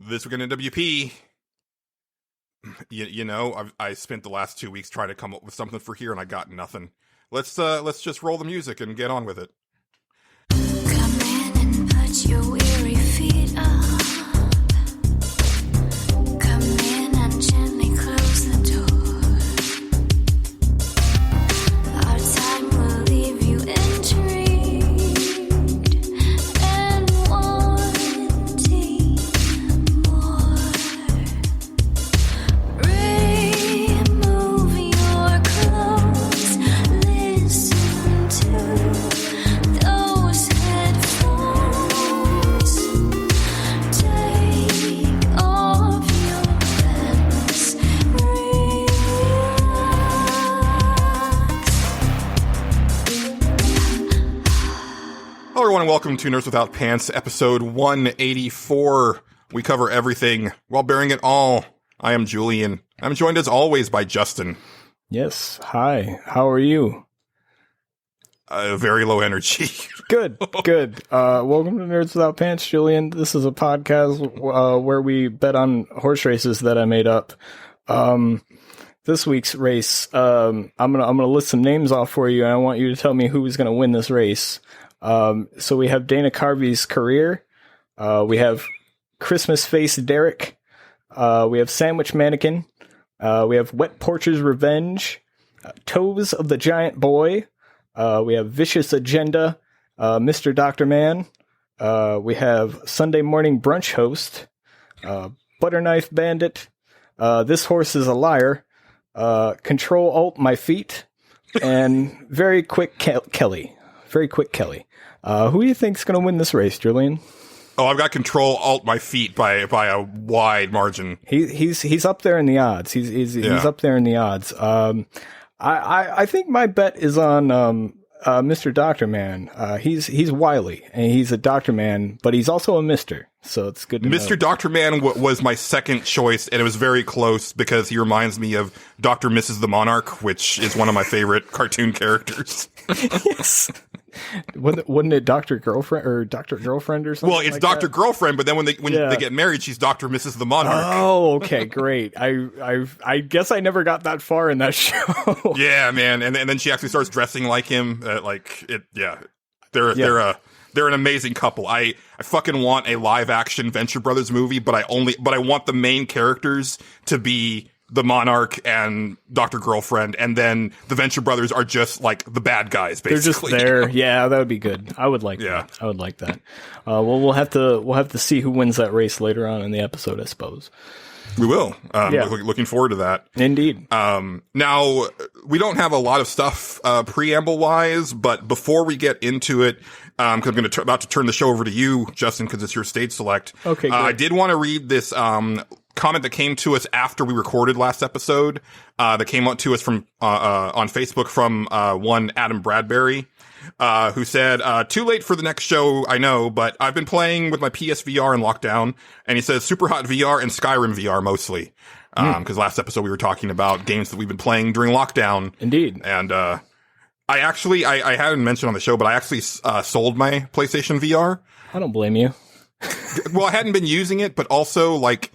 This week in NWP, you know, I spent the last 2 weeks trying to come up with something for here, and I got nothing. Let's just roll the music and get on with it. Come in and put your weary feet up. Come in and gently close the door. Our time will leave you intrigued and wanting more. Remove your clothes. Listen to those headphones. Take off your pants. Relax. Hello, everyone, and welcome to Nerds Without Pants, episode 184. We cover everything while bearing it all. I am Julian. I'm joined as always by Justin. Yes. Hi. How are you? Very low energy. Good. Good. Welcome to Nerds Without Pants, Julian. This is a podcast where we bet on horse races that I made up. This week's race, I'm gonna list some names off for you, and I want you to tell me who's gonna win this race. So we have Dana Carvey's Career. We have Christmas Face Derek. We have Sandwich Mannequin. We have Wet Porch's Revenge. Toes of the Giant Boy. We have Vicious Agenda. Mr. Dr. Man. We have Sunday Morning Brunch Host. Butterknife Bandit. This Horse is a Liar. Control Alt My Feet. And Very Quick Kelly. Very Quick Kelly. Who do you think's going to win this race, Julian? Oh, I've got Control Alt My Feet by a wide margin. He's up there in the odds. He's up there in the odds. I think my bet is on Mr. Doctor Man. He's wily and he's a Doctor Man, but he's also a Mister. So it's good to know. Mr. Dr. Man was my second choice, and it was very close because he reminds me of Dr. Mrs. the Monarch, which is one of my favorite cartoon characters. Yes. Wasn't it Dr. Girlfriend or Dr. Girlfriend or something? Well, it's like Dr. that? Girlfriend, but then when they get married, she's Dr. Mrs. the Monarch. Oh, okay, great. I guess I never got that far in that show. Yeah, man, and then she actually starts dressing like him. They're an amazing couple. I fucking want a live action Venture Brothers movie, but I want the main characters to be the Monarch and Dr. Girlfriend, and then the Venture Brothers are just like the bad guys, basically. They're just there. Yeah, that would be good. I would like that. I would like that. Well, we'll have to see who wins that race later on in the episode, I suppose. We will. Looking forward to that. Indeed. Now, we don't have a lot of stuff preamble-wise, but before we get into it, because I'm about to turn the show over to you, Justin, because it's your stage select. Okay, great. I did want to read this comment that came to us after we recorded last episode, that came out to us from on Facebook from one Adam Bradbury, who said, too late for the next show, I know, but I've been playing with my PSVR in lockdown, and he says Super Hot VR and Skyrim VR mostly. Because last episode we were talking about games that we've been playing during lockdown. Indeed. And I hadn't mentioned on the show, but I actually sold my PlayStation VR. I don't blame you. Well, I hadn't been using it, but also, like,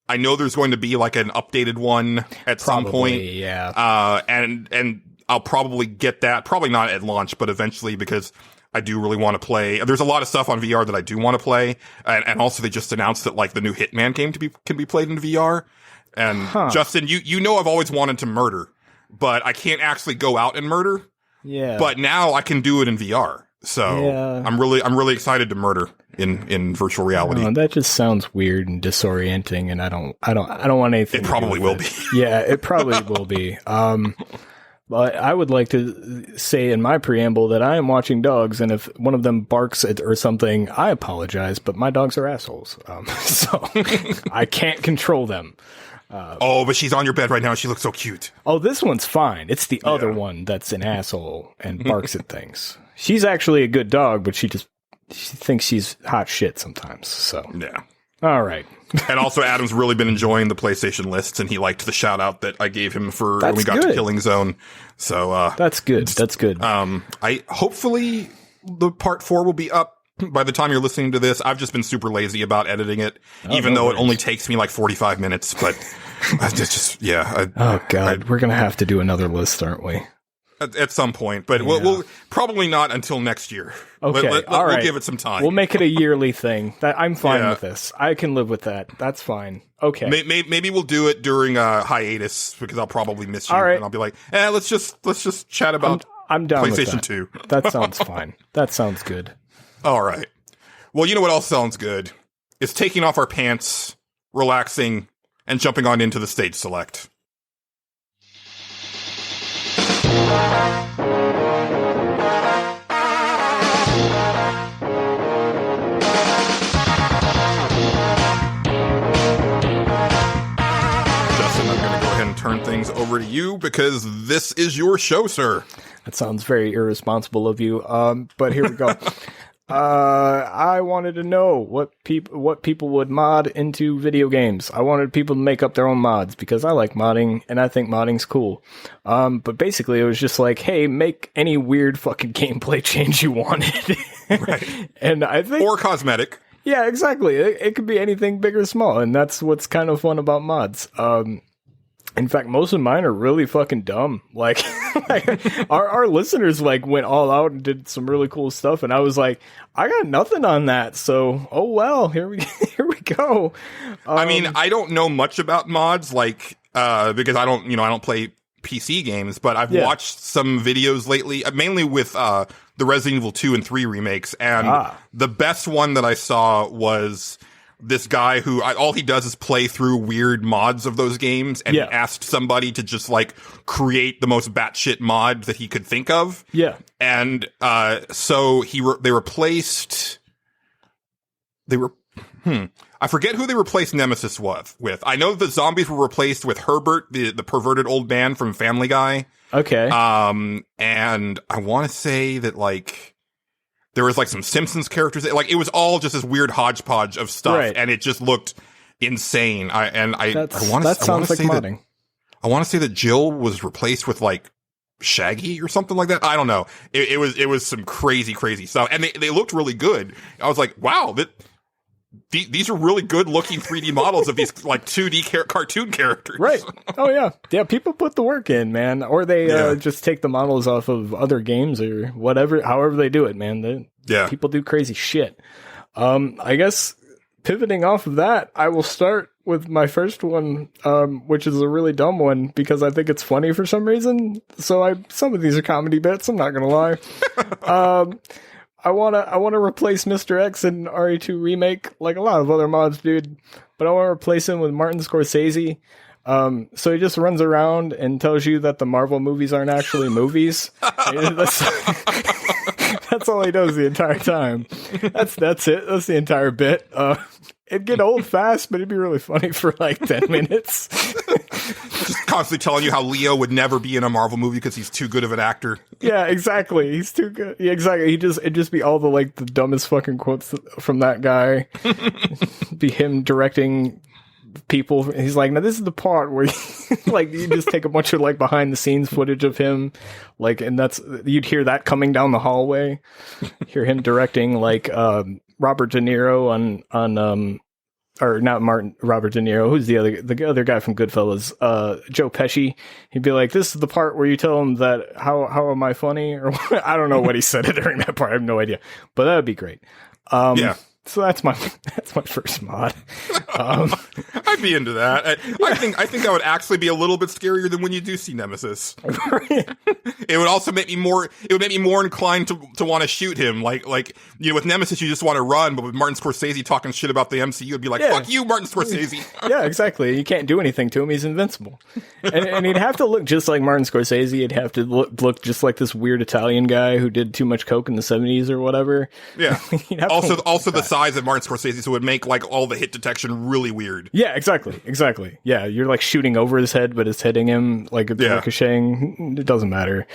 I know there's going to be, like, an updated one at some point. Yeah. And I'll probably get that, probably not at launch, but eventually, because I do really want to play. There's a lot of stuff on VR that I do want to play. And also they just announced that, like, the new Hitman game can be played in VR. And Justin, you know I've always wanted to murder, but I can't actually go out and murder. Yeah. But now I can do it in VR. So yeah. I'm really excited to murder in virtual reality. That just sounds weird and disorienting, and I don't want anything. It probably will be. Yeah, it probably will be. But I would like to say in my preamble that I am watching dogs, and if one of them barks or something, I apologize, but my dogs are assholes. So I can't control them. But she's on your bed right now. She looks so cute. Oh, this one's fine. It's the other one that's an asshole and barks at things. She's actually a good dog, but she thinks she's hot shit sometimes. So yeah. All right. And also, Adam's really been enjoying the PlayStation lists, and he liked the shout out that I gave him for when we got to Killing Zone. So that's good. That's good. I hopefully the part 4 will be up by the time you're listening to this, I've just been super lazy about editing it, even no though worries. it only takes me like 45 minutes. But it's just, yeah. Oh God, we're gonna have to do another list, aren't we? At some point, but we'll probably not until next year. Okay, all right. We'll give it some time. We'll make it a yearly thing. I'm fine Yeah. with this. I can live with that. That's fine. Okay. Maybe we'll do it during a hiatus because I'll probably miss you, All right. and I'll be like, let's just chat about I'm down with PlayStation that. 2. That sounds fine. That sounds good. All right. Well, you know what else sounds good? It's taking off our pants, relaxing, and jumping on into the stage select. Justin, I'm going to go ahead and turn things over to you because this is your show, sir. That sounds very irresponsible of you. But here we go. I wanted to know what people would mod into video games. I wanted people to make up their own mods because I like modding and I think modding's cool. But basically it was just like, hey, make any weird fucking gameplay change you wanted. Right. And I think, Or cosmetic. yeah, exactly. It could be anything big or small, and that's what's kind of fun about mods. In fact, most of mine are really fucking dumb. Like, our listeners like went all out and did some really cool stuff, and I was like, I got nothing on that. So, oh well, here we go. I mean, I don't know much about mods, like because I don't play PC games, but I've watched some videos lately, mainly with the Resident Evil 2 and 3 remakes, and the best one that I saw was this guy who all he does is play through weird mods of those games, and he asked somebody to just like create the most batshit mod that he could think of. Yeah, and so they replaced. I forget who they replaced Nemesis with. I know the zombies were replaced with Herbert, the perverted old man from Family Guy. Okay. And I want to say that like there was like some Simpsons characters. Like it was all just this weird hodgepodge of stuff, Right. and it just looked insane. I want that to sounds like say modding. I want to say that Jill was replaced with like Shaggy or something like that. I don't know. It was some crazy stuff, and they looked really good. I was like, wow, these are really good looking 3D models of these like 2D cartoon characters. Right. Oh yeah. Yeah. People put the work in, man, or they just take the models off of other games or whatever, however they do it, man. People do crazy shit. I guess pivoting off of that, I will start with my first one, which is a really dumb one because I think it's funny for some reason. So some of these are comedy bits. I'm not going to lie. I wanna replace Mr. X in RE2 Remake, like a lot of other mods, dude. But I want to replace him with Martin Scorsese. So he just runs around and tells you that the Marvel movies aren't actually movies. That's all he does the entire time. That's it. That's the entire bit. It'd get old fast, but it'd be really funny for like 10 minutes. Just constantly telling you how Leo would never be in a Marvel movie because he's too good of an actor. Yeah, exactly. He's too good. Yeah, exactly. It'd just be all the dumbest fucking quotes from that guy. Be him directing people. He's like, now this is the part where you just take a bunch of like behind the scenes footage of him, and you'd hear that coming down the hallway. Hear him directing like Robert De Niro on or not Robert De Niro. Who's the other guy from Goodfellas? Joe Pesci. He'd be like, "This is the part where you tell him that how am I funny?" Or I don't know what he said during that part. I have no idea, but that would be great. Yeah. So that's my first mod. I'd be into that. I think that would actually be a little bit scarier than when you do see Nemesis. It would also make me more. It would make me more inclined to want to shoot him. Like with Nemesis, you just want to run, but with Martin Scorsese talking shit about the MCU, it'd be like, "Fuck you, Martin Scorsese." Yeah, exactly. You can't do anything to him; he's invincible. And he'd have to look just like Martin Scorsese. He'd have to look just like this weird Italian guy who did too much coke in the 70s or whatever. Yeah. Also the size of Martin Scorsese, so it would make like all the hit detection really weird. Yeah, exactly. Yeah, you're like shooting over his head, but it's hitting him like it's ricocheting. It doesn't matter.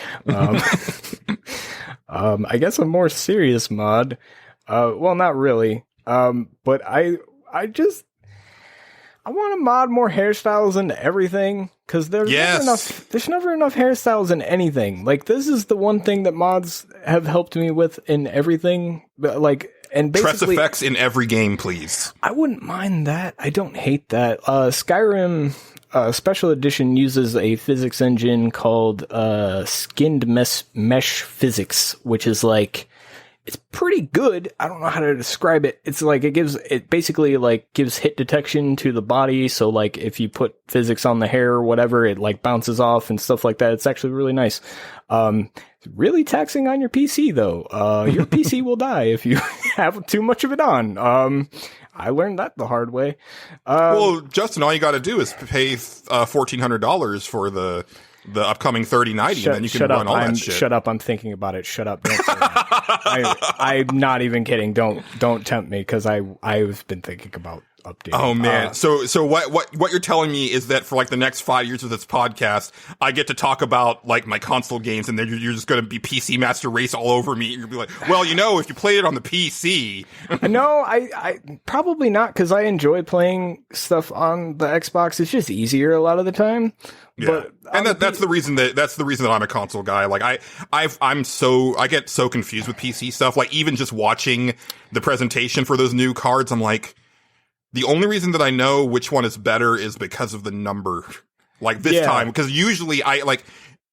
I guess a more serious mod. Well, not really. But I want to mod more hairstyles into everything because there's never enough hairstyles in anything. Like this is the one thing that mods have helped me with in everything. Like And Tress basically, effects in every game, please. I wouldn't mind that. I don't hate that. Skyrim Special Edition uses a physics engine called skinned mesh physics, which is like, it's pretty good. I don't know how to describe it. It's like it basically like gives hit detection to the body. So like if you put physics on the hair or whatever, it like bounces off and stuff like that. It's actually really nice. Really taxing on your PC though. Your PC will die if you have too much of it on. I learned that the hard way. Well, Justin, all you got to do is pay $1,400 for the upcoming 3090, and then you can run all that shit. Shut up! I'm thinking about it. Shut up! Don't say that. I'm not even kidding. Don't tempt me because I've been thinking about updating. Oh man! So what you're telling me is that for like the next 5 years of this podcast, I get to talk about like my console games, and then you're just going to be PC Master Race all over me. You're going to be like, well, if you played it on the PC. No, I probably not, because I enjoy playing stuff on the Xbox. It's just easier a lot of the time. Yeah. But and that's the reason that I'm a console guy. Like I get so confused with PC stuff. Like even just watching the presentation for those new cards, I'm like, the only reason that I know which one is better is because of the number. Like this time, because usually I like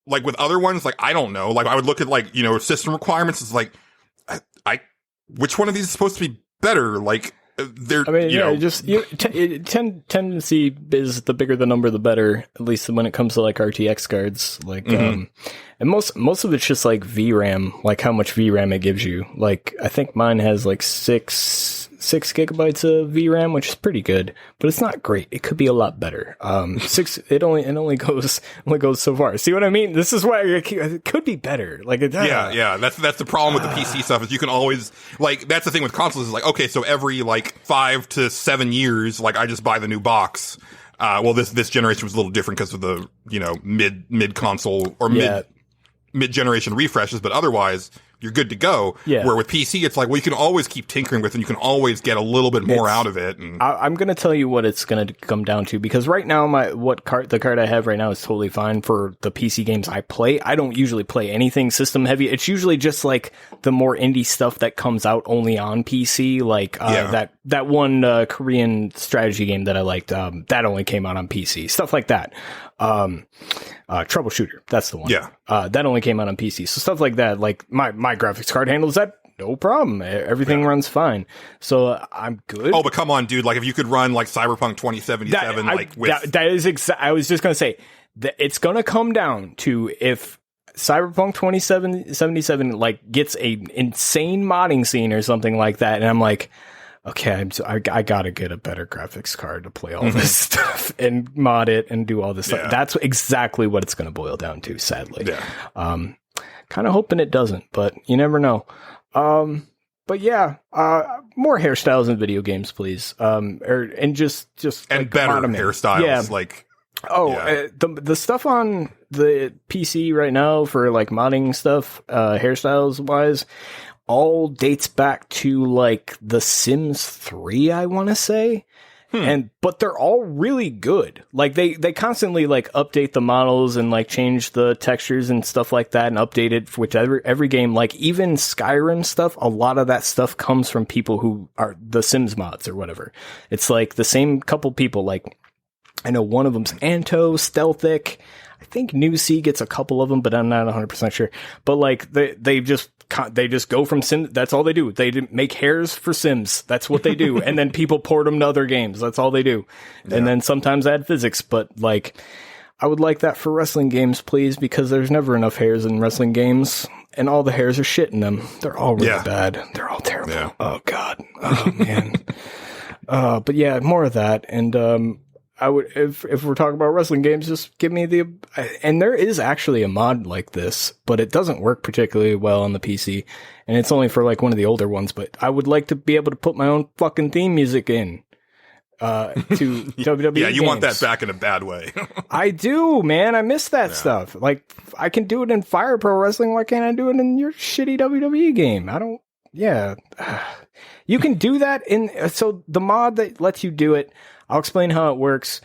with other ones, like I don't know. Like I would look at like system requirements. It's like which one of these is supposed to be better? Like. Tendency is the bigger the number, the better. At least when it comes to like RTX cards, like, and most of it's just like VRAM, like how much VRAM it gives you. Like I think mine has like 6 gigabytes of VRAM, which is pretty good, but it's not great. It could be a lot better. 6, it only goes so far. See what I mean? This is why it could be better. Like yeah. That's the problem with the PC stuff is you can always like, that's the thing with consoles is like, okay, so every like 5 to 7 years, like I just buy the new box. Well, this generation was a little different because of the mid console or mid generation refreshes, but otherwise you're good to go. Yeah. Where with PC, it's like, well, you can always keep tinkering with it, and you can always get a little bit more out of it. And I'm going to tell you what it's going to come down to, because right now the card I have right now is totally fine for the PC games I play. I don't usually play anything system heavy. It's usually just like the more indie stuff that comes out only on PC, like that one Korean strategy game that I liked, that only came out on PC. Stuff like that. Troubleshooter, that's the one. Yeah. That only came out on PC. So stuff like that, like my graphics card handles that, no problem. Everything runs fine. So I'm good. Oh, but come on, dude. Like if you could run like Cyberpunk 2077, that is I was just going to say that it's going to come down to if Cyberpunk 2077 like gets a insane modding scene or something like that. And I'm like, okay, I gotta get a better graphics card to play all this stuff and mod it and do all this stuff. That's exactly what it's going to boil down to, sadly. Yeah. Kind of hoping it doesn't, but you never know. But yeah, more hairstyles in video games, please. And just and like better hairstyles, yeah. The stuff on the PC right now for like modding stuff, hairstyles wise, all dates back to like The Sims 3, I want to say. But they're all really good. Like they constantly like update the models and like change the textures and stuff like that and update it for every game. Like even Skyrim stuff, a lot of that stuff comes from people who are the Sims mods or whatever. It's like the same couple people. Like I know one of them's Anto, Stealthic. I think New Sea gets a couple of them, but I'm not 100% sure. But like they just go from Sims. That's all they do. They make hairs for Sims. That's what they do. And then people port them to other games. That's all they do. Yeah. And then sometimes add physics. But like, I would like that for wrestling games, please, because there's never enough hairs in wrestling games, and all the hairs are shit in them. They're all really bad. They're all terrible. Yeah. Oh God. Oh man. But yeah, more of that. And I would, if we're talking about wrestling games, just give me and there is actually a mod like this, but it doesn't work particularly well on the PC, and it's only for like one of the older ones, but I would like to be able to put my own fucking theme music in, to WWE Yeah, you games. Want that back in a bad way. I do, man. I miss that stuff. Like, I can do it in Fire Pro Wrestling. Why can't I do it in your shitty WWE game? You can do that so the mod that lets you do it, I'll explain how it works.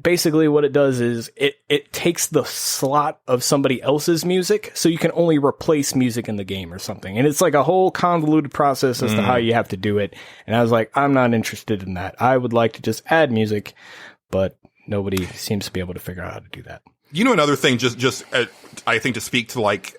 basically what it does is it takes the slot of somebody else's music, so you can only replace music in the game or something. And it's like a whole convoluted process as to how you have to do it. And I was like, I'm not interested in that. I would like to just add music, but nobody seems to be able to figure out how to do that. You know, another thing, I think to speak to like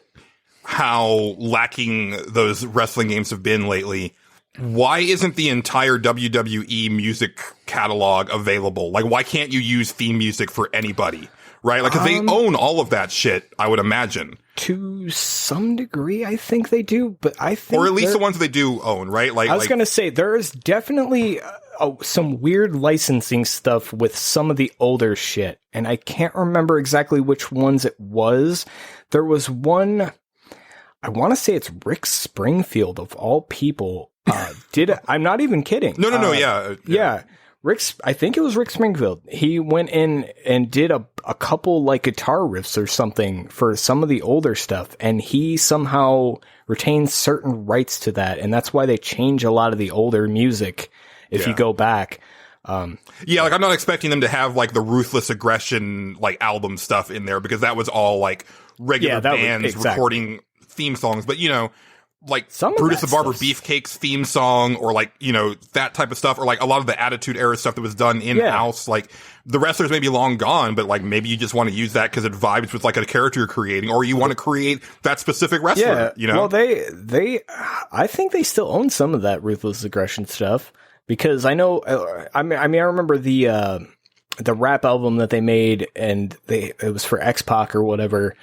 how lacking those wrestling games have been lately. Why isn't the entire WWE music catalog available? Like, why can't you use theme music for anybody? Right? Like, 'cause they own all of that shit, I would imagine. To some degree, I think they do, but I think... Or at least the ones they do own, right? Like, I was going to say, there is definitely some weird licensing stuff with some of the older shit, and I can't remember exactly which ones it was. There was one... I want to say it's Rick Springfield, of all people... I'm not even kidding. No, yeah. I think it was Rick Springfield. He went in and did a couple like guitar riffs or something for some of the older stuff, and he somehow retains certain rights to that, and that's why they change a lot of the older music if you go back. Yeah, like I'm not expecting them to have like the Ruthless Aggression like album stuff in there, because that was all like regular bands recording theme songs, but you know, like Brutus the Barber Beefcake's theme song, or like, you know, that type of stuff, or like a lot of the Attitude Era stuff that was done in-house. Like, the wrestlers may be long gone, but like maybe you just want to use that because it vibes with like a character you're creating, or you want to create that specific wrestler, you know? Well, I think they still own some of that Ruthless Aggression stuff, because I know, I remember the rap album that they made, and it was for X-Pac or whatever,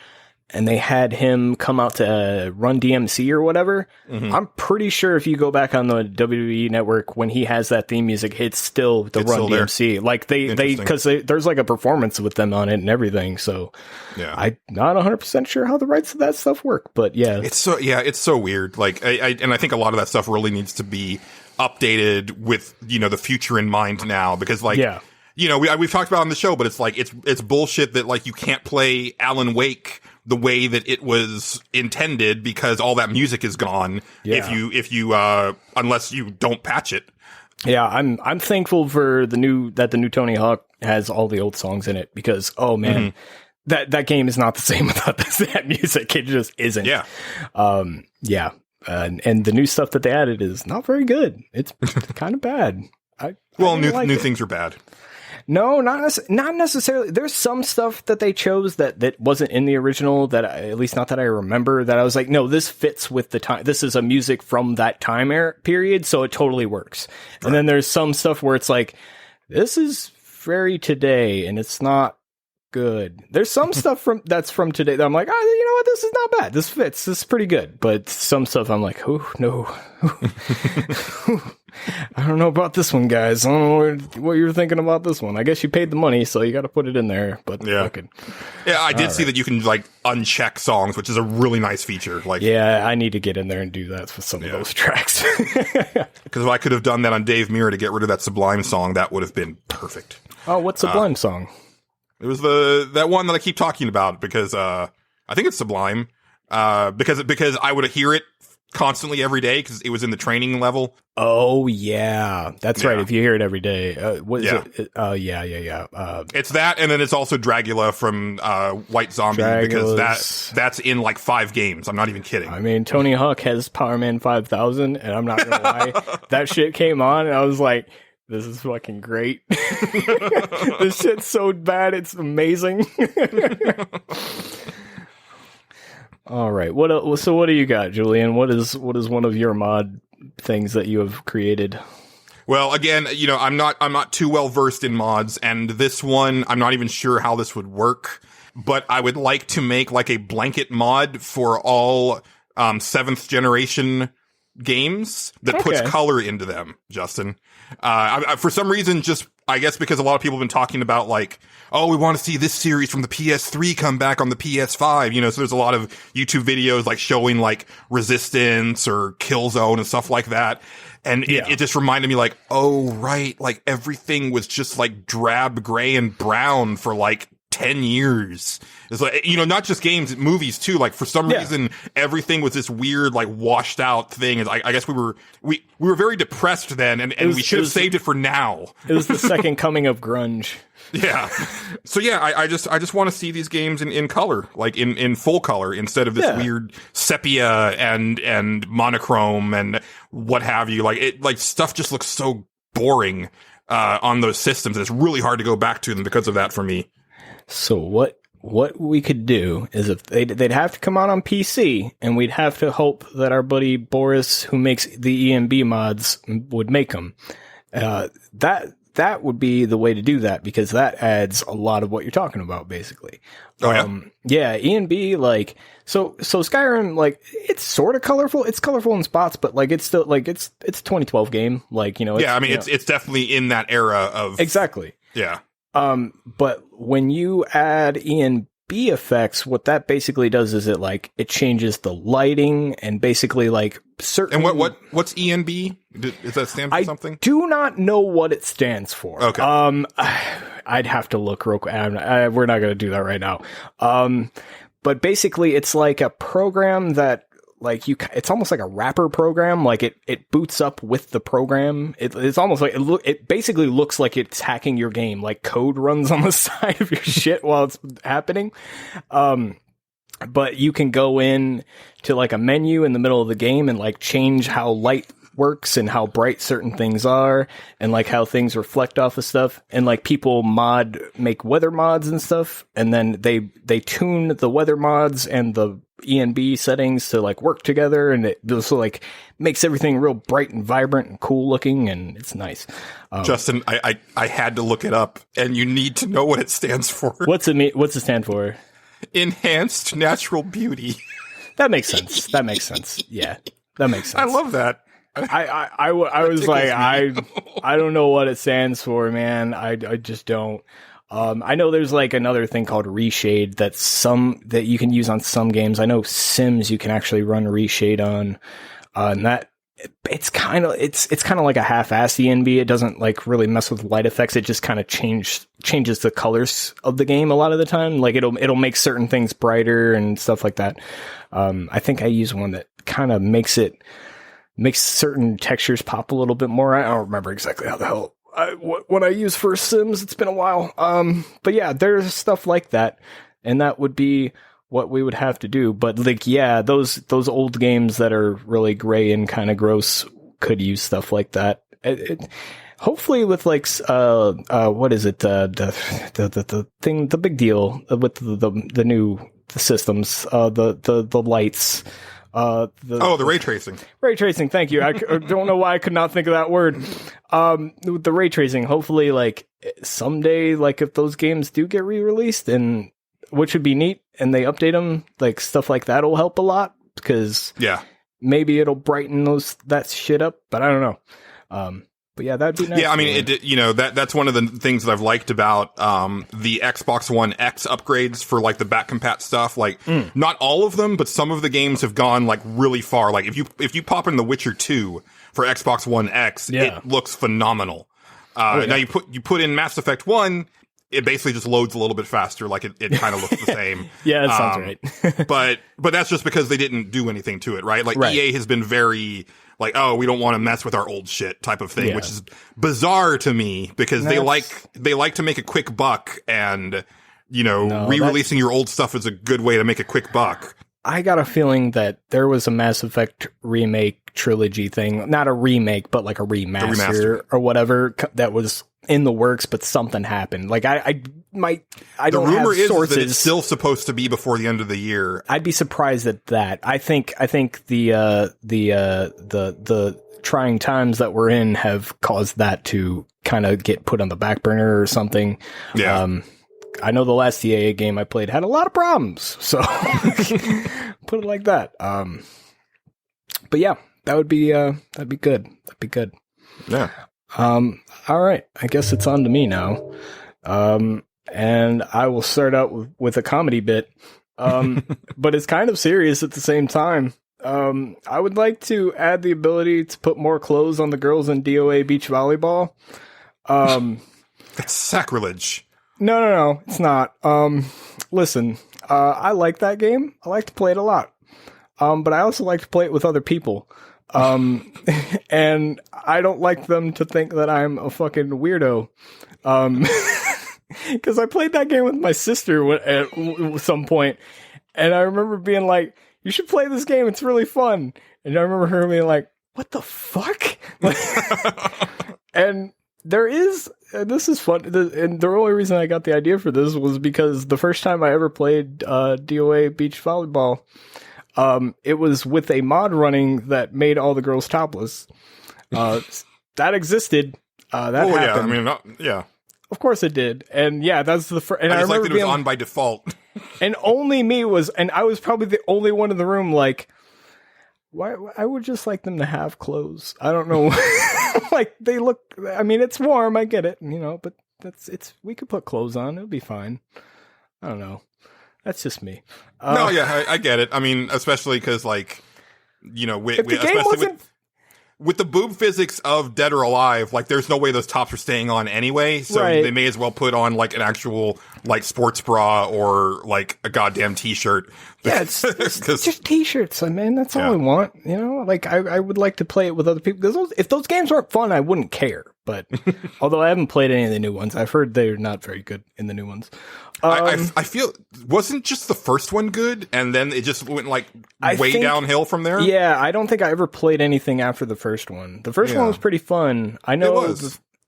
and they had him come out to Run DMC or whatever. Mm-hmm. I'm pretty sure if you go back on the WWE network, when he has that theme music, it's still Run DMC. Like because there's like a performance with them on it and everything. So yeah, I'm not 100% sure how the rights to that stuff work, but yeah, it's so weird. Like I think a lot of that stuff really needs to be updated with, you know, the future in mind now, because like, you know, we've talked about it on the show, but it's like, it's bullshit that like you can't play Alan Wake the way that it was intended, because all that music is gone if you unless you don't patch it. Yeah, I'm thankful for the new Tony Hawk has all the old songs in it, because that game is not the same without that music. It just isn't. Yeah. And the new stuff that they added is not very good. It's kind of bad. New things are bad. No, not necessarily. There's some stuff that they chose that wasn't in the original, that at least not that I remember, that I was like, no, this fits with the time. This is a music from that time period, so it totally works. Right. And then there's some stuff where it's like, this is very today, and it's not good. There's some stuff that's from today that I'm like, you know what, this is not bad. This fits. This is pretty good. But some stuff I'm like, oh no. I don't know about this one, guys. I don't know what you're thinking about this one. I guess you paid the money, so you got to put it in there. But yeah, I did see that you can like uncheck songs, which is a really nice feature. Like, yeah, I need to get in there and do that with some of those tracks. Because if I could have done that on Dave Mirra to get rid of that Sublime song, that would have been perfect. Oh, what Sublime song? It was that one that I keep talking about, because I think it's Sublime. Because I would hear it constantly every day, because it was in the training level. Oh yeah, that's right. If you hear it every day, what is it? It's that, and then it's also Dragula from White Zombie, because that's in like 5 games. I'm not even kidding. I mean, Tony Hawk has Power Man 5000, and I'm not gonna lie, that shit came on, and I was like, this is fucking great. This shit's so bad, it's amazing. All right. So what do you got, Julian? What is one of your mod things that you have created? Well, again, you know, I'm not too well versed in mods, and this one, I'm not even sure how this would work, but I would like to make like a blanket mod for all 7th generation games that puts color into them, Justin. I for some reason, just I guess because a lot of people have been talking about like, oh, we want to see this series from the PS3 come back on the PS5, you know, so there's a lot of YouTube videos like showing like Resistance or Killzone and stuff like that. And it just reminded me like, oh, right, like everything was just like drab, gray, and brown for like 10 years. It's like, not just games, movies too. Like for some reason, everything was this weird, like washed out thing. I guess we were very depressed then, and we should have saved it for now. It was the second coming of grunge. Yeah. So yeah, I just want to see these games in color, like in full color, instead of this weird sepia and monochrome and what have you. Like stuff just looks so boring on those systems. It's really hard to go back to them because of that for me. So what we could do is if they'd have to come out on PC, and we'd have to hope that our buddy Boris, who makes the ENB mods, would make them. That would be the way to do that, because that adds a lot of what you're talking about, basically. Oh, yeah? Yeah, ENB, like, so Skyrim, like, it's sort of colorful. It's colorful in spots, but, like, it's still, like, it's a 2012 game. Like, it's definitely in that era of... Exactly. Yeah. But when you add ENB effects, what that basically does is it changes the lighting and basically like certain... And what's ENB? Does that stand for something? I do not know what it stands for. Okay. I'd have to look real quick. We're not going to do that right now. But basically it's like a program that it's almost like a wrapper program. Like it boots up with the program. It's almost like it basically looks like it's hacking your game. Like code runs on the side of your shit while it's happening. But you can go in to like a menu in the middle of the game and like change how light works and how bright certain things are and like how things reflect off of stuff. And like people make weather mods and stuff. And then they tune the weather mods and the ENB settings to like work together, and it also like makes everything real bright and vibrant and cool looking, and it's nice. Justin, I had to look it up, and you need to know what it stands for. What's it stand for? Enhanced Natural Beauty. That makes sense. Yeah, that makes sense. I love that. I was like, I don't know what it stands for, man. I just don't. I know there's like another thing called reshade that you can use on some games. I know Sims you can actually run reshade on, and that it's kind of like a half-assed ENB. It doesn't like really mess with light effects. It just kind of changes the colors of the game a lot of the time. Like it'll make certain things brighter and stuff like that. I think I use one that kind of makes certain textures pop a little bit more. I don't remember exactly how the hell what I use for Sims. It's been a while. But yeah, there's stuff like that, and that would be what we would have to do. But like, yeah, those old games that are really gray and kind of gross could use stuff like that. Hopefully with like, what is it? The thing, the big deal with the new systems, the lights. The ray tracing. Ray tracing, thank you. I don't know why I could not think of that word. The ray tracing, hopefully, like, someday, like, if those games do get re-released, and which would be neat, and they update them, like, stuff like that will help a lot, because maybe it'll brighten that shit up, but I don't know. But yeah, that'd be nice. Yeah, I mean, that's one of the things that I've liked about the Xbox One X upgrades for like the back compat stuff. Like, not all of them, but some of the games have gone like really far. Like if you pop in The Witcher 2 for Xbox One X, it looks phenomenal. Now you put in Mass Effect 1, it basically just loads a little bit faster. Like it kind of looks the same. Yeah, that sounds right. but that's just because they didn't do anything to it, right? Like EA has been very like, oh, we don't want to mess with our old shit type of thing, which is bizarre to me because they like to make a quick buck, and re-releasing your old stuff is a good way to make a quick buck. I got a feeling that there was a Mass Effect remake trilogy thing, not a remake, but like a remaster or whatever that was in the works, but something happened. Like I don't have sources. The rumor is that it's still supposed to be before the end of the year. I'd be surprised at that. I think the trying times that we're in have caused that to kind of get put on the back burner or something. Yeah. I know the last EA game I played had a lot of problems, so put it like that. But yeah, that'd be good. That'd be good. Yeah. All right. I guess it's on to me now. And I will start out with a comedy bit. But it's kind of serious at the same time. I would like to add the ability to put more clothes on the girls in DOA beach volleyball. That's sacrilege. No, it's not. Listen, I like that game. I like to play it a lot. But I also like to play it with other people. And I don't like them to think that I'm a fucking weirdo. Because I played that game with my sister at some point, and I remember being like, "You should play this game. It's really fun." And I remember her being like, "What the fuck?" And there is, this is fun. And the only reason I got the idea for this was because the first time I ever played DOA beach volleyball, it was with a mod running that made all the girls topless. That existed. That happened. Yeah, I mean, yeah. Of course it did. And yeah, that's the first. And I just remember like that it was on by default. And only me was, and I was probably the only one in the room like, why? I would just like them to have clothes. I don't know. Like, they look, I mean, it's warm, I get it, but we could put clothes on, it'll be fine. I don't know. That's just me. No, yeah, I get it. I mean, especially because, like, if the game wasn't... with the boob physics of Dead or Alive, like, there's no way those tops are staying on anyway, so They may as well put on, like, an actual, like, sports bra or, like, a goddamn t-shirt. Yeah, it's just t-shirts, I mean, that's all I want, Like, I would like to play it with other people, because if those games weren't fun, I wouldn't care, but, although I haven't played any of the new ones, I've heard they're not very good in the new ones. I feel, wasn't just the first one good, and then it just went, like, downhill from there? Yeah, I don't think I ever played anything after the first one. The first one was pretty fun. I know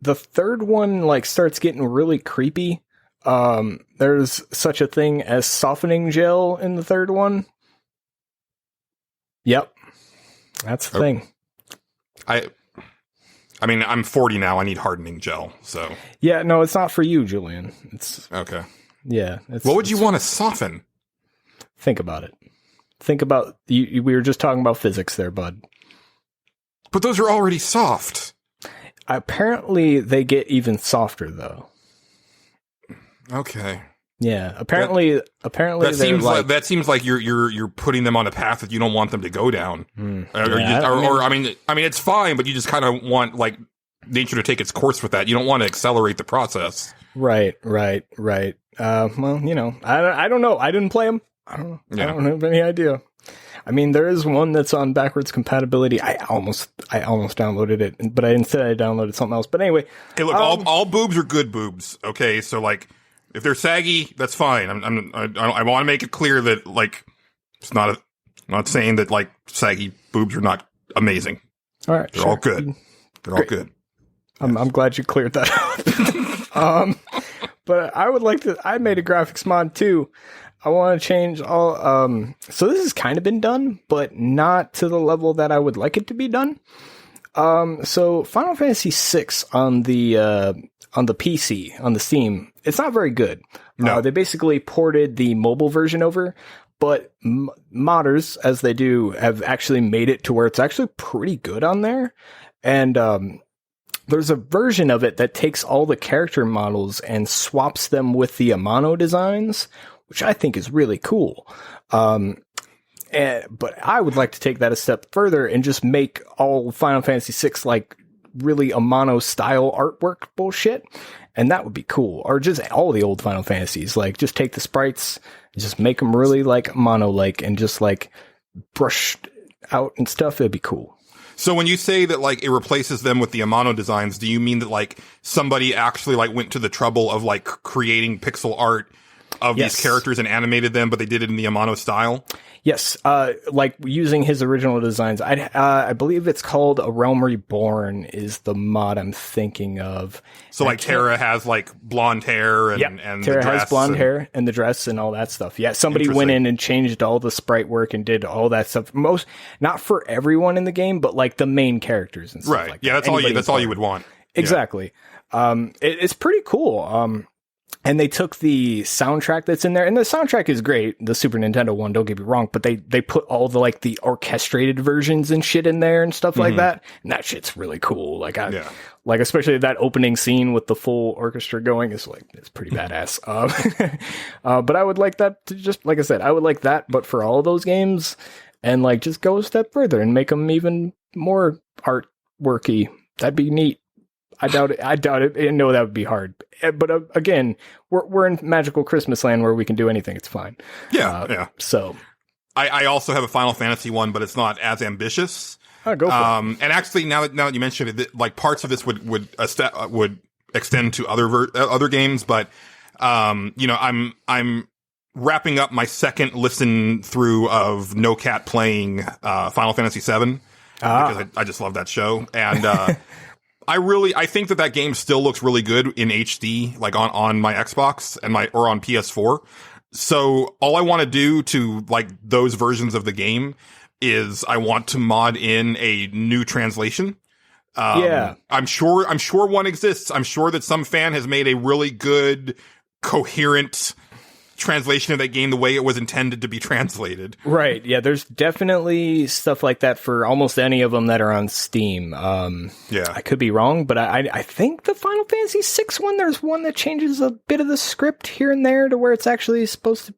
the third one, like, starts getting really creepy. There's such a thing as softening gel in the third one. Yep. That's the thing. I mean, I'm 40 now. I need hardening gel, so. Yeah, no, it's not for you, Julian. It's okay. Yeah. What would you want to soften? Think about it. Think about, we were just talking about physics there, bud. But those are already soft. Apparently, they get even softer, though. Okay. Yeah. Apparently, that seems like you're putting them on a path that you don't want them to go down. I mean, it's fine, but you just kind of want, like, nature to take its course with that. You don't want to accelerate the process. Right. Well, I don't know. I didn't play them. I don't know. Yeah. I don't have any idea. I mean, there is one that's on backwards compatibility. I almost downloaded it, but instead I downloaded something else. But anyway, hey, look, all boobs are good boobs. Okay, so, like, if they're saggy, that's fine. I want to make it clear that, like, it's not I'm not saying that, like, saggy boobs are not amazing. All right, they're all good. They're all good. I'm glad you cleared that up. But I would like to. I made a graphics mod too. I want to change all. So this has kind of been done, but not to the level that I would like it to be done. So Final Fantasy VI on the PC, on the Steam, it's not very good. No. They basically ported the mobile version over, but modders, as they do, have actually made it to where it's actually pretty good on there. And there's a version of it that takes all the character models and swaps them with the Amano designs, which I think is really cool. But I would like to take that a step further and just make all Final Fantasy VI like really Amano style artwork bullshit, and that would be cool. Or just all the old Final Fantasies, like just take the sprites and just make them really like Amano like and just like brushed out and stuff. It'd be cool. So when you say that, like, it replaces them with the Amano designs, do you mean that, like, somebody actually, like, went to the trouble of, like, creating pixel art of these characters and animated them, but they did it in the Amano style? Yes, like using his original designs. I believe it's called A Realm Reborn is the mod I'm thinking of. So, like, Terra has, like, blonde hair and Terra the dress has blonde hair and the dress and all that stuff. Yeah, somebody went in and changed all the sprite work and did all that stuff. Not for everyone in the game, but, like, the main characters and stuff like that. Yeah, that's all you would want. Exactly. Yeah. It's pretty cool. And they took the soundtrack that's in there, and the soundtrack is great. The Super Nintendo one, don't get me wrong, but they put all the, like, the orchestrated versions and shit in there and stuff like that. And that shit's really cool. Like, like, especially that opening scene with the full orchestra going is like, it's pretty badass. But I would like that to just, like I said, I would like that, but for all of those games, and, like, just go a step further and make them even more artworky. That'd be neat. I doubt it. I know that would be hard. But again, we're in magical Christmas land where we can do anything. It's fine. Yeah. So I also have a Final Fantasy one, but it's not as ambitious. go for it. And actually, now that you mentioned it, like parts of this would extend to other games, but I'm wrapping up my second listen through of No Cat playing Final Fantasy VII because I just love that show, and I think that game still looks really good in HD, like on my Xbox and or on PS4. So all I want to do to like those versions of the game is I want to mod in a new translation. I'm sure one exists. I'm sure that some fan has made a really good, coherent translation of that game the way it was intended to be translated. Right. Yeah, there's definitely stuff like that for almost any of them that are on Steam. I could be wrong, but I think the Final Fantasy VI one, there's one that changes a bit of the script here and there to where it's actually supposed to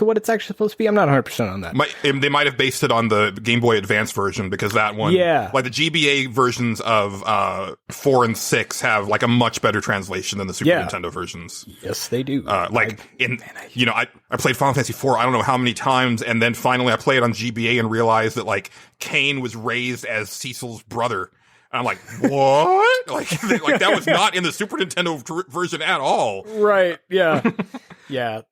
what it's actually supposed to be. I'm not 100% on that. They might have based it on the Game Boy Advance version, because that one, like the GBA versions of 4 and 6 have like a much better translation than the Super Nintendo versions. Yes, they do. I played Final Fantasy 4 I don't know how many times, and then finally I played on GBA and realized that like Kain was raised as Cecil's brother. And I'm like, what? like that was not in the Super Nintendo version at all. Right. Yeah. yeah.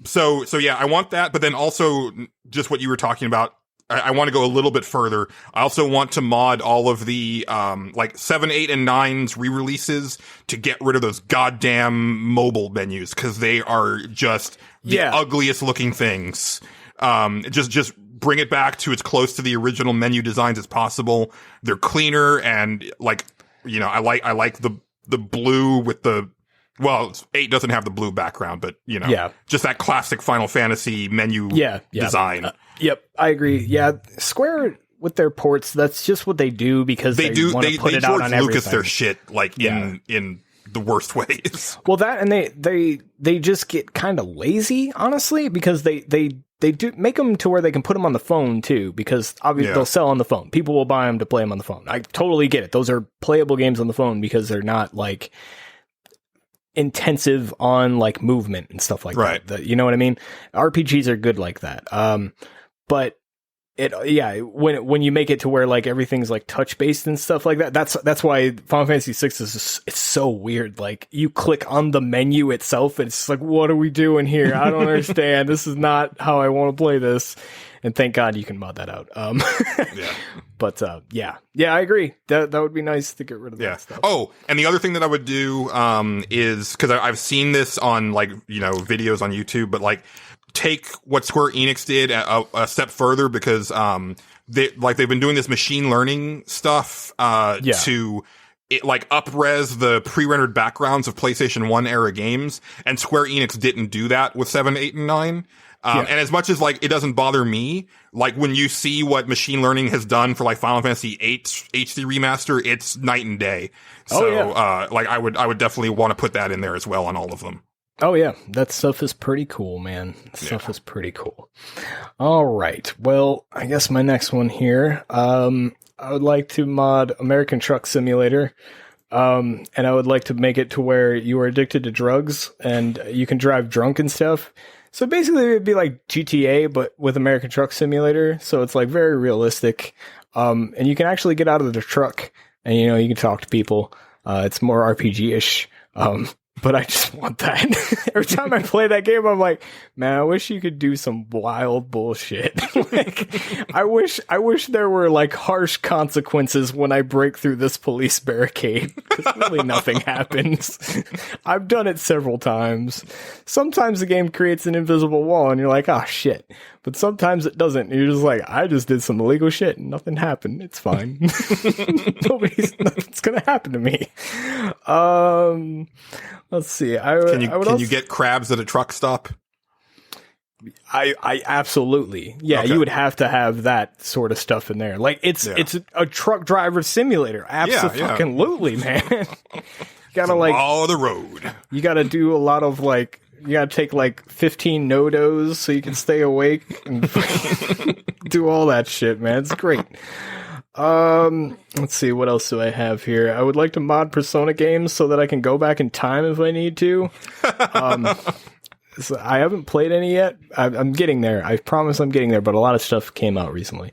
So yeah, I want that, but then also just what you were talking about, I want to go a little bit further. I also want to mod all of the, 7, 8, and 9's re-releases to get rid of those goddamn mobile menus, because they are just the ugliest looking things. Just bring it back to as close to the original menu designs as possible. They're cleaner, and I like the blue with the, well, 8 doesn't have the blue background, but just that classic Final Fantasy menu design. Yep, I agree. Yeah, Square with their ports, that's just what they do, because they want to put it out on everything. Lucas their shit in the worst ways. Well, that, and they just get kind of lazy, honestly, because they do make them to where they can put them on the phone too, because obviously they'll sell on the phone. People will buy them to play them on the phone. I totally get it. Those are playable games on the phone because they're not like intensive on like movement and stuff like that. You know what I mean? RPGs are good like that. But when you make it to where like everything's like touch based and stuff like that, that's why Final Fantasy VI it's so weird. Like you click on the menu itself and it's like, what are we doing here? I don't understand. This is not how I want to play this. And thank God you can mod that out. But I agree. That would be nice to get rid of that stuff. Oh, and the other thing that I would do is, because I've seen this on like videos on YouTube, but like take what Square Enix did a step further, because they've been doing this machine learning stuff to up-res the pre-rendered backgrounds of PlayStation 1 era games, and Square Enix didn't do that with 7, 8, and 9. And as much as like it doesn't bother me, like when you see what machine learning has done for like Final Fantasy VIII HD remaster, it's night and day. So I would definitely want to put that in there as well on all of them. Oh yeah, that stuff is pretty cool, man. Stuff is pretty cool. All right. Well, I guess my next one here, I would like to mod American Truck Simulator. And I would like to make it to where you are addicted to drugs and you can drive drunk and stuff. So basically it'd be like GTA, but with American Truck Simulator. So it's like very realistic. And you can actually get out of the truck and, you can talk to people. It's more RPG-ish. But I just want that. Every time I play that game, I'm like, man, I wish you could do some wild bullshit. I wish there were like harsh consequences when I break through this police barricade. Because really nothing happens. I've done it several times. Sometimes the game creates an invisible wall and you're like, oh shit. But sometimes it doesn't. You're just like, I just did some illegal shit and nothing happened. It's fine. Nothing's gonna happen to me. Let's see. Can you get crabs at a truck stop? I absolutely. Yeah, okay. You would have to have that sort of stuff in there. Like it's a truck driver simulator. Absolutely, man. You gotta all the road. You gotta do a lot of like. You gotta take like 15 no-dos so you can stay awake and do all that shit, man. It's great. Let's see, what else do I have here? I would like to mod Persona games so that I can go back in time if I need to. So I haven't played any yet. I'm getting there. I promise I'm getting there, but a lot of stuff came out recently.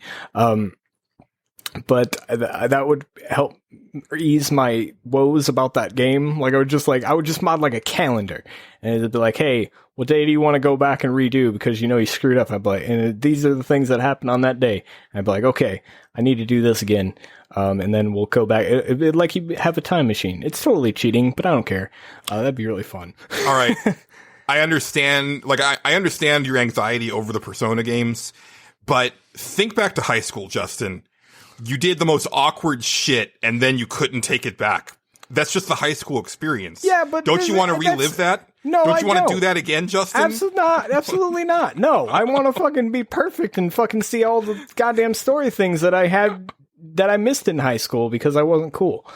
But that would help ease my woes about that game. Like I would just mod like a calendar, and it'd be like, hey, what day do you want to go back and redo because you screwed up? I'd be like, and these are the things that happened on that day. And I'd be like, okay, I need to do this again. And then we'll go back. It'd like you have a time machine. It's totally cheating, but I don't care. That'd be really fun. All right. I understand, I understand your anxiety over the Persona games, but think back to high school, Justin. You did the most awkward shit, and then you couldn't take it back. That's just the high school experience. Yeah, but don't you want to relive that? No, don't you want to do that again, Justin? Absolutely not. No, I want to fucking be perfect and fucking see all the goddamn story things that I had that I missed in high school because I wasn't cool.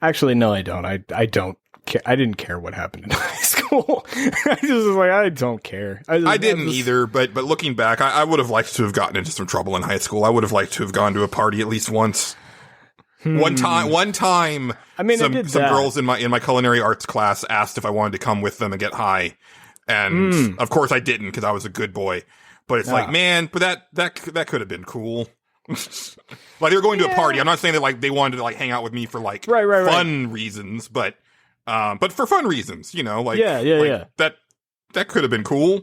Actually, no, I don't. I don't. I didn't care what happened in high school. I just was like, I don't care. I didn't either, but looking back, I would have liked to have gotten into some trouble in high school. I would have liked to have gone to a party at least once. One time. I mean, some girls in my culinary arts class asked if I wanted to come with them and get high, and of course I didn't because I was a good boy. But it's like, man, but that could have been cool. Like they were going to a party. I'm not saying that like they wanted to like hang out with me for like fun reasons, but for fun reasons, that could have been cool.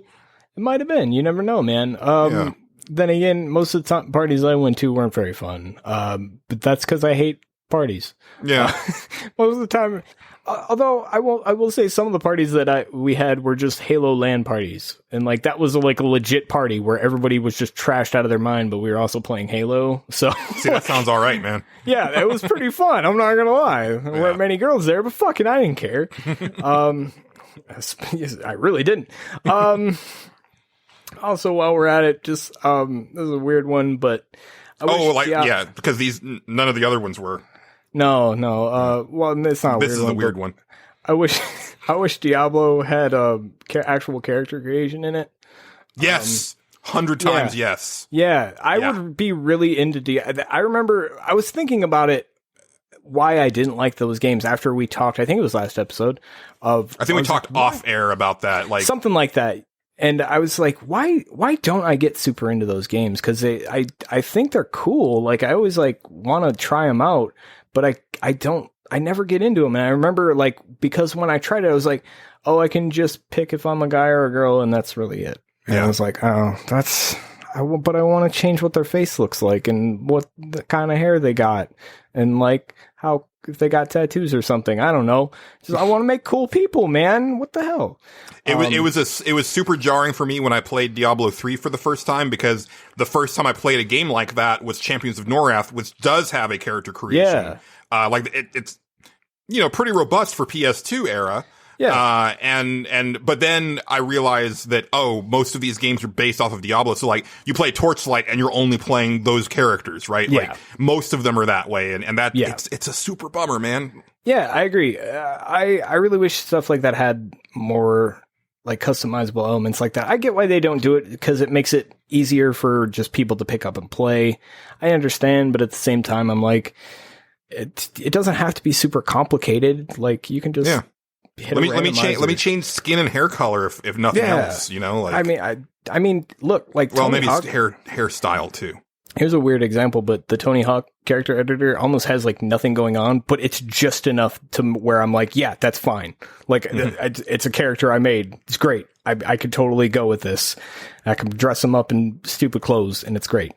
It might have been. You never know, man. Then again, most of the time, parties I went to weren't very fun. But that's because I hate parties. Yeah. Most of the time, although I will say some of the parties that we had were just Halo LAN parties, and like that was like a legit party where everybody was just trashed out of their mind, but we were also playing Halo. So see, that sounds all right, man. Yeah, it was pretty fun. I'm not gonna lie. There weren't many girls there, but fucking, I didn't care. I really didn't. Also, while we're at it, just this is a weird one, but because none of the other ones were. No. Well, it's not. This is the weird one. I wish Diablo had actual character creation in it. Yes, 100 times yes. Yeah, I would be really into Diablo. I remember I was thinking about it. Why I didn't like those games after we talked. I think it was last episode of. I think we talked off air about that, like something like that. And I was like, why don't I get super into those games? Because I think they're cool. Like I always like want to try them out, but I never get into them. And I remember like, because when I tried it, I was like, oh, I can just pick if I'm a guy or a girl, and that's really it. And I was like, oh, but I want to change what their face looks like and what the kind of hair they got, and like how if they got tattoos or something. I don't know. I want to make cool people, man. What the hell? It was super jarring for me when I played Diablo 3 for the first time, because the first time I played a game like that was Champions of Norath, which does have a character creation. Yeah. Like it's pretty robust for PS2 era. Yeah. But then I realized that, most of these games are based off of Diablo. So like you play Torchlight and you're only playing those characters, right? Yeah. Like most of them are that way. And that, it's a super bummer, man. Yeah, I agree. I really wish stuff like that had more like customizable elements like that. I get why they don't do it, because it makes it easier for just people to pick up and play. I understand, but at the same time, I'm like, it doesn't have to be super complicated. Like you can just let me change skin and hair color if nothing else. Like I mean, look, like maybe it's hairstyle too. Here's a weird example, but the Tony Hawk character editor almost has like nothing going on, but it's just enough to where I'm like, yeah, that's fine. Like it's a character I made. It's great. I could totally go with this. I can dress him up in stupid clothes and it's great.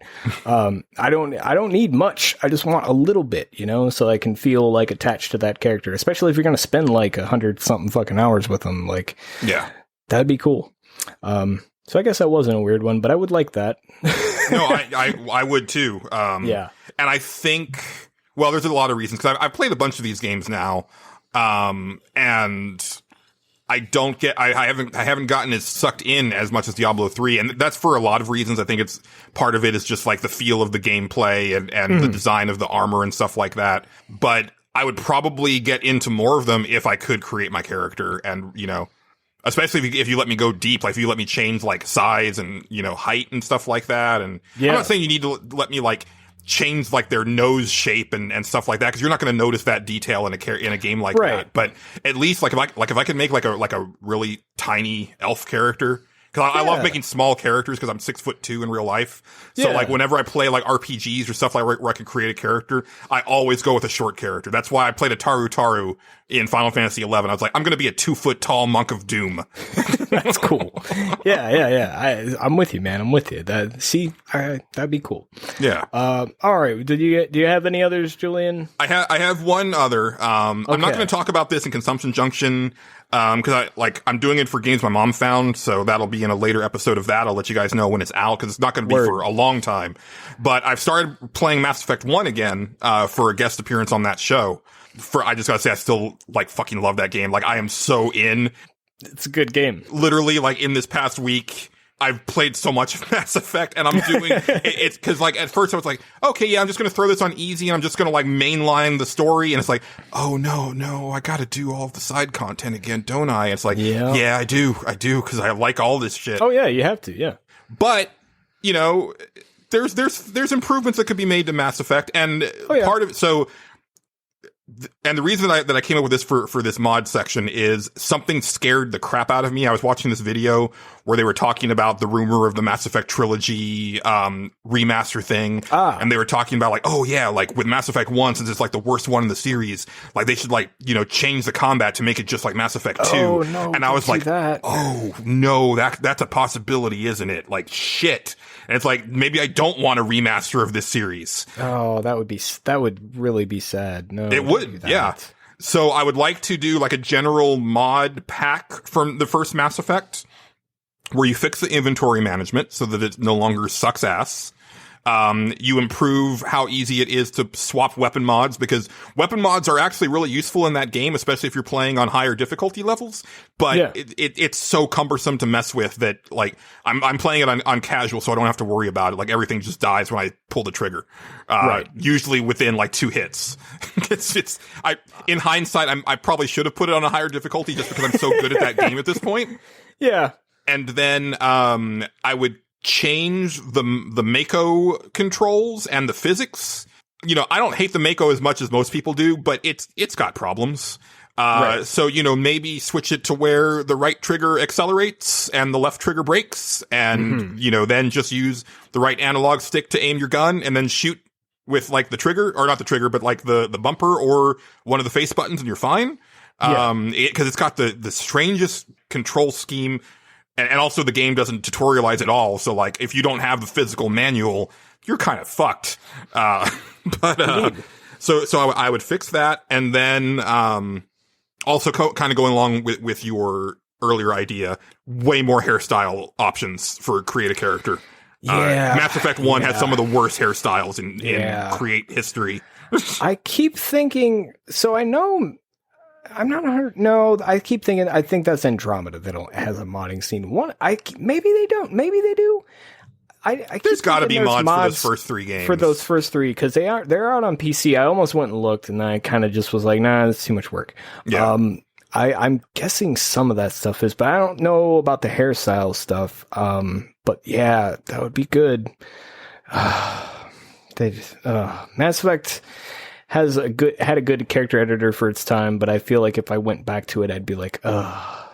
I don't need much. I just want a little bit, so I can feel like attached to that character, especially if you're going to spend like 100 something fucking hours with them. Like, yeah, that'd be cool. So I guess that wasn't a weird one, but I would like that. No, I would too. Yeah. And I think, there's a lot of reasons, because I've played a bunch of these games now. And I haven't gotten as sucked in as much as Diablo 3. And that's for a lot of reasons. I think part of it is just like the feel of the gameplay and the design of the armor and stuff like that. But I would probably get into more of them if I could create my character and, Especially if you let me go deep, like if you let me change like size and, you know, height and stuff like that. And I'm not saying you need to let me like change like their nose shape and stuff like that, because you're not going to notice that detail in a game like that. But at least like if I could make like a really tiny elf character. Cause I love making small characters because I'm 6'2" in real life. So like whenever I play like RPGs or stuff like where I can create a character, I always go with a short character. That's why I played a Taru in Final Fantasy 11. I was like, I'm going to be a 2-foot tall monk of doom. That's cool. Yeah. I'm with you, man. I'm with you. That'd be cool. Yeah. All right. Do you have any others, Julian? I have one other. I'm not going to talk about this in Consumption Junction. Cause I'm doing it for games my mom found, so that'll be in a later episode of that. I'll let you guys know when it's out, cause it's not gonna be for a long time. But I've started playing Mass Effect 1 again, for a guest appearance on that show. I just gotta say, I still, like, fucking love that game. Like, I am so in. It's a good game. Literally, like, in this past week, I've played so much of Mass Effect, and I'm doing it's because like at first I was like, okay, yeah, I'm just gonna throw this on easy, and I'm just gonna like mainline the story, and it's like, oh no, I gotta do all of the side content again, don't I? And it's like, yeah, I do, because I like all this shit. Oh yeah, you have to, yeah. But you know, there's improvements that could be made to Mass Effect, and part of it. So. And the reason that I came up with this for this mod section is something scared the crap out of me. I was watching this video where they were talking about the rumor of the Mass Effect trilogy, remaster thing. And they were talking about like, oh yeah, like with Mass Effect 1, since it's like the worst one in the series, like they should like, you know, change the combat to make it just like Mass Effect 2. Oh no. And I was like, oh no, that's a possibility, isn't it? Like shit. And it's like, maybe I don't want a remaster of this series. Oh, that would really be sad. No, it would, yeah. So I would like to do like a general mod pack from the first Mass Effect where you fix the inventory management so that it no longer sucks ass. You improve how easy it is to swap weapon mods, because weapon mods are actually really useful in that game, especially if you're playing on higher difficulty levels. But it's so cumbersome to mess with that, like, I'm playing it on casual, so I don't have to worry about it. Like, everything just dies when I pull the trigger. Usually within like 2 hits. In hindsight, I probably should have put it on a higher difficulty just because I'm so good at that game at this point. Yeah. And then, I would change the Mako controls and the physics. You know, I don't hate the Mako as much as most people do, but it's got problems. So, you know, maybe switch it to where the right trigger accelerates and the left trigger brakes, and, you know, then just use the right analog stick to aim your gun and then shoot with like the trigger, or not the trigger, but like the bumper or one of the face buttons, and you're fine. Cause it's got the strangest control scheme. And also the game doesn't tutorialize at all. So like, if you don't have the physical manual, you're kind of fucked. So I would fix that. And then, also kind of going along with your earlier idea, way more hairstyle options for create a character. Mass Effect 1 has some of the worst hairstyles in create history. I keep thinking, so I know, I'm not 100. No, I keep thinking. I think that's Andromeda that has a modding scene. Maybe they don't. Maybe they do. There's got to be mods for those first 3 games. For those first 3, because they're out on PC. I almost went and looked, and I kind of just was like, nah, that's too much work. Yeah. I'm guessing some of that stuff is, but I don't know about the hairstyle stuff. But yeah, that would be good. Mass Effect had a good character editor for its time, but I feel like if I went back to it, I'd be like, God.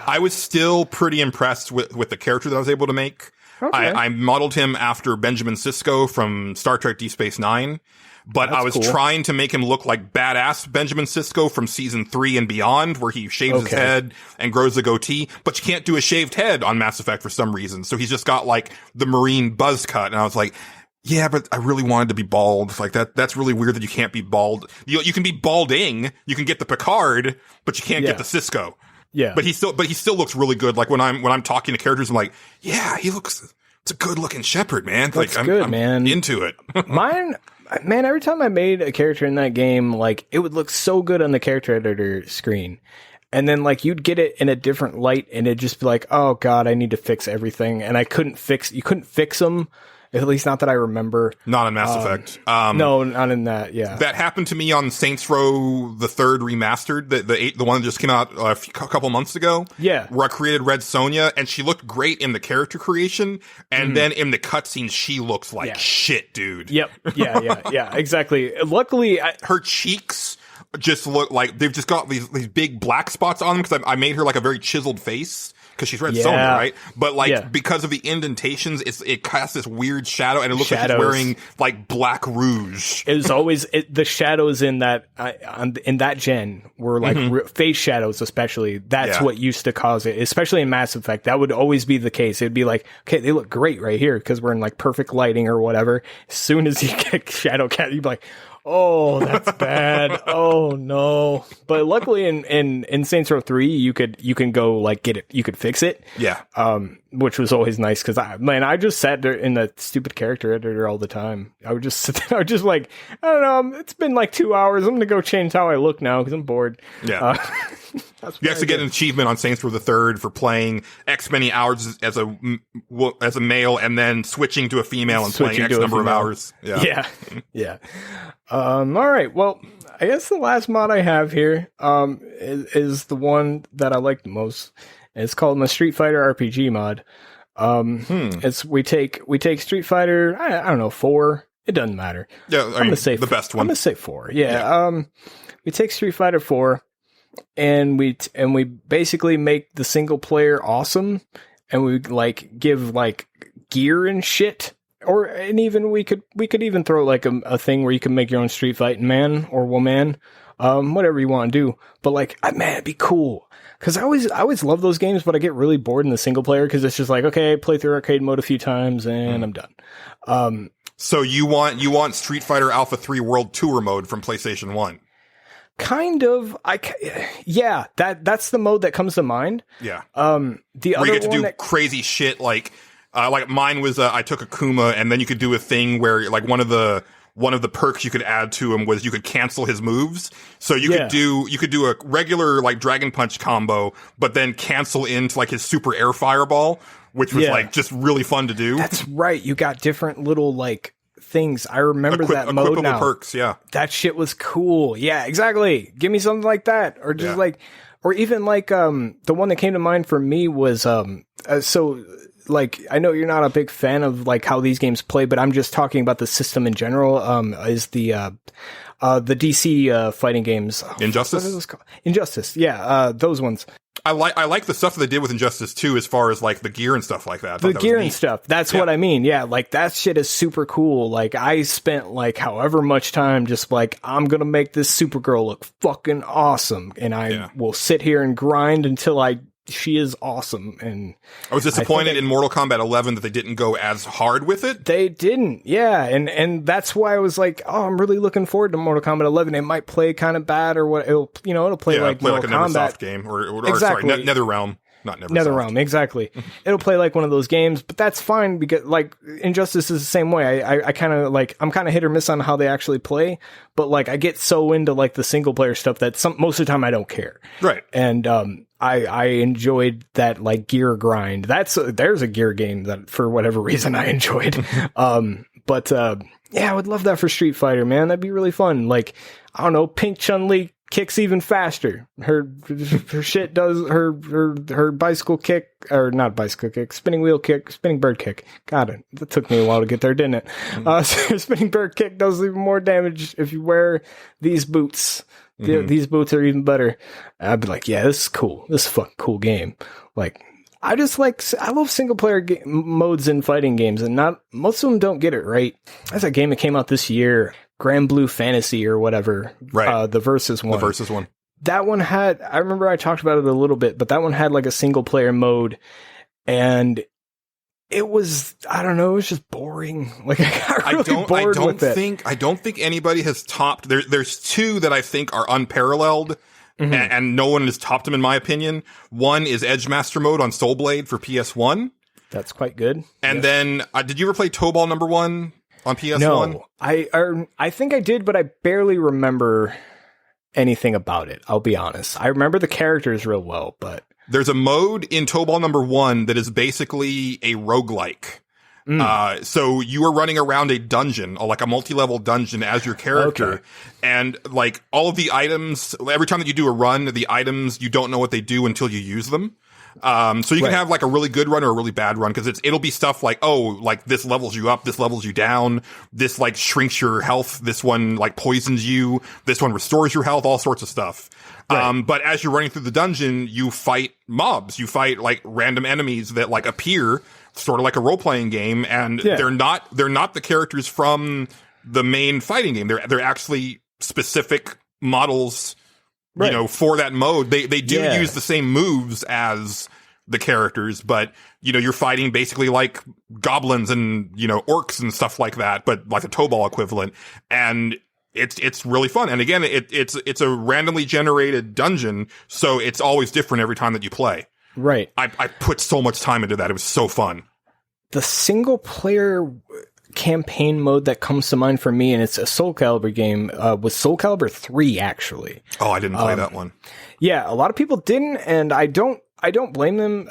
I was still pretty impressed with the character that I was able to make. Okay. I modeled him after Benjamin Sisko from Star Trek Deep Space Nine, but I was trying to make him look like badass Benjamin Sisko from season 3 and beyond, where he shaves his head and grows a goatee, but you can't do a shaved head on Mass Effect for some reason. So he's just got like the Marine buzz cut. And I was like, yeah, but I really wanted to be bald. Like that's really weird that you can't be bald. You can be balding. You can get the Picard, but you can't get the Cisco. Yeah. But he still looks really good. Like when I'm talking to characters, I'm like, yeah, it's a good looking shepherd, man. That's like good, I'm man. Into it. Man, every time I made a character in that game, like it would look so good on the character editor screen. And then like you'd get it in a different light and it'd just be like, oh God, I need to fix everything. And you couldn't fix them. At least not that I remember. Not in Mass Effect. No, not in that. Yeah, that happened to me on Saints Row the Third Remastered, the one that just came out a couple months ago. Yeah, where I created Red Sonja, and she looked great in the character creation, and then in the cutscenes, she looks like shit, dude. Yep. Yeah. Exactly. Luckily, her cheeks just look like they've just got these big black spots on them because I made her like a very chiseled face. Because she's Red Sonja, right? But because of the indentations, it casts this weird shadow, and it looks like she's wearing like black rouge. It was always the shadows in that in that gen were like face shadows, especially. That's what used to cause it, especially in Mass Effect. That would always be the case. It'd be like, okay, they look great right here because we're in like perfect lighting or whatever. As soon as you get shadow cat, you'd be like, oh, that's bad. Oh no. But luckily in Saints Row 3, you can go like get it. You could fix it. Yeah. Which was always nice because I just sat there in the stupid character editor all the time. I would just sit there. I would just like, I don't know. It's been like 2 hours. I'm going to go change how I look now because I'm bored. Yeah. You actually get an achievement on Saints Row the Third for playing X many hours as a male and then switching to a female and playing X number of hours. Yeah. All right. Well, I guess the last mod I have here is the one that I like the most. It's called my Street Fighter RPG mod. It's we take Street Fighter. I don't know, 4. It doesn't matter. Yeah, I'm gonna say the best one. I'm gonna say 4. Yeah. We take Street Fighter 4, and we basically make the single player awesome, and we like give like gear and shit. And even we could even throw like a thing where you can make your own Street Fighting man or woman, whatever you want to do. But like, man, it'd be cool because I always love those games, but I get really bored in the single player because it's just like, okay, play through arcade mode a few times and I'm done. So you want Street Fighter Alpha 3 World Tour mode from PlayStation 1? Kind of. Yeah, that's the mode that comes to mind. Yeah. The other where you get to one do crazy shit like mine was I took Akuma, and then you could do a thing where like one of the perks you could add to him was you could cancel his moves. So you could do a regular like Dragon Punch combo, but then cancel into like his super air fireball, which was like just really fun to do. That's right. You got different little like things. I remember that mode now. Perks, yeah. That shit was cool. Yeah, exactly. Give me something like that, or just like, or even like the one that came to mind for me was so. Like, I know you're not a big fan of like how these games play, but I'm just talking about the system in general. Is the DC fighting games Injustice? What is this called? Injustice, yeah, those ones. I like the stuff that they did with Injustice 2 as far as like the gear and stuff like that. The gear and stuff. That's what I mean. Yeah, like that shit is super cool. Like I spent like however much time just like I'm gonna make this Supergirl look fucking awesome, and I will sit here and grind until she is awesome. And I was disappointed in Mortal Kombat 11 that they didn't go as hard with it. They didn't, yeah, and that's why I was like, oh, I'm really looking forward to Mortal Kombat 11. It might play kind of bad, or what? It'll play like Mortal Kombat. Neversoft game, or exactly. Sorry, NetherRealm. Not NetherRealm, exactly. It'll play like one of those games, but that's fine because like Injustice is the same way. I kind of like, I'm kind of hit or miss on how they actually play, but like I get so into like the single player stuff that most of the time I don't care. Right. And I enjoyed that like gear grind. There's a gear game that for whatever reason I enjoyed. But yeah, I would love that for Street Fighter, man. That'd be really fun. Like, I don't know, Pink Chun-Li kicks even faster. Her shit does her bicycle kick, or not bicycle kick, spinning wheel kick, spinning bird kick. God, that took me a while to get there, didn't it? So spinning bird kick does even more damage if you wear these boots. These boots are even better. I'd be like, yeah, this is cool. This is a fucking cool game. Like, I love single player modes in fighting games, and most of them don't get it right. That's a game that came out this year. Grand Blue Fantasy or whatever, right? The Versus one. The Versus one. That one had, I remember I talked about it a little bit, but that one had like a single player mode, and it was, I don't know, it was just boring. Like I got really bored with it. I don't think anybody has topped. There's two that I think are unparalleled, and no one has topped them in my opinion. One is Edgemaster mode on Soul Blade for PS1. That's quite good. And then, did you ever play Tobal number 1? On PS1? No, I think I did, but I barely remember anything about it. I'll be honest. I remember the characters real well, but there's a mode in Tobal number 1 that is basically a roguelike. So you are running around a dungeon, like a multi-level dungeon as your character. Okay. And like all of the items, every time that you do a run, the items, you don't know what they do until you use them. So you can have like a really good run or a really bad run, because it'll be stuff like, oh, like this levels you up, this levels you down, this like shrinks your health, this one like poisons you, this one restores your health, all sorts of stuff. Right. But as you're running through the dungeon, you fight mobs, you fight like random enemies that like appear, sort of like a role-playing game, and they're not the characters from the main fighting game. They're actually specific models. Right. You know, for that mode, they do use the same moves as the characters, but you know, you're fighting basically like goblins and, you know, orcs and stuff like that, but like a Tobal equivalent. And it's really fun. And again, it's a randomly generated dungeon, so it's always different every time that you play. Right. I put so much time into that. It was so fun. The single player campaign mode that comes to mind for me, and it's a Soul Calibur game, was Soul Calibur 3, actually. Oh, I didn't play that one. Yeah, a lot of people didn't, and I don't blame them.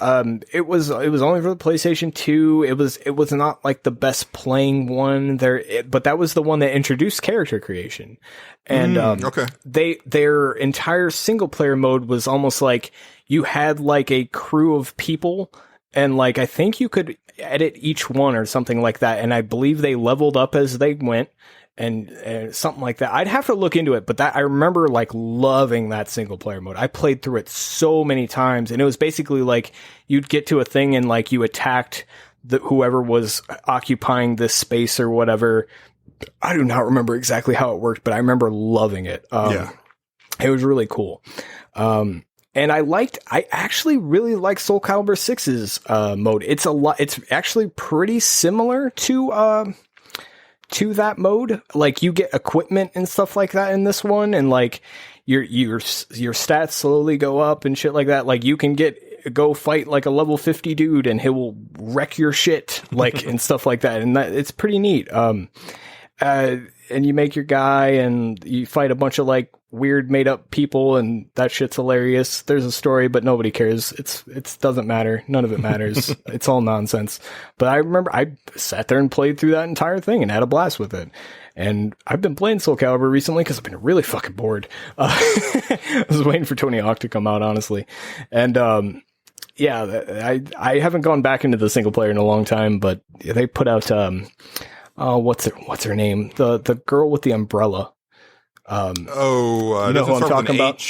It was only for the PlayStation 2. It was not like the best playing one there, but that was the one that introduced character creation. And their entire single player mode was almost like you had like a crew of people, and like I think you could edit each one or something like that, and I believe they leveled up as they went, and something like that. I'd have to look into it, but that I remember like loving that single player mode. I played through it so many times, and it was basically like you'd get to a thing and like you attacked whoever was occupying this space or whatever. I do not remember exactly how it worked, but I remember loving it. It was really cool. And I actually really like Soul Calibur 6's mode. It's actually pretty similar to that mode. Like you get equipment and stuff like that in this one, and like your stats slowly go up and shit like that. Like you can go fight like a level 50 dude and he will wreck your shit, like and stuff like that. And it's pretty neat. And you make your guy and you fight a bunch of like weird made up people, and that shit's hilarious. There's a story, but nobody cares. It doesn't matter. None of it matters. It's all nonsense. But I remember I sat there and played through that entire thing and had a blast with it. And I've been playing Soul Calibur recently because I've been really fucking bored. I was waiting for Tony Hawk to come out, honestly. And, I haven't gone back into the single player in a long time, but they put out, what's her name? The girl with the umbrella. You know who I'm talking about?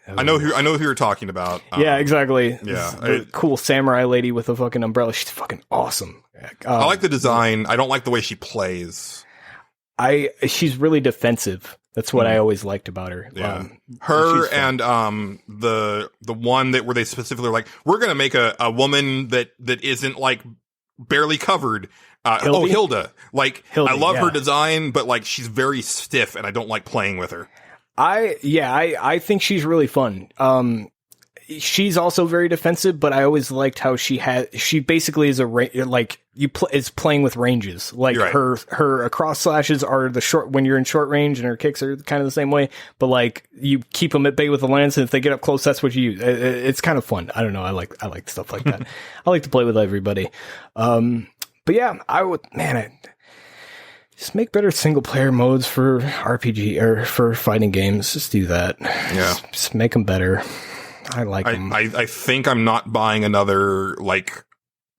I know who you're talking about. Yeah, exactly. Yeah, the cool samurai lady with a fucking umbrella. She's fucking awesome. I like the design. I don't like the way she plays. She's really defensive. That's what I always liked about her. Yeah, her and the one where they specifically are like, we're gonna make a woman that isn't like barely covered. Hilda. Like, I love her design, but like she's very stiff, and I don't like playing with her. I think she's really fun. She's also very defensive, but I always liked how she basically is is playing with ranges. Like her cross slashes are the short when you're in short range, and her kicks are kind of the same way. But like you keep them at bay with the lance, and if they get up close, that's what you use. It's kind of fun. I don't know. I like stuff like that. I like to play with everybody. But yeah, just make better single player modes for RPG or for fighting games. Just do that. Yeah. Just make them better. I like them. I think I'm not buying another like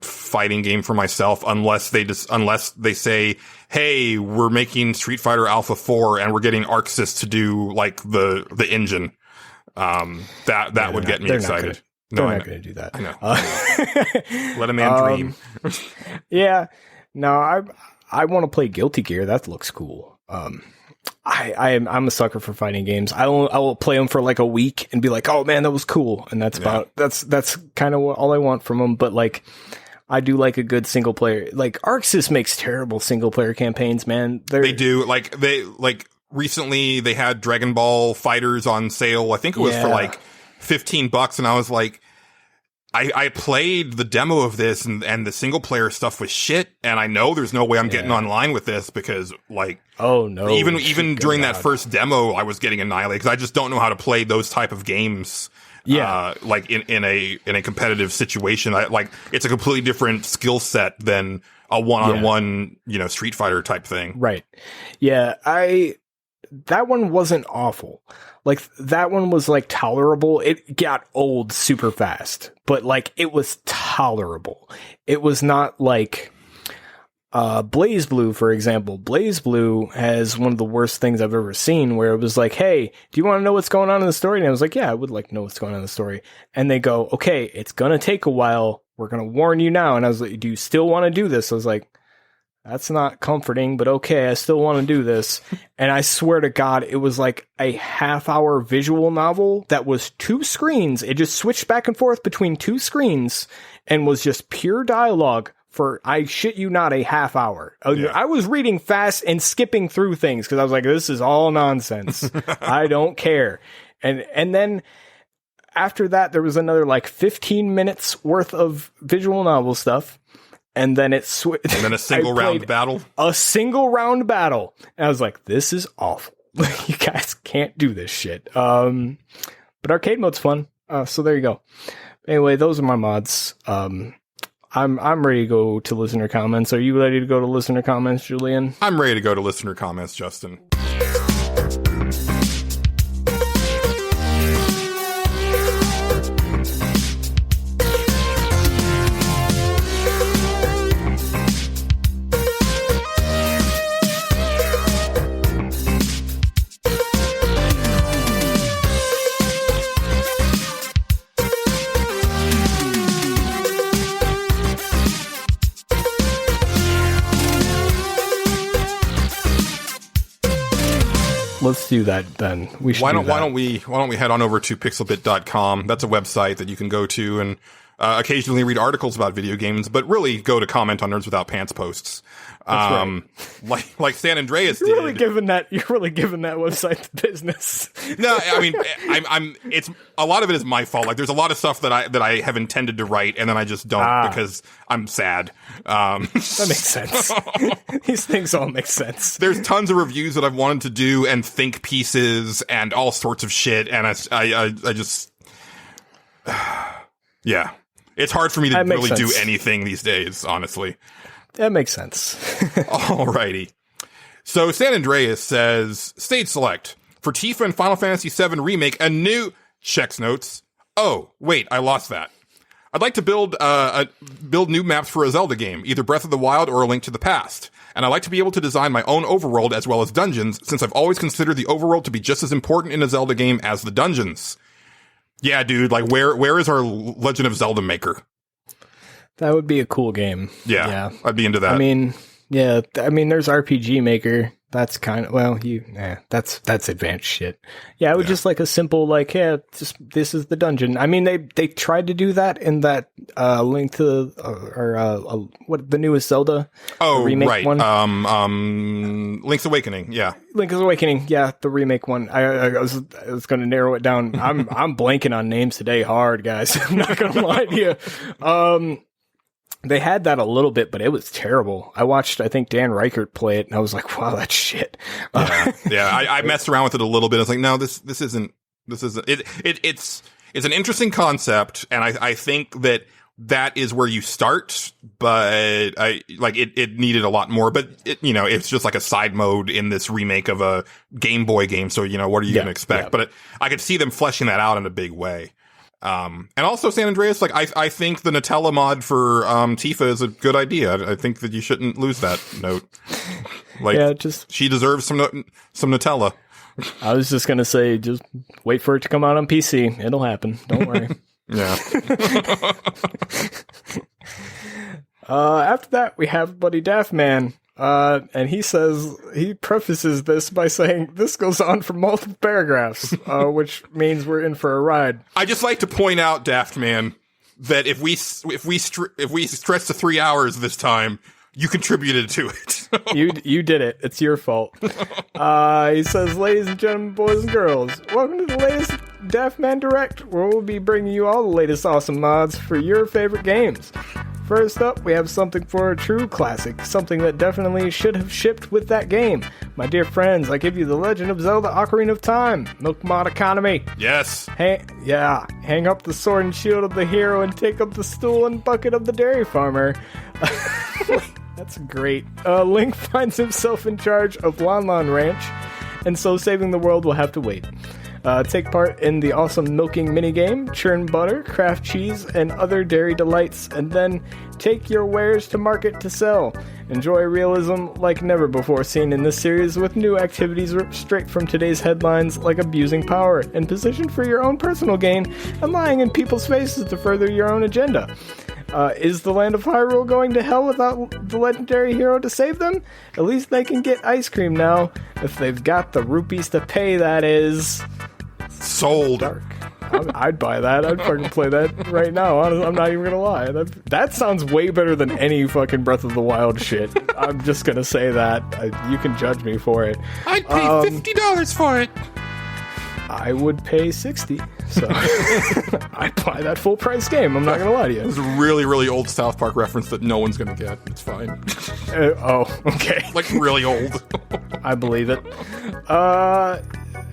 fighting game for myself unless they say, hey, we're making Street Fighter Alpha 4 and we're getting Arc Sys to do like the engine. That would get me excited. They're not going to do that. I know. Let a man dream. Yeah. No, I want to play Guilty Gear. That looks cool. I'm a sucker for fighting games. I will play them for like a week and be like, oh man, that was cool. And that's kind of all I want from them. But like, I do like a good single player. Like Arc Sys makes terrible single player campaigns, man. They do. Recently they had Dragon Ball Fighters on sale. I think it was for like $15, and I was like, I played the demo of this, and the single player stuff was shit, and I know there's no way I'm getting online with this because like, oh no, even during that first demo, I was getting annihilated because I just don't know how to play those type of games. Yeah. Like in a competitive situation. Like it's a completely different skill set than a one-on-one, Street Fighter type thing. Right. Yeah. That one wasn't awful. Like, that one was, like, tolerable. It got old super fast, but, like, it was tolerable. It was not like, Blaze Blue, for example. Blaze Blue has one of the worst things I've ever seen, where it was like, hey, do you want to know what's going on in the story? And I was like, yeah, I would like to know what's going on in the story. And they go, okay, it's gonna take a while. We're gonna warn you now. And I was like, do you still want to do this? I was like, that's not comforting, but okay, I still want to do this. And I swear to God, it was like a half-hour visual novel that was 2 screens. It just switched back and forth between 2 screens and was just pure dialogue for, I shit you not, a half hour. I was reading fast and skipping through things because I was like, this is all nonsense. I don't care. And then after that, there was another like 15 minutes worth of visual novel stuff. And then it switched. And then a single round battle. A single round battle. And I was like, this is awful. You guys can't do this shit. But arcade mode's fun. So there you go. Anyway, those are my mods. I'm ready to go to listener comments. Are you ready to go to listener comments, Julian? I'm ready to go to listener comments, Justin. Let's do that then. Why don't we head on over to pixelbit.com? That's a website that you can go to and occasionally read articles about video games, but really go to comment on Nerds Without Pants posts. Right. like San Andreas you're did. Really giving that website the business. No, I mean, it's a lot of it is my fault. Like, there's a lot of stuff that I have intended to write, and then I just don't because I'm sad. That makes sense. These things all make sense. There's tons of reviews that I've wanted to do and think pieces and all sorts of shit, and I just, yeah, it's hard for me to really do anything these days, honestly. That makes sense. Alrighty. So San Andreas says, stage select. For Tifa and Final Fantasy VII Remake, a new... Checks notes. Oh, wait, I lost that. I'd like to build new maps for a Zelda game, either Breath of the Wild or A Link to the Past. And I like to be able to design my own overworld as well as dungeons, since I've always considered the overworld to be just as important in a Zelda game as the dungeons. Yeah, dude, like, where is our Legend of Zelda maker? That would be a cool game. Yeah, I'd be into that. I mean, there's RPG Maker. That's kind of, that's advanced shit. Yeah, I would just like a simple, like, this is the dungeon. I mean, they tried to do that in that Link to, what, the newest Zelda? Oh, remake right. One? Link's Awakening, yeah. Link's Awakening, yeah, the remake one. I was going to narrow it down. I'm blanking on names today hard, guys. I'm not going to lie to you. They had that a little bit, but it was terrible. I watched, I think, Dan Reichert play it, and I was like, wow, that's shit. I messed around with it a little bit. I was like, no, this isn't it's an interesting concept, and I think that is where you start, but it needed a lot more, but it's just like a side mode in this remake of a Game Boy game. So, what are you going to expect? Yeah. But I could see them fleshing that out in a big way. And also San Andreas, like, I think the Nutella mod for, Tifa is a good idea. I think that you shouldn't lose that note. Like, she deserves some Nutella. I was just gonna say, just wait for it to come out on PC. It'll happen. Don't worry. Yeah. After that, we have Buddy Daftman. And he prefaces this by saying, this goes on for multiple paragraphs, which means we're in for a ride. I just like to point out, Daftman, that if we stretch to 3 hours this time, you contributed to it. You did it. It's your fault. He says, ladies and gentlemen, boys and girls, welcome to the latest Daftman Direct, where we'll be bringing you all the latest awesome mods for your favorite games. First up, we have something for a true classic, something that definitely should have shipped with that game. My dear friends, I give you The Legend of Zelda Ocarina of Time, Milk Mod Economy. Yes. Hang up the sword and shield of the hero and take up the stool and bucket of the dairy farmer. That's great. Link finds himself in charge of Lon Lon Ranch, and so saving the world will have to wait. Take part in the awesome milking minigame, churn butter, craft cheese, and other dairy delights, and then take your wares to market to sell. Enjoy realism like never before seen in this series, with new activities ripped straight from today's headlines, like abusing power and positioned for your own personal gain and lying in people's faces to further your own agenda. Is the land of Hyrule going to hell without the legendary hero to save them? At least they can get ice cream now, if they've got the rupees to pay, that is. Sold. Dark. I'd buy that. I'd fucking play that right now. I'm not even gonna lie. That sounds way better than any fucking Breath of the Wild shit. I'm just gonna say that. You can judge me for it. I'd pay $50 for it. I would pay $60. So I'd buy that full price game. I'm not gonna lie to you. It's a really, really old South Park reference that no one's gonna get. It's fine. Okay. Like really old. I believe it.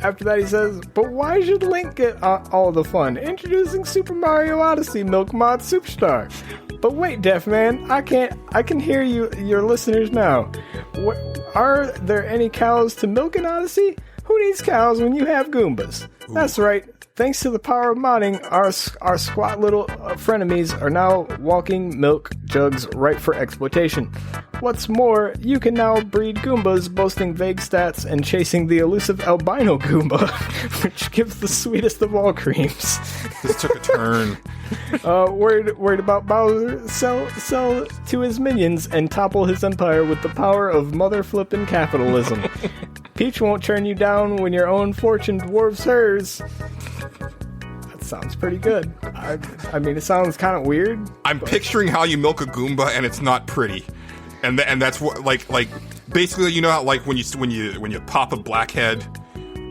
After that he says, but why should Link get all the fun? Introducing Super Mario Odyssey Milk Mod Superstar. But wait, Deaf Man, I can hear your listeners now. Are there any cows to milk in Odyssey? Who needs cows when you have Goombas? Ooh. That's right. Thanks to the power of modding, our squat little frenemies are now walking milk jugs ripe for exploitation. What's more, you can now breed Goombas boasting vague stats and chasing the elusive albino Goomba, which gives the sweetest of all creams. This took a turn. Worried about Bowser, sell to his minions and topple his empire with the power of mother flippin' capitalism. Peach won't turn you down when your own fortune dwarfs hers. That sounds pretty good. I mean, it sounds kind of weird. I'm picturing how you milk a Goomba and it's not pretty, and that's what like basically, you know how like when you pop a blackhead,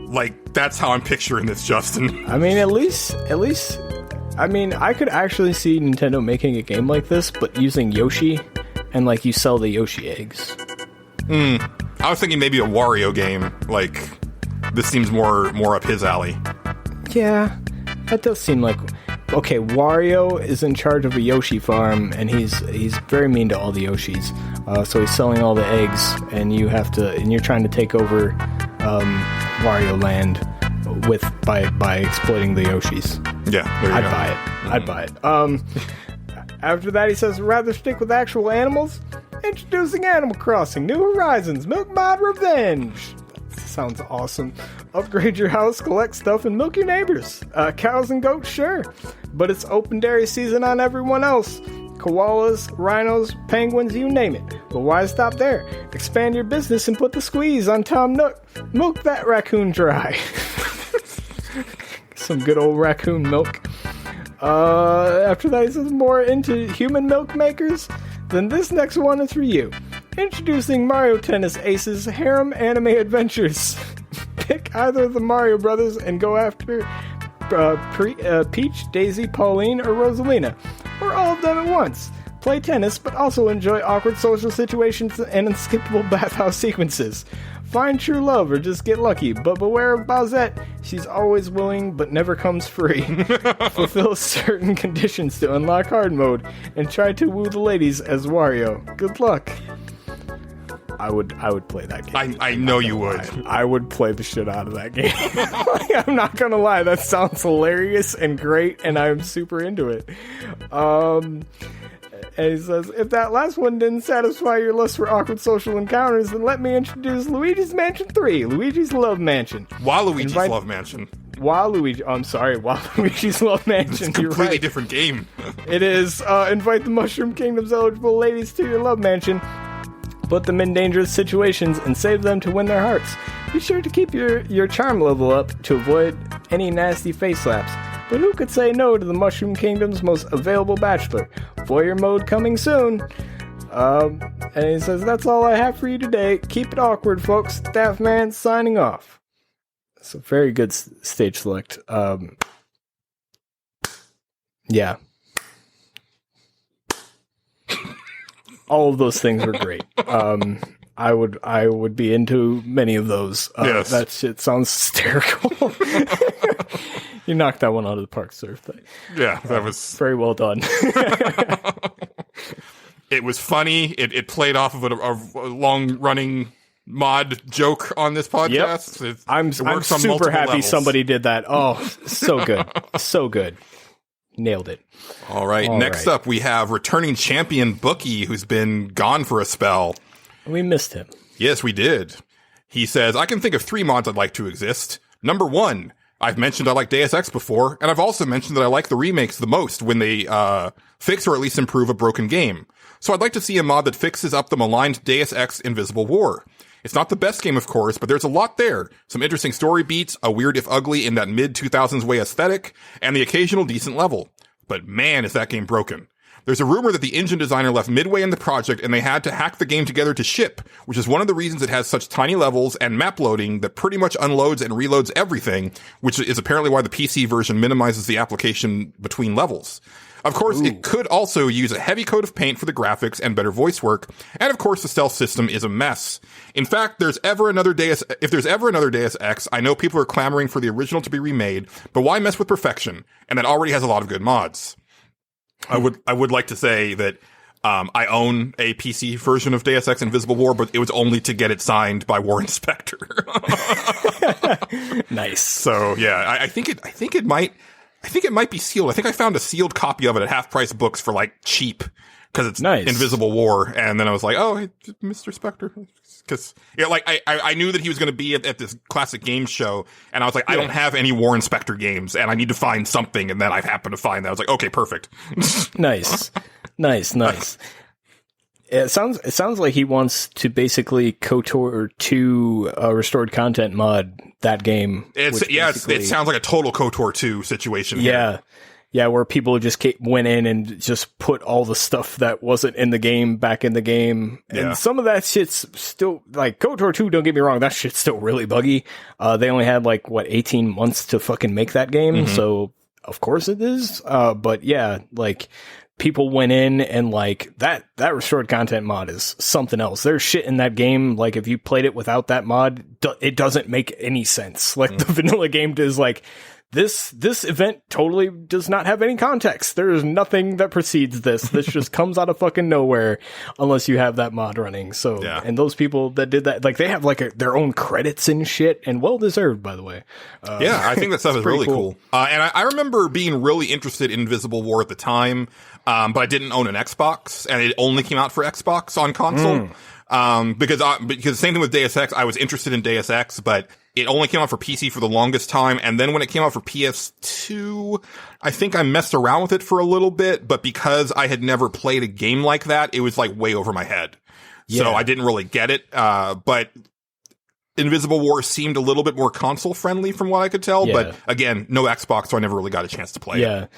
like that's how I'm picturing this, Justin. I mean, at least. I mean, I could actually see Nintendo making a game like this, but using Yoshi, and like you sell the Yoshi eggs. I was thinking maybe a Wario game. Like, this seems more up his alley. Yeah, that does seem like... Okay, Wario is in charge of a Yoshi farm, and he's very mean to all the Yoshis. So he's selling all the eggs, and you're trying to take over Wario Land by exploiting the Yoshis. Yeah, there you go. I'd buy it. After that, he says, rather stick with actual animals? Introducing Animal Crossing New Horizons Milk Mod Revenge. That sounds awesome. Upgrade your house, collect stuff, and milk your neighbors. Cows and goats, sure. But it's open dairy season on everyone else. Koalas, rhinos, penguins, you name it. But why stop there? Expand your business and put the squeeze on Tom Nook. Milk that raccoon dry. Some good old raccoon milk. After that, he says more into human milk makers. Then this next one is for you. Introducing Mario Tennis Aces Harem Anime Adventures. Pick either of the Mario Brothers and go after Peach, Daisy, Pauline, or Rosalina. Or all of them at once. Play tennis, but also enjoy awkward social situations and unskippable bathhouse sequences. Find true love or just get lucky, but beware of Bowsette. She's always willing, but never comes free. Fulfill certain conditions to unlock hard mode, and try to woo the ladies as Wario. Good luck. I would play that game. I know you would. I would play the shit out of that game. I'm not gonna lie, that sounds hilarious and great, and I'm super into it. And he says, if that last one didn't satisfy your lust for awkward social encounters, then let me introduce Luigi's Mansion 3, Luigi's Love Mansion. Waluigi's Love Mansion. Waluigi's Love Mansion. It's a completely different game. It is. Invite the Mushroom Kingdom's eligible ladies to your love mansion. Put them in dangerous situations and save them to win their hearts. Be sure to keep your charm level up to avoid any nasty face slaps. But who could say no to the Mushroom Kingdom's most available bachelor? Voyeur mode coming soon. And he says, that's all I have for you today. Keep it awkward, folks. Staff Man signing off. So very good stage select. Yeah. all of those things were great. I would be into many of those. Yes. That shit sounds hysterical. You knocked that one out of the park, sir. Yeah, that was Very well done. It was funny. It played off of a long-running mod joke on this podcast. I'm super happy somebody did that. Oh, so good. So good. Nailed it. All right. Next up, we have returning champion Bookie, who's been gone for a spell. We missed him. Yes, we did. He says, I can think of 3 mods I'd like to exist. Number 1, I've mentioned I like Deus Ex before, and I've also mentioned that I like the remakes the most when they fix or at least improve a broken game. So I'd like to see a mod that fixes up the maligned Deus Ex Invisible War. It's not the best game, of course, but there's a lot there. Some interesting story beats, a weird if ugly in that mid-2000s way aesthetic, and the occasional decent level. But man, is that game broken. There's a rumor that the engine designer left midway in the project and they had to hack the game together to ship, which is one of the reasons it has such tiny levels and map loading that pretty much unloads and reloads everything, which is apparently why the PC version minimizes the application between levels. Of course, it could also use a heavy coat of paint for the graphics and better voice work, and of course the stealth system is a mess. In fact, if there's ever another Deus Ex, I know people are clamoring for the original to be remade, but why mess with perfection? And that already has a lot of good mods. I would like to say that I own a PC version of Deus Ex Invisible War, but it was only to get it signed by War Inspector. Nice. So yeah, I think it might be sealed. I think I found a sealed copy of it at Half Price Books for like cheap because it's nice. Invisible War, and then I was like, oh, hey, Mr. Spectre, because like I knew that he was going to be at this classic games show, and I was like, I don't have any War Inspector games, and I need to find something, and then I happened to find that. I was like, okay, perfect. Nice. It sounds like he wants to basically KOTOR 2 restored content mod that game. It sounds like a total KOTOR 2 situation. Yeah. Yeah, where people just went in and just put all the stuff that wasn't in the game back in the game. And some of that shit's still, like, KOTOR 2, don't get me wrong, that shit's still really buggy. They only had, 18 months to fucking make that game, so of course it is. But yeah, people went in and, that restored content mod is something else. There's shit in that game, if you played it without that mod, it doesn't make any sense. The vanilla game is, This event totally does not have any context. There is nothing that precedes this. This just comes out of fucking nowhere unless you have that mod running. So, and those people that did that, they have their own credits and shit, and well deserved, by the way. I think that stuff is really cool. And I remember being really interested in Invisible War at the time, but I didn't own an Xbox, and it only came out for Xbox on console. Because same thing with Deus Ex, I was interested in Deus Ex, but it only came out for PC for the longest time, and then when it came out for PS2, I think I messed around with it for a little bit, but because I had never played a game like that, it was way over my head. Yeah. So I didn't really get it, but Invisible War seemed a little bit more console friendly from what I could tell, but again, no Xbox, so I never really got a chance to play it.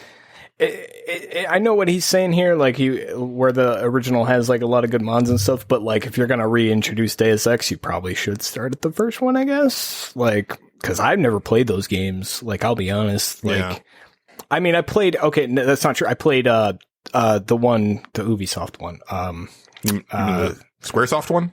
I know what he's saying here, where the original has a lot of good mods and stuff, but if you're gonna reintroduce Deus Ex, you probably should start at the first one, I guess. Because I've never played those games. I'll be honest. I mean, I played. Okay, no, that's not true. I played the Ubisoft one. The Squaresoft one,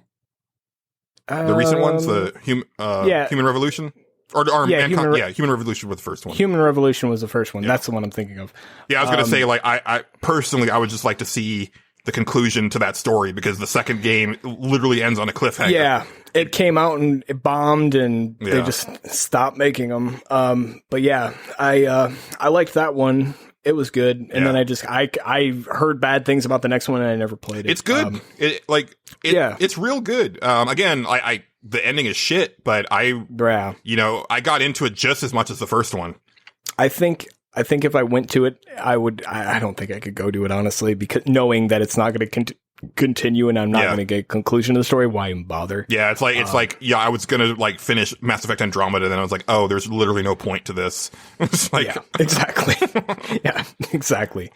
the recent ones, the Human Revolution. Human Revolution was the first one. Human Revolution was the first one. Yeah. That's the one I'm thinking of. Yeah, I was going to say, I personally, I would just like to see the conclusion to that story because the second game literally ends on a cliffhanger. Yeah, it came out and it bombed and they just stopped making them. But yeah, I liked that one. It was good. And then I heard bad things about the next one and I never played it. It's good. It's real good. Again, the ending is shit, but I got into it just as much as the first one. I think if I went to it, I don't think I could go to it, honestly, because knowing that it's not going to continue and I'm not going to get a conclusion to the story, why even bother? Yeah, I was going to finish Mass Effect Andromeda, and then I was like, oh, there's literally no point to this. Yeah, exactly. Yeah, exactly.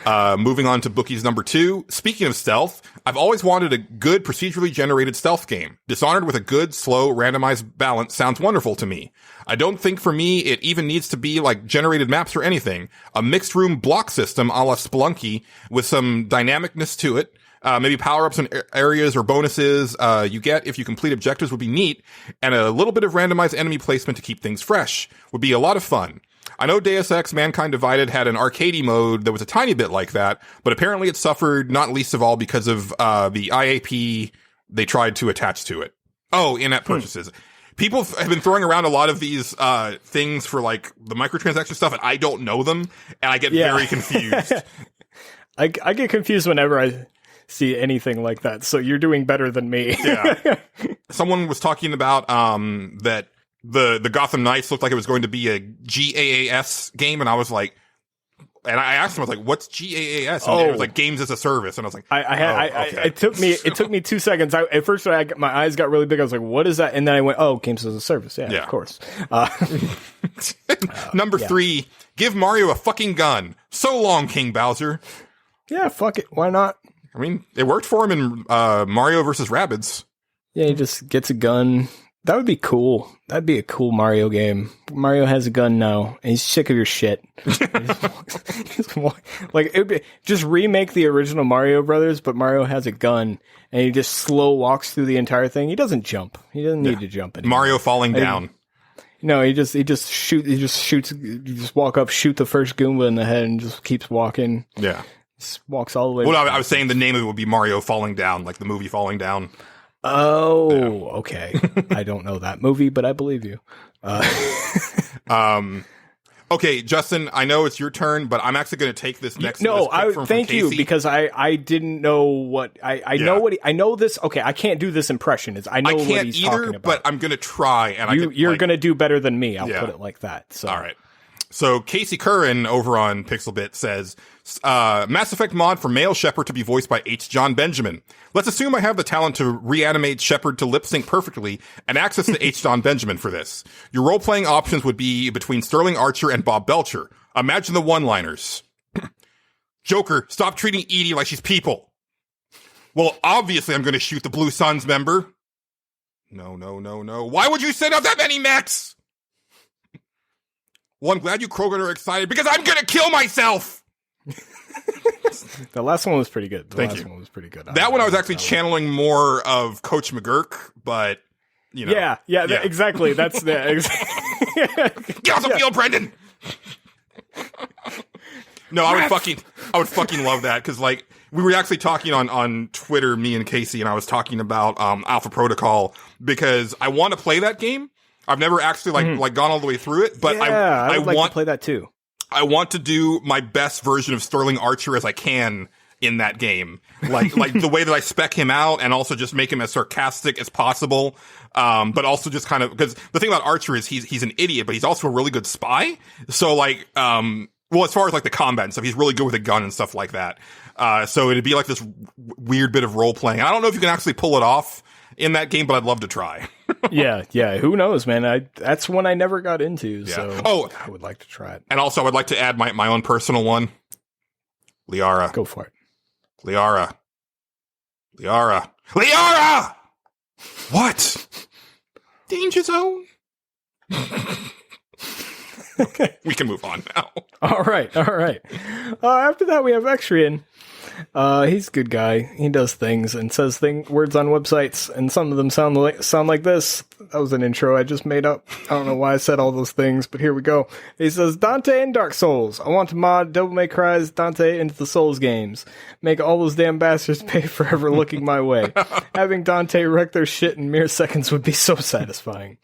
Moving on to Bookie's number 2. Speaking of stealth, I've always wanted a good procedurally generated stealth game. Dishonored with a good, slow, randomized balance sounds wonderful to me. I don't think for me it even needs to be generated maps or anything. A mixed room block system a la Spelunky with some dynamicness to it. Maybe power-ups in areas or bonuses you get if you complete objectives would be neat, and a little bit of randomized enemy placement to keep things fresh would be a lot of fun. I know Deus Ex Mankind Divided had an arcadey mode that was a tiny bit like that, but apparently it suffered not least of all because of the IAP they tried to attach to it. Oh, in-app purchases. People have been throwing around a lot of these things for like the microtransaction stuff, and I don't know them, and I get very confused. I get confused whenever I see anything like that, so you're doing better than me. Yeah. Someone was talking about that the Gotham Knights looked like it was going to be a GAAS game, and I was like, and I asked him, I was like, what's GAAS? And it was like games as a service, and I was like, okay. It took me 2 seconds. At first, my eyes got really big. I was like, what is that? And then I went, oh, games as a service. Yeah. Of course. Number 3, give Mario a fucking gun. So long, King Bowser. Yeah, fuck it. Why not? I mean, it worked for him in Mario vs. Rabbids. Yeah, he just gets a gun. That would be cool. That'd be a cool Mario game. Mario has a gun now, and he's sick of your shit. Like, it would be, just remake the original Mario Brothers, but Mario has a gun, and he just slow walks through the entire thing. He doesn't jump. He doesn't need to jump anymore. Mario falling down. No, he just shoots. You just walk up, shoot the first Goomba in the head, and just keeps walking. Yeah. Just walks all the way. Well, I was saying the name of it would be Mario Falling Down, like the movie Falling Down. Oh, okay. I don't know that movie, but I believe you. Okay, Justin, I know it's your turn, but I'm actually going to take this next. Thank you, because I didn't know what I know what I know this. Okay, I can't do this impression. I know what he's talking about, but I'm going to try, and you're going to do better than me. I'll put it like that. So. All right. So Casey Curran over on Pixelbit says, Mass Effect mod for male Shepard to be voiced by H. John Benjamin. Let's assume I have the talent to reanimate Shepard to lip sync perfectly and access to H. John Benjamin for this. Your role-playing options would be between Sterling Archer and Bob Belcher. Imagine the one-liners. Joker, stop treating Edie like she's people. Well, obviously I'm going to shoot the Blue Suns member. No. Why would you send out that many mechs? Well, I'm glad you Krogan are excited because I'm going to kill myself. The last one was pretty good. Thank you. That one I was actually channeling more of Coach McGurk, but, you know. Yeah. Exactly. That's the... Get off the field, Brendan! No, I would fucking love that, because, like, we were actually talking on Twitter, me and Casey, and I was talking about Alpha Protocol, because I want to play that game. I've never actually like gone all the way through it, but I would want to play that too. I want to do my best version of Sterling Archer as I can in that game. Like the way that I spec him out, and also just make him as sarcastic as possible. But also just kind of, because the thing about Archer is he's an idiot, but he's also a really good spy. So like, well, as far as like the combat and stuff, he's really good with a gun and stuff like that. So it'd be like this weird bit of role playing. I don't know if you can actually pull it off in that game, but I'd love to try. Yeah. Who knows, man? That's one I never got into. Yeah. So I would like to try it. And also, I would like to add my own personal one. Liara. Go for it. Liara. What? Danger zone. Okay, we can move on now. All right. After that, we have Extrian. He's a good guy. He does things and says words on websites, and some of them sound like this. That was an intro I just made up. I don't know why I said all those things, but here we go. He says, Dante and Dark Souls. I want to mod Devil May Cry's Dante into the Souls games. Make all those damn bastards pay for ever looking my way. Having Dante wreck their shit in mere seconds would be so satisfying.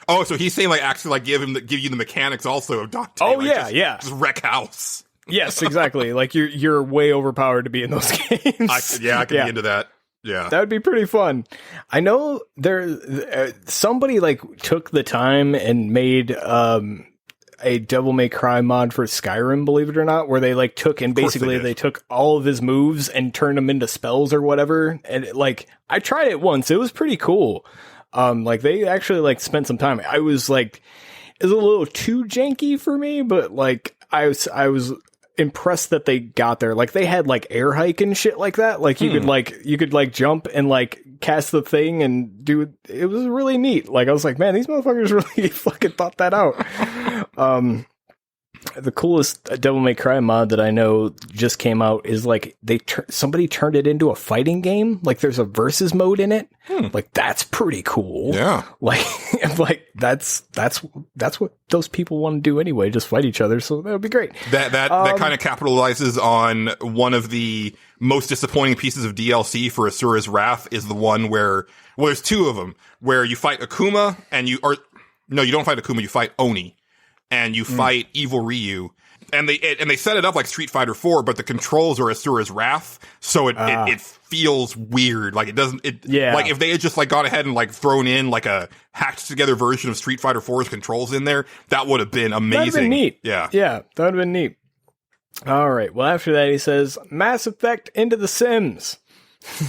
Oh, so he's saying like actually like give you the mechanics also of Dante. Oh, like, yeah. Just wreck house. Yes, exactly. Like you're way overpowered to be in those games. I could be into that. Yeah, that would be pretty fun. I know somebody like took the time and made a Devil May Cry mod for Skyrim, believe it or not, where they like took and basically they took all of his moves and turned them into spells or whatever. And like I tried it once, it was pretty cool. Like they actually like spent some time. I was like, it was a little too janky for me, but like I was impressed that they got there. Like they had like air hike and shit like that. Like you could jump and like cast the thing and do it. Was really neat. Like I was like, man, these motherfuckers really fucking thought that out. The coolest Devil May Cry mod that I know just came out is like somebody turned it into a fighting game. Like there's a versus mode in it. Like that's pretty cool. Yeah. Like that's what those people want to do anyway. Just fight each other. So that would be great. That kind of capitalizes on one of the most disappointing pieces of DLC for Asura's Wrath is the one where, well, there's two of them where you fight Akuma you don't fight Akuma. You fight Oni. And you fight Evil Ryu, and they set it up like Street Fighter 4, but the controls are Asura's Wrath, so it feels weird. Like it doesn't. Like if they had just like gone ahead and like thrown in like a hacked together version of Street Fighter 4's controls in there, that would have been amazing. That'd been neat. Yeah, that would have been neat. All right. Well, after that, he says, "Mass Effect into The Sims."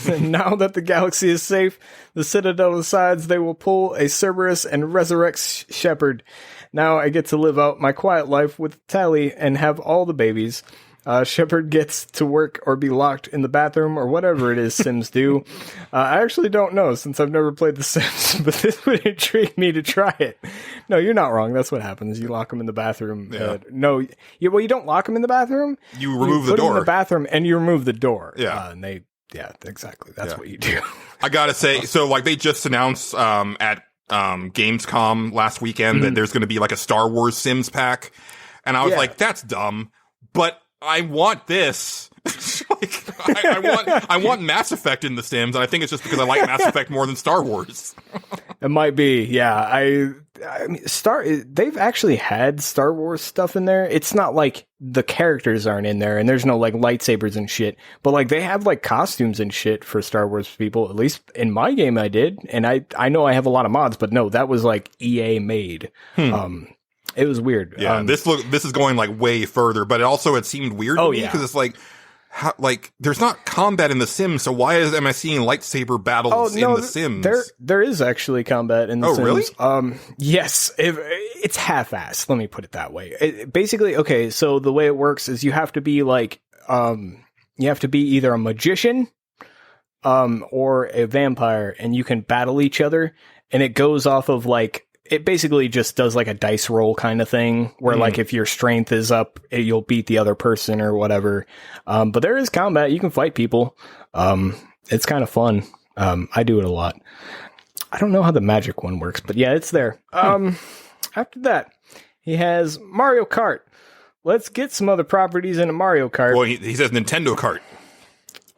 And now that the galaxy is safe, the Citadel decides they will pull a Cerberus and resurrect Shepard. Now I get to live out my quiet life with Tally and have all the babies. Shepard gets to work or be locked in the bathroom or whatever it is Sims do. I actually don't know since I've never played The Sims, but this would intrigue me to try it. No, you're not wrong. That's what happens. You lock them in the bathroom. Yeah. You don't lock them in the bathroom. You remove the put door. them in the bathroom and you remove the door. Yeah. Yeah, exactly. That's what you do. I gotta say, so like they just announced at Gamescom last weekend that there's going to be like a Star Wars Sims pack, and I was like, that's dumb, but I want this. Like, I want Mass Effect in The Sims, and I think it's just because I like Mass Effect more than Star Wars. It might be, yeah. I mean, they've actually had Star Wars stuff in there. It's not like the characters aren't in there, and there's no like lightsabers and shit. But like they have like costumes and shit for Star Wars people. At least in my game, I did, and I know I have a lot of mods, but no, that was like EA made. It was weird. Yeah, this is going like way further, but it seemed weird to me because it's like. There's not combat in The Sims, so why am I seeing lightsaber battles in The Sims? There is actually combat in The Sims. Oh, really? Yes. It's half-assed, let me put it that way. Basically, okay, so the way it works is you have to be like, you have to be either a magician, or a vampire, and you can battle each other, and it goes off of like, it basically just does like a dice roll kind of thing where like if your strength is up, you'll beat the other person or whatever. But there is combat. You can fight people. It's kind of fun. I do it a lot. I don't know how the magic one works, but yeah, it's there. After that, he has Mario Kart. Let's get some other properties into Mario Kart. Well, he says Nintendo Kart.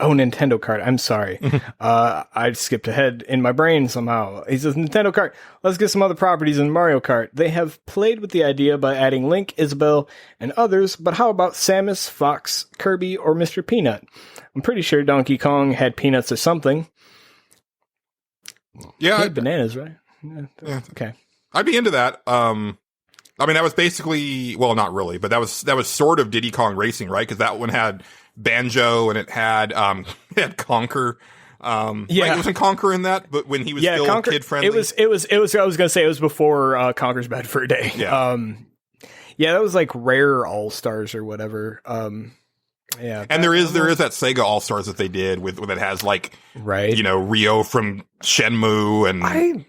Oh, Nintendo Kart. I'm sorry. I skipped ahead in my brain somehow. He says, Nintendo Kart. Let's get some other properties in Mario Kart. They have played with the idea by adding Link, Isabelle, and others, but how about Samus, Fox, Kirby, or Mr. Peanut? I'm pretty sure Donkey Kong had peanuts or something. Yeah. Bananas, right? Yeah. Okay. I'd be into that. I mean, that was basically, well, not really, but that was sort of Diddy Kong Racing, right? Because that one had Banjo and it had Conker. It wasn't Conker in that, but when he was still kid friendly. It was. I was gonna say it was before Conker's Bad Fur Day. Yeah. That was like Rare All Stars or whatever. Yeah, and there is that Sega All Stars that they did with it has like Ryo from Shenmue and.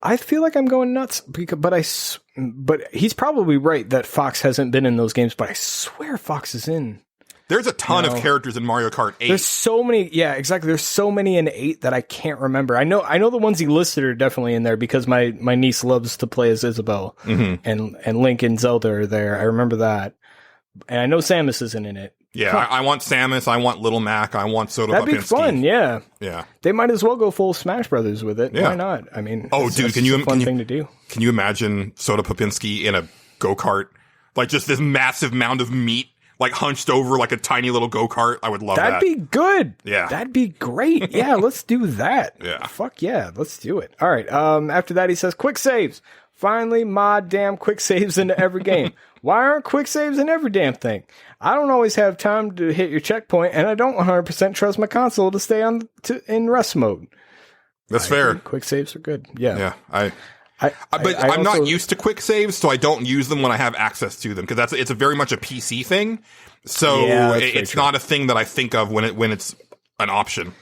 I feel like I'm going nuts, but he's probably right that Fox hasn't been in those games. But I swear Fox is in. There's a ton of characters in Mario Kart 8. There's so many. Yeah, exactly. There's so many in 8 that I can't remember. I know the ones he listed are definitely in there because my niece loves to play as Isabelle, and Link and Zelda are there. I remember that, and I know Samus isn't in it. Yeah, I want Samus. I want Little Mac. I want Soda That'd Popinski. be fun. Yeah, yeah. They might as well go full Smash Brothers with it. Yeah. Why not? I mean, dude, can you thing to do? Can you imagine Soda Popinski in a go-kart? Like just this massive mound of meat, like hunched over like a tiny little go-kart. I would love that. That'd be good. Yeah. That'd be great. Yeah, let's do that. Yeah. Fuck yeah, let's do it. All right. After that, he says, quick saves. Finally, mod damn quick saves into every game. Why aren't quick saves in every damn thing? I don't always have time to hit your checkpoint, and I don't 100% trust my console to stay in rest mode. That's fair. Agree. Quick saves are good. Yeah. Yeah. I'm not used to quick saves, so I don't use them when I have access to them because it's very much a PC thing. So it's not a thing that I think of when it's an option.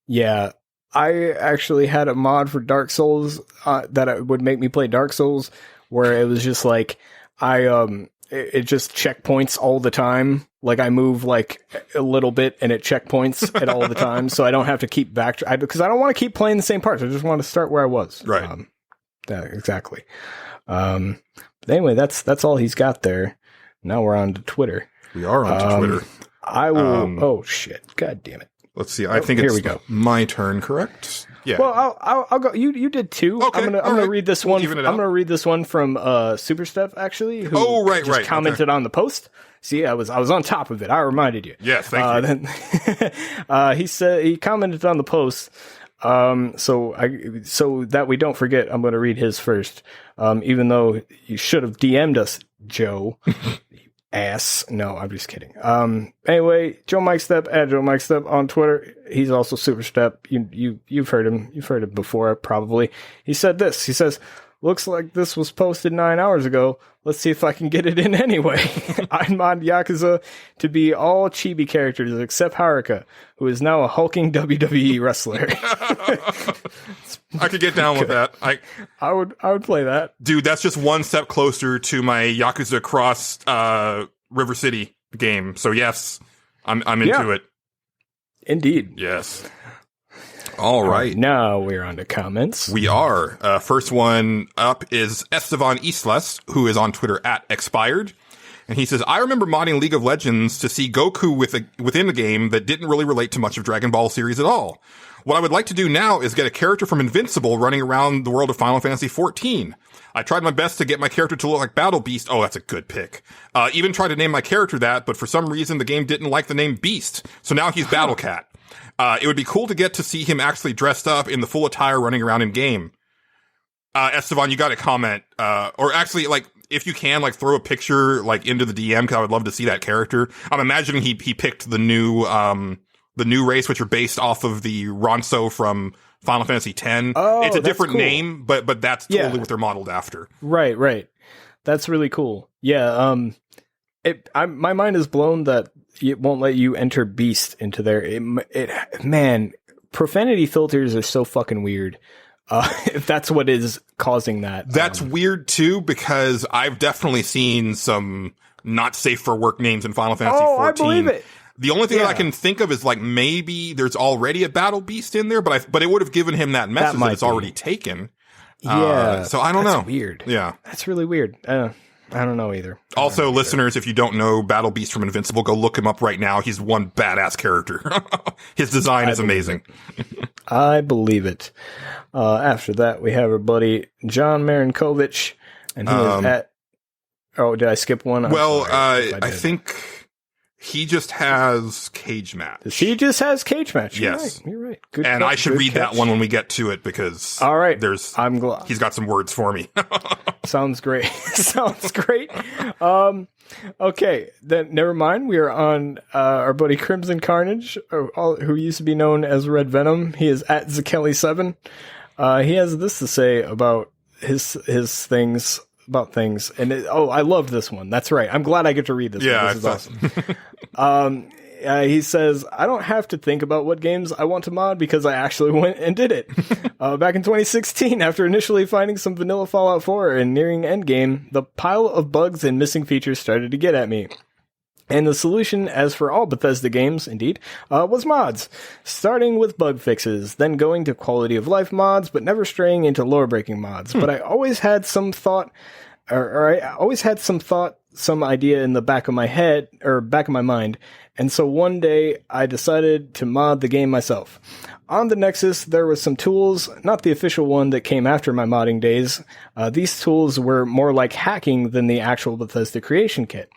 Yeah. I actually had a mod for Dark Souls that would make me play Dark Souls, where it was just like I it just checkpoints all the time. Like I move like a little bit and it checkpoints it all the time. So I don't have to keep back because I don't want to keep playing the same parts. I just want to start where I was. Right. Yeah, exactly. But anyway, that's all he's got there. Now we're on to Twitter. We are on to Twitter. I will. Oh shit! God damn it! Let's see. I think here it's we go. my turn, correct? Yeah. Well, I'll go. You did two. Okay, I'm gonna read this one. even it I'm out. gonna read this one from Superstep actually. Who Oh, right, just right, commented on the post. See, I was on top of it. I reminded you. Yes, thank you. Then, he commented on the post. So that we don't forget, I'm going to read his first. Even though you should have DM'd us, Joe. Ass. No, I'm just kidding. Anyway, Joe Mike Step at Joe Mike Step on Twitter. He's also Superstep. You've heard him. You've heard it before, probably. He said this. He says, "Looks like this was posted 9 hours ago. Let's see if I can get it in anyway." I mod Yakuza to be all chibi characters except Haruka, who is now a hulking WWE wrestler. I could get down with that. I would play that. Dude, that's just one step closer to my Yakuza Cross River City game. So yes, I'm into it. Indeed. Yes. All right. Now we're on to comments. We are. First one up is Estevan Islas, who is on Twitter at Expired. And he says, I remember modding League of Legends to see Goku within the game that didn't really relate to much of Dragon Ball series at all. What I would like to do now is get a character from Invincible running around the world of Final Fantasy XIV. I tried my best to get my character to look like Battle Beast. Oh, that's a good pick. Even tried to name my character that, but for some reason the game didn't like the name Beast. So now he's Battle Cat. It would be cool to get to see him actually dressed up in the full attire running around in game. Estevan, you got to comment, or actually, like, if you can, like, throw a picture, like, into the DM, because I would love to see that character. I'm imagining he picked the new race, which are based off of the Ronso from Final Fantasy X. Oh, it's a different cool. name, but that's totally what they're modeled after. Right. That's really cool. Yeah. My mind is blown that it won't let you enter Beast into there. Man, profanity filters are so fucking weird. If that's what is causing that. That's weird too, because I've definitely seen some not safe for work names in Final Fantasy XIV. I believe it. The only thing that I can think of is like maybe there's already a Battle Beast in there, but it would have given him that message that it's already taken. Yeah. So I don't know. Weird. Yeah. That's really weird. I don't know either. Also, listeners, if you don't know Battle Beast from Invincible, go look him up right now. He's one badass character. His design is amazing. I believe it. After that, we have our buddy John Marinkovic, and he is at... Oh, did I skip one? I think he just has Cage Match. He just has Cage Match. Yes. You're right. Good and catch, I should read catch. that one when we get to it, because all right. I'm glad he's got some words for me. Sounds great. Sounds great. Okay, then never mind. We are on our buddy Crimson Carnage, who used to be known as Red Venom. He is at Zakelli7. He has this to say about his things. About things, and I loved this one. That's right. I'm glad I get to read this one. This is awesome. He says, I don't have to think about what games I want to mod because I actually went and did it. Back in 2016, after initially finding some vanilla Fallout 4 and nearing endgame, the pile of bugs and missing features started to get at me. And the solution, as for all Bethesda games, indeed, was mods. Starting with bug fixes, then going to quality of life mods, but never straying into lore-breaking mods. But I always had some thought, some idea in the back of my head, or back of my mind. And so one day, I decided to mod the game myself. On the Nexus, there was some tools, not the official one that came after my modding days. These tools were more like hacking than the actual Bethesda creation kit.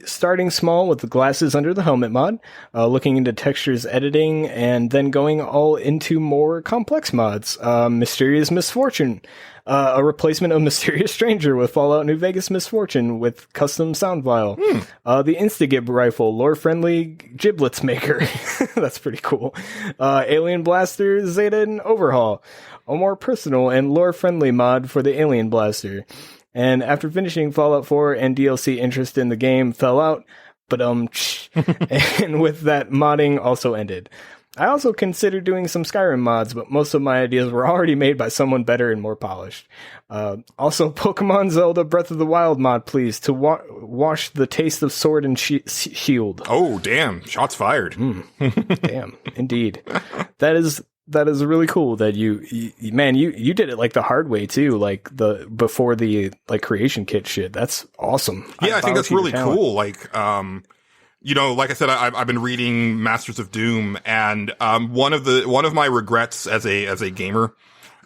Starting small with the glasses under the helmet mod, looking into textures editing, and then going all into more complex mods. Mysterious Misfortune, a replacement of Mysterious Stranger with Fallout New Vegas Misfortune with custom sound vial. The Instagib rifle, lore-friendly giblets maker. That's pretty cool. Alien Blaster, Zeta, and Overhaul. A more personal and lore-friendly mod for the Alien Blaster. And after finishing Fallout 4 and DLC, interest in the game fell out, but and with that, modding also ended. I also considered doing some Skyrim mods, but most of my ideas were already made by someone better and more polished. Also, Pokemon Zelda Breath of the Wild mod, please, to wash the taste of sword and shield. Oh, damn. Shots fired. Damn, indeed. That is really cool that you did it like the hard way too, like before the like creation kit shit. That's awesome. Yeah, I think that's really cool. Like, you know, like I said, I've been reading Masters of Doom, and one of my regrets as a gamer,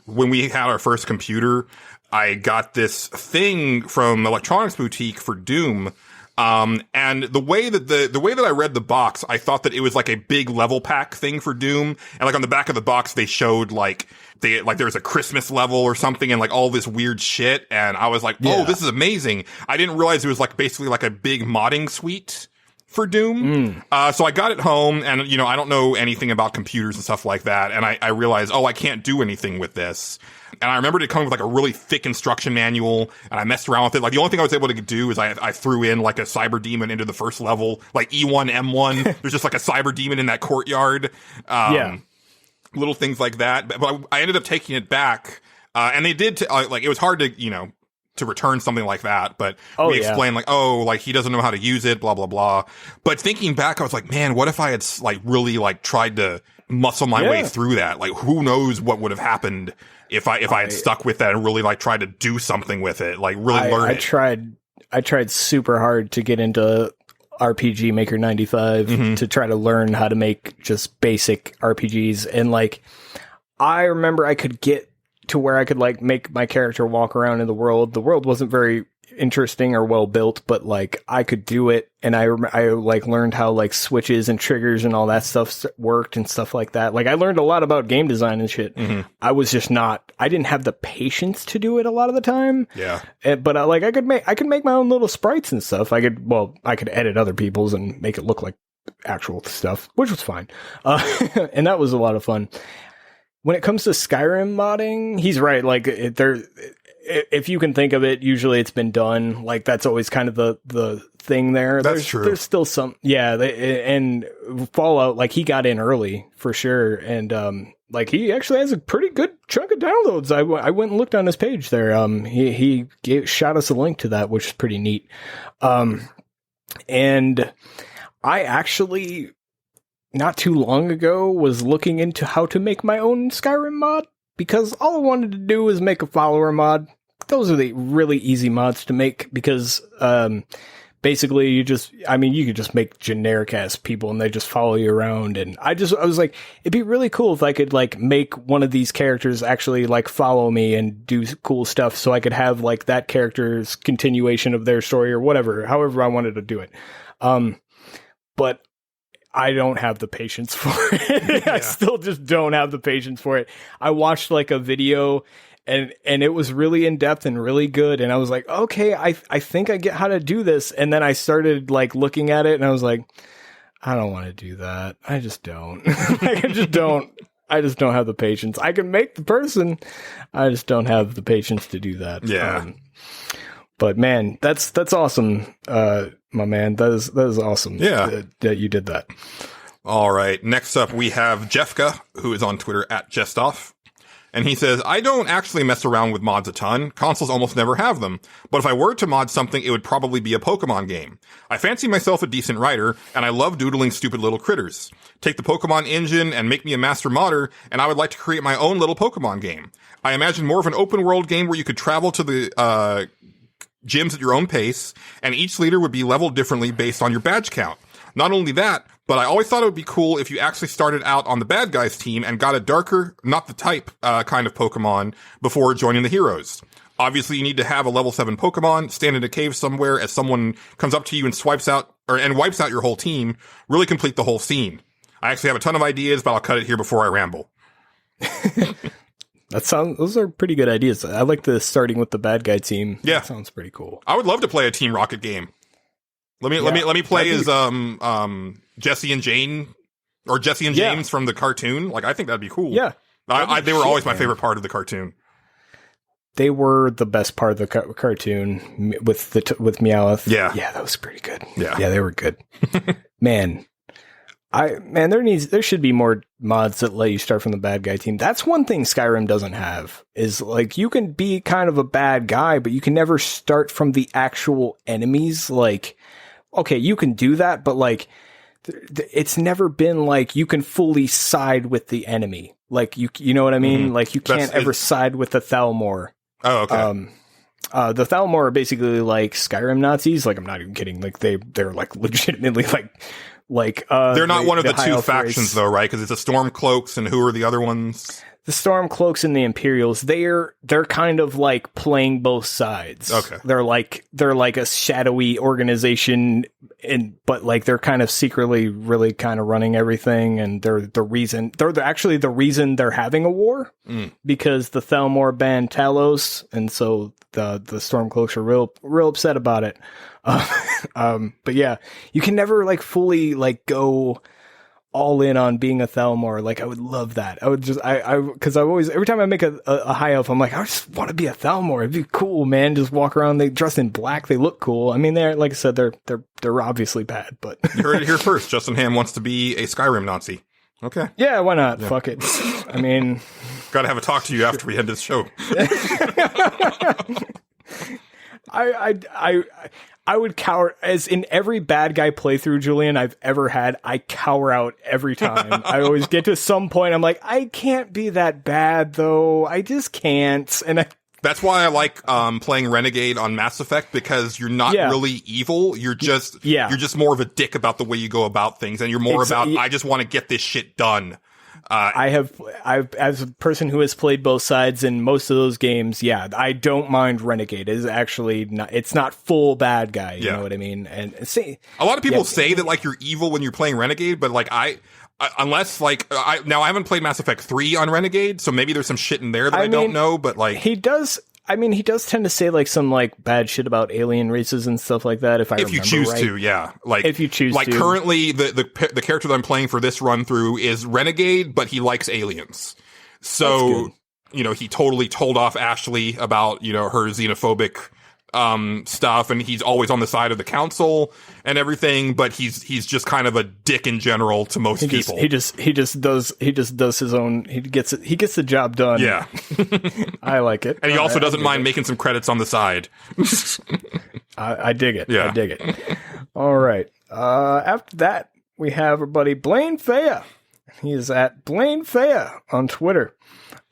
when we had our first computer, I got this thing from Electronics Boutique for Doom. And the way that I read the box, I thought that it was like a big level pack thing for Doom. And like on the back of the box, they showed like there was a Christmas level or something and like all this weird shit. And I was like, oh, this is amazing. I didn't realize it was like basically like a big modding suite for Doom. So I got it home, and you know, I don't know anything about computers and stuff like that. And I realized, oh, I can't do anything with this. And I remembered it coming with like a really thick instruction manual, and I messed around with it. Like the only thing I was able to do is I threw in like a cyber demon into the first level, like E1, M1. There's just like a cyber demon in that courtyard. Little things like that. But I ended up taking it back. And they did, like, it was hard to, you know, to return something like that, but we explained like, oh, like he doesn't know how to use it, blah, blah, blah. But thinking back, I was like, man, what if I had like really like tried to muscle my way through that? Like, who knows what would have happened if I had stuck with that and really like tried to do something with it, like really learn it. I tried super hard to get into RPG Maker 95 to try to learn how to make just basic RPGs. And like, I remember I could get to where I could like make my character walk around in the world. The world wasn't very interesting or well built, but like I could do it. And I like learned how like switches and triggers and all that stuff worked and stuff like that. Like I learned a lot about game design and shit. I was just I didn't have the patience to do it a lot of the time. Yeah. But I could make my own little sprites and stuff. I could edit other people's and make it look like actual stuff, which was fine. And that was a lot of fun. When it comes to Skyrim modding, he's right. Like if you can think of it, usually it's been done. Like that's always kind of the thing there. That's true. There's still some, and Fallout, like he got in early for sure. And, like he actually has a pretty good chunk of downloads. I went and looked on his page there. He shot us a link to that, which is pretty neat. And I actually, not too long ago, was looking into how to make my own Skyrim mod, because all I wanted to do was make a follower mod. Those are the really easy mods to make, because basically you could just make generic ass people and they just follow you around. And I was like, it'd be really cool if I could like make one of these characters actually like follow me and do cool stuff, so I could have like that character's continuation of their story or whatever, however I wanted to do it. But I don't have the patience for it. I still just don't have the patience for it. I watched like a video and it was really in depth and really good. And I was like, okay, I think I get how to do this. And then I started like looking at it and I was like, I don't want to do that. I just don't. I just don't have the patience. I can make the person. I just don't have the patience to do that. Yeah. But man, that's awesome. My man, that is awesome. Yeah. That you did that. All right. Next up, we have Jeffka, who is on Twitter @Jestoff. And he says, I don't actually mess around with mods a ton. Consoles almost never have them. But if I were to mod something, it would probably be a Pokemon game. I fancy myself a decent writer, and I love doodling stupid little critters. Take the Pokemon engine and make me a master modder, and I would like to create my own little Pokemon game. I imagine more of an open world game where you could travel to the gyms at your own pace, and each leader would be leveled differently based on your badge count. Not only that, but I always thought it would be cool if you actually started out on the bad guys team and got a darker, not the type, kind of Pokemon before joining the heroes. Obviously, you need to have a level 7 Pokemon, stand in a cave somewhere as someone comes up to you and wipes out your whole team, really complete the whole scene. I actually have a ton of ideas, but I'll cut it here before I ramble. Those are pretty good ideas. I like the starting with the bad guy team. Yeah. That sounds pretty cool. I would love to play a Team Rocket game. Let me play as Jesse and Jane, or Jesse and James from the cartoon. Like, I think that'd be cool. Yeah. They were always my favorite part of the cartoon. They were the best part of the cartoon with Meowth. Yeah. Yeah, that was pretty good. Yeah. Yeah, they were good. Man, there should be more mods that let you start from the bad guy team. That's one thing Skyrim doesn't have, is like you can be kind of a bad guy, but you can never start from the actual enemies. Like, okay, you can do that, but like it's never been like you can fully side with the enemy. Like you know what I mean? Like you can't ever side with the Thalmor. Oh, okay. The Thalmor are basically like Skyrim Nazis. Like, I'm not even kidding. Like they're like legitimately they're not one of the two factions though, right? Because it's the Stormcloaks, and who are the other ones? The Stormcloaks and the Imperials. They're kind of like playing both sides. Okay. They're like a shadowy organization, but like they're kind of secretly really kind of running everything, and they're actually the reason they're having a war, because the Thalmor banned Talos, and so the Stormcloaks are real upset about it. But yeah, you can never like fully like go all in on being a Thalmor. Like, I would love that. I would just, cause I've always, every time I make a high elf, I'm like, I just want to be a Thalmor. It'd be cool, man. Just walk around. They dress in black. They look cool. I mean, they're, like I said, they're obviously bad, but. You heard it here first. Justin Ham wants to be a Skyrim Nazi. Okay. Yeah, why not? Yeah. Fuck it. I mean. Gotta have a talk to you after we end this show. I would cower, as in every bad guy playthrough, Julian, I've ever had. I cower out every time. I always get to some point, I'm like, I can't be that bad, though. I just can't. And that's why I like playing Renegade on Mass Effect, because you're not really evil. You're just more of a dick about the way you go about things, and you're more about, I just want to get this shit done. I've as a person who has played both sides in most of those games, I don't mind Renegade. It is actually not, it's not full bad guy, you know what I mean? And see, a lot of people say that like you're evil when you're playing Renegade, but like unless like I haven't played Mass Effect 3 on Renegade, so maybe there's some shit in there that I don't know, but like he does tend to say like some like bad shit about alien races and stuff like that. If you choose right. to, yeah. Like if you choose like to. Currently the character that I'm playing for this run through is Renegade, but he likes aliens. So, you know, he totally told off Ashley about, you know, her xenophobic stuff, and he's always on the side of the council and everything, but he's just kind of a dick in general to most people. He just does his own, he gets the job done. Yeah. I like it. And he also doesn't mind making some credits on the side. I dig it. Yeah. I dig it. All right. After that, we have our buddy Blaine Faya. He is at Blaine Faya on Twitter.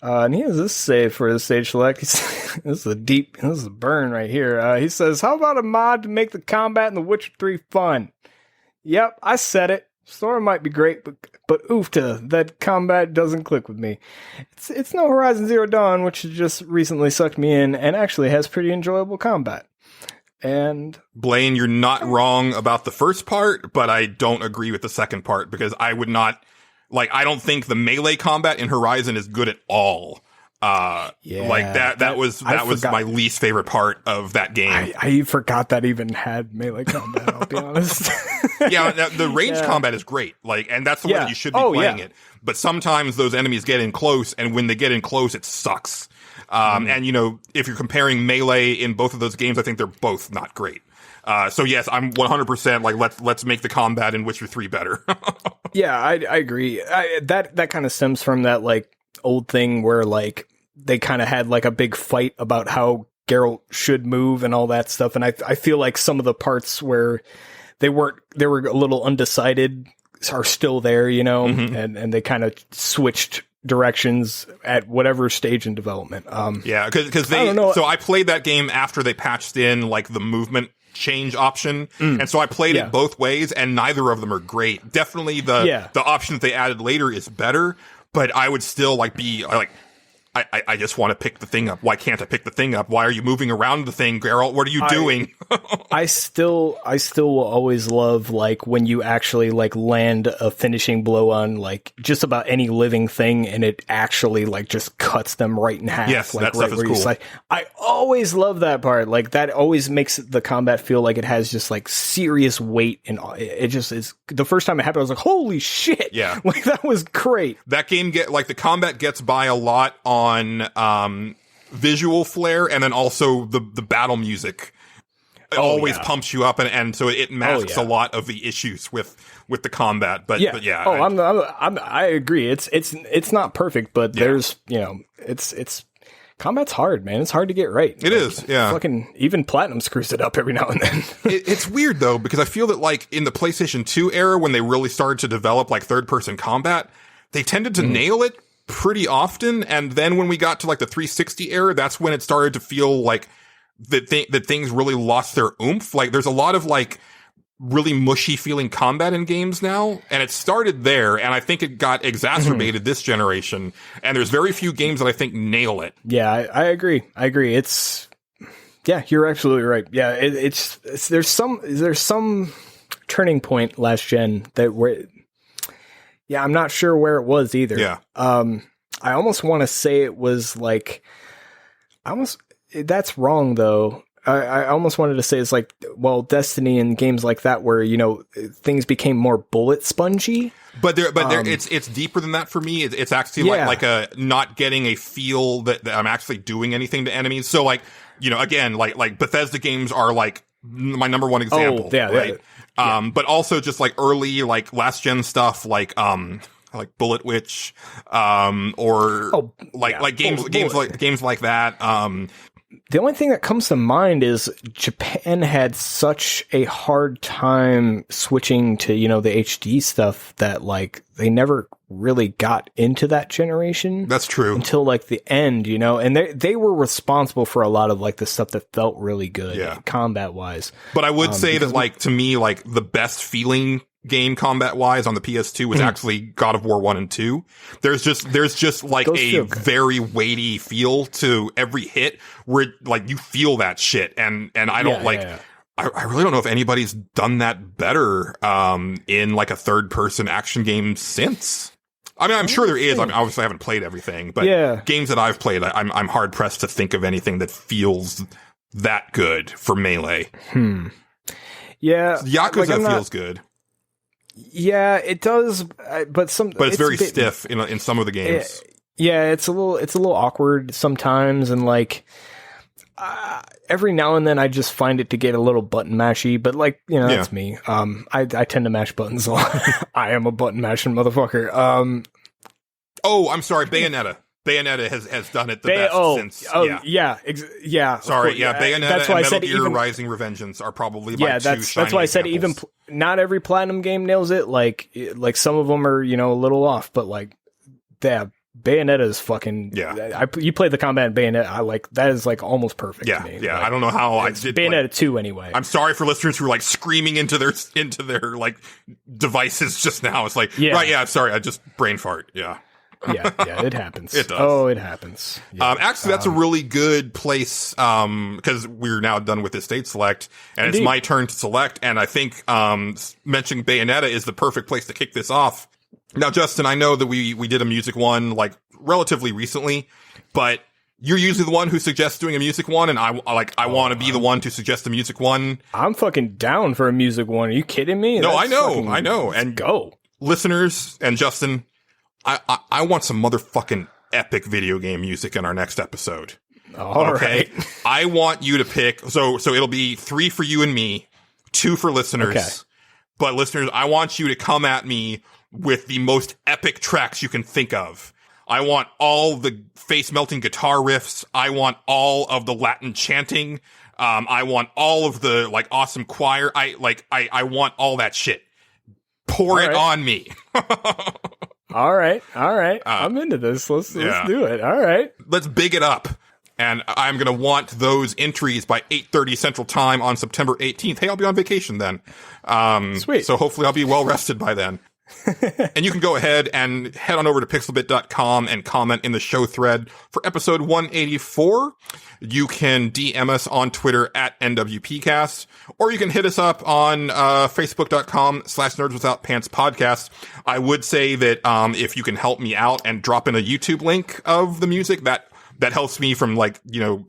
And he has this save for his stage select. This is a burn right here. He says, how about a mod to make the combat in The Witcher 3 fun? Yep, I said it. Story might be great, but oofta, that combat doesn't click with me. It's no Horizon Zero Dawn, which just recently sucked me in and actually has pretty enjoyable combat. And Blaine, you're not wrong about the first part, but I don't agree with the second part, because I would not, like, I don't think the melee combat in Horizon is good at all. Like that was my least favorite part of that game. I forgot that even had melee combat, I'll be honest. Yeah, the range combat is great. Like, and that's the way that you should be playing it. But sometimes those enemies get in close, and when they get in close, it sucks. And you know, if you're comparing melee in both of those games, I think they're both not great. So yes, I'm 100% like, let's make the combat in Witcher 3 better. Yeah, I agree. That kind of stems from that like old thing where like they kind of had like a big fight about how Geralt should move and all that stuff. And I feel like some of the parts where they were a little undecided are still there, you know, and they kind of switched directions at whatever stage in development. Yeah, because so I played that game after they patched in like the movement change option, and so I played it both ways, and neither of them are great. Definitely the option that they added later is better, but I would still like be like, I just want to pick the thing up. Why can't I pick the thing up? Why are you moving around the thing, Geralt? What are you doing? I still will always love like when you actually like land a finishing blow on like just about any living thing, and it actually like just cuts them right in half. Yes, like, that stuff is cool. Like, I always love that part. Like that always makes the combat feel like it has just like serious weight, and it just is. The first time it happened, I was like, holy shit! Yeah, like that was great. That game the combat gets by a lot on visual flair, and then also the battle music always pumps you up, and so it masks a lot of the issues with the combat. But yeah. I agree. It's not perfect, but there's, it's combat's hard, man. It's hard to get right. It is, yeah. Fucking even Platinum screws it up every now and then. It's weird though, because I feel that like in the PlayStation 2 era, when they really started to develop like third-person combat, they tended to nail it pretty often, and then when we got to like the 360 era, that's when it started to feel like that things really lost their oomph. Like there's a lot of like really mushy feeling combat in games now, and it started there, and I think it got exacerbated this generation, and there's very few games that I think nail it. Yeah, I agree. You're absolutely right. Yeah, it's there's some turning point last gen I'm not sure where it was either. Yeah. I almost want to say it was like, that's wrong though. I almost wanted to say it's like, well, Destiny and games like that where, things became more bullet spongy. But it's deeper than that for me. It's actually like a not getting a feel that I'm actually doing anything to enemies. So like, again, like Bethesda games are like my number one example, right? Yeah. But also just like early, like last gen stuff, like Bullet Witch, or games like that. The only thing that comes to mind is Japan had such a hard time switching to, the HD stuff that like they never really got into that generation. That's true. Until like the end, and they were responsible for a lot of like the stuff that felt really good combat wise. But I would say that like, to me, like the best feeling game combat wise on the PS2 was actually God of War 1 and 2. There's just like a very weighty feel to every hit where like you feel that shit, and I don't I really don't know if anybody's done that better in like a third person action game since. I mean, I'm sure there is. I mean, obviously I haven't played everything, but games that I've played, I'm hard pressed to think of anything that feels that good for Melee. Yeah, Yakuza feels good. Yeah, it does, but it's very stiff in some of the games. It's a little awkward sometimes, and like every now and then I just find it to get a little button mashy. But like that's me. I tend to mash buttons a lot. I am a button mashing motherfucker. I'm sorry, Bayonetta. Bayonetta has done it the best since. Sorry, Bayonetta that's why and I said Metal Gear Rising Revengeance are probably my two that's why I said examples. Not every Platinum game nails it. Like some of them are a little off, but like Bayonetta is fucking you play the combat in Bayonetta. I like that is like almost perfect to me. Yeah, like, I don't know how I did Bayonetta 2 anyway. I'm sorry for listeners who are like screaming into their like devices just now. It's like sorry, I just brain fart. Yeah, it happens. It does. Oh, it happens. Yeah. Actually, that's a really good place because we're now done with Estate Select, and It's my turn to select. And I think mentioning Bayonetta is the perfect place to kick this off. Now, Justin, I know that we did a music one like relatively recently, but you're usually the one who suggests doing a music one, and I want to be the one to suggest a music one. I'm fucking down for a music one. Are you kidding me? No, I know. And go, listeners, and Justin. I want some motherfucking epic video game music in our next episode. All right. I want you to pick. So it'll be 3 for you and me, 2 for listeners. Okay. But listeners, I want you to come at me with the most epic tracks you can think of. I want all the face melting guitar riffs. I want all of the Latin chanting. I want all of the like awesome choir. I want all that shit. Pour it on me. All right. I'm into this. Let's do it. All right. Let's big it up. And I'm going to want those entries by 8:30 Central Time on September 18th. Hey, I'll be on vacation then. Sweet. So hopefully I'll be well rested by then. And you can go ahead and head on over to pixelbit.com and comment in the show thread for episode 184. You can DM us on Twitter at NWPcast, or you can hit us up on facebook.com/nerdswithoutpantspodcast. I would say that if you can help me out and drop in a YouTube link of the music, that helps me from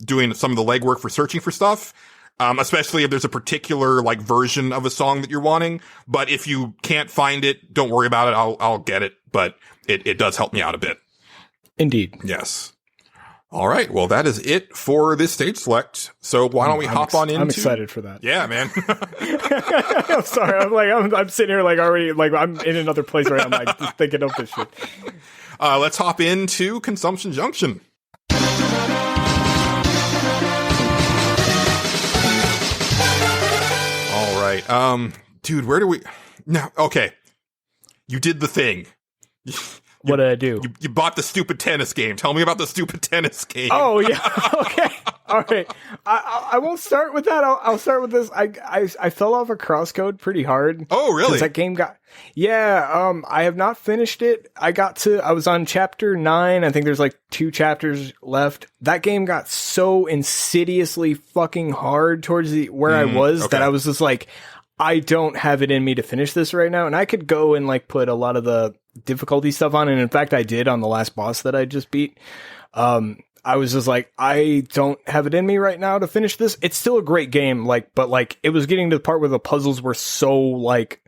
doing some of the legwork for searching for stuff. Especially if there's a particular like version of a song that you're wanting. But if you can't find it, don't worry about it. I'll get it. But it does help me out a bit. Indeed. Yes. All right. Well, that is it for this stage select. So why don't we hop on into... I'm excited for that. Yeah, man. I'm sorry. I'm sitting here like already, like I'm in another place right now. I'm like just thinking of this shit. Let's hop into Consumption Junction. All right. Dude, where do we... No, okay. You did the thing. What did I do? You bought the stupid tennis game. Tell me about the stupid tennis game. Oh, yeah. Okay. All right. I won't start with that. I'll start with this. I fell off a crosscode pretty hard. Oh, really? That game got... Yeah, I have not finished it. I was on chapter 9. I think there's like 2 chapters left. That game got so insidiously fucking hard towards where I was that I was just like, I don't have it in me to finish this right now. And I could go and like put a lot of the difficulty stuff on. And in fact, I did on the last boss that I just beat. I was just like, I don't have it in me right now to finish this. It's still a great game. But it was getting to the part where the puzzles were so like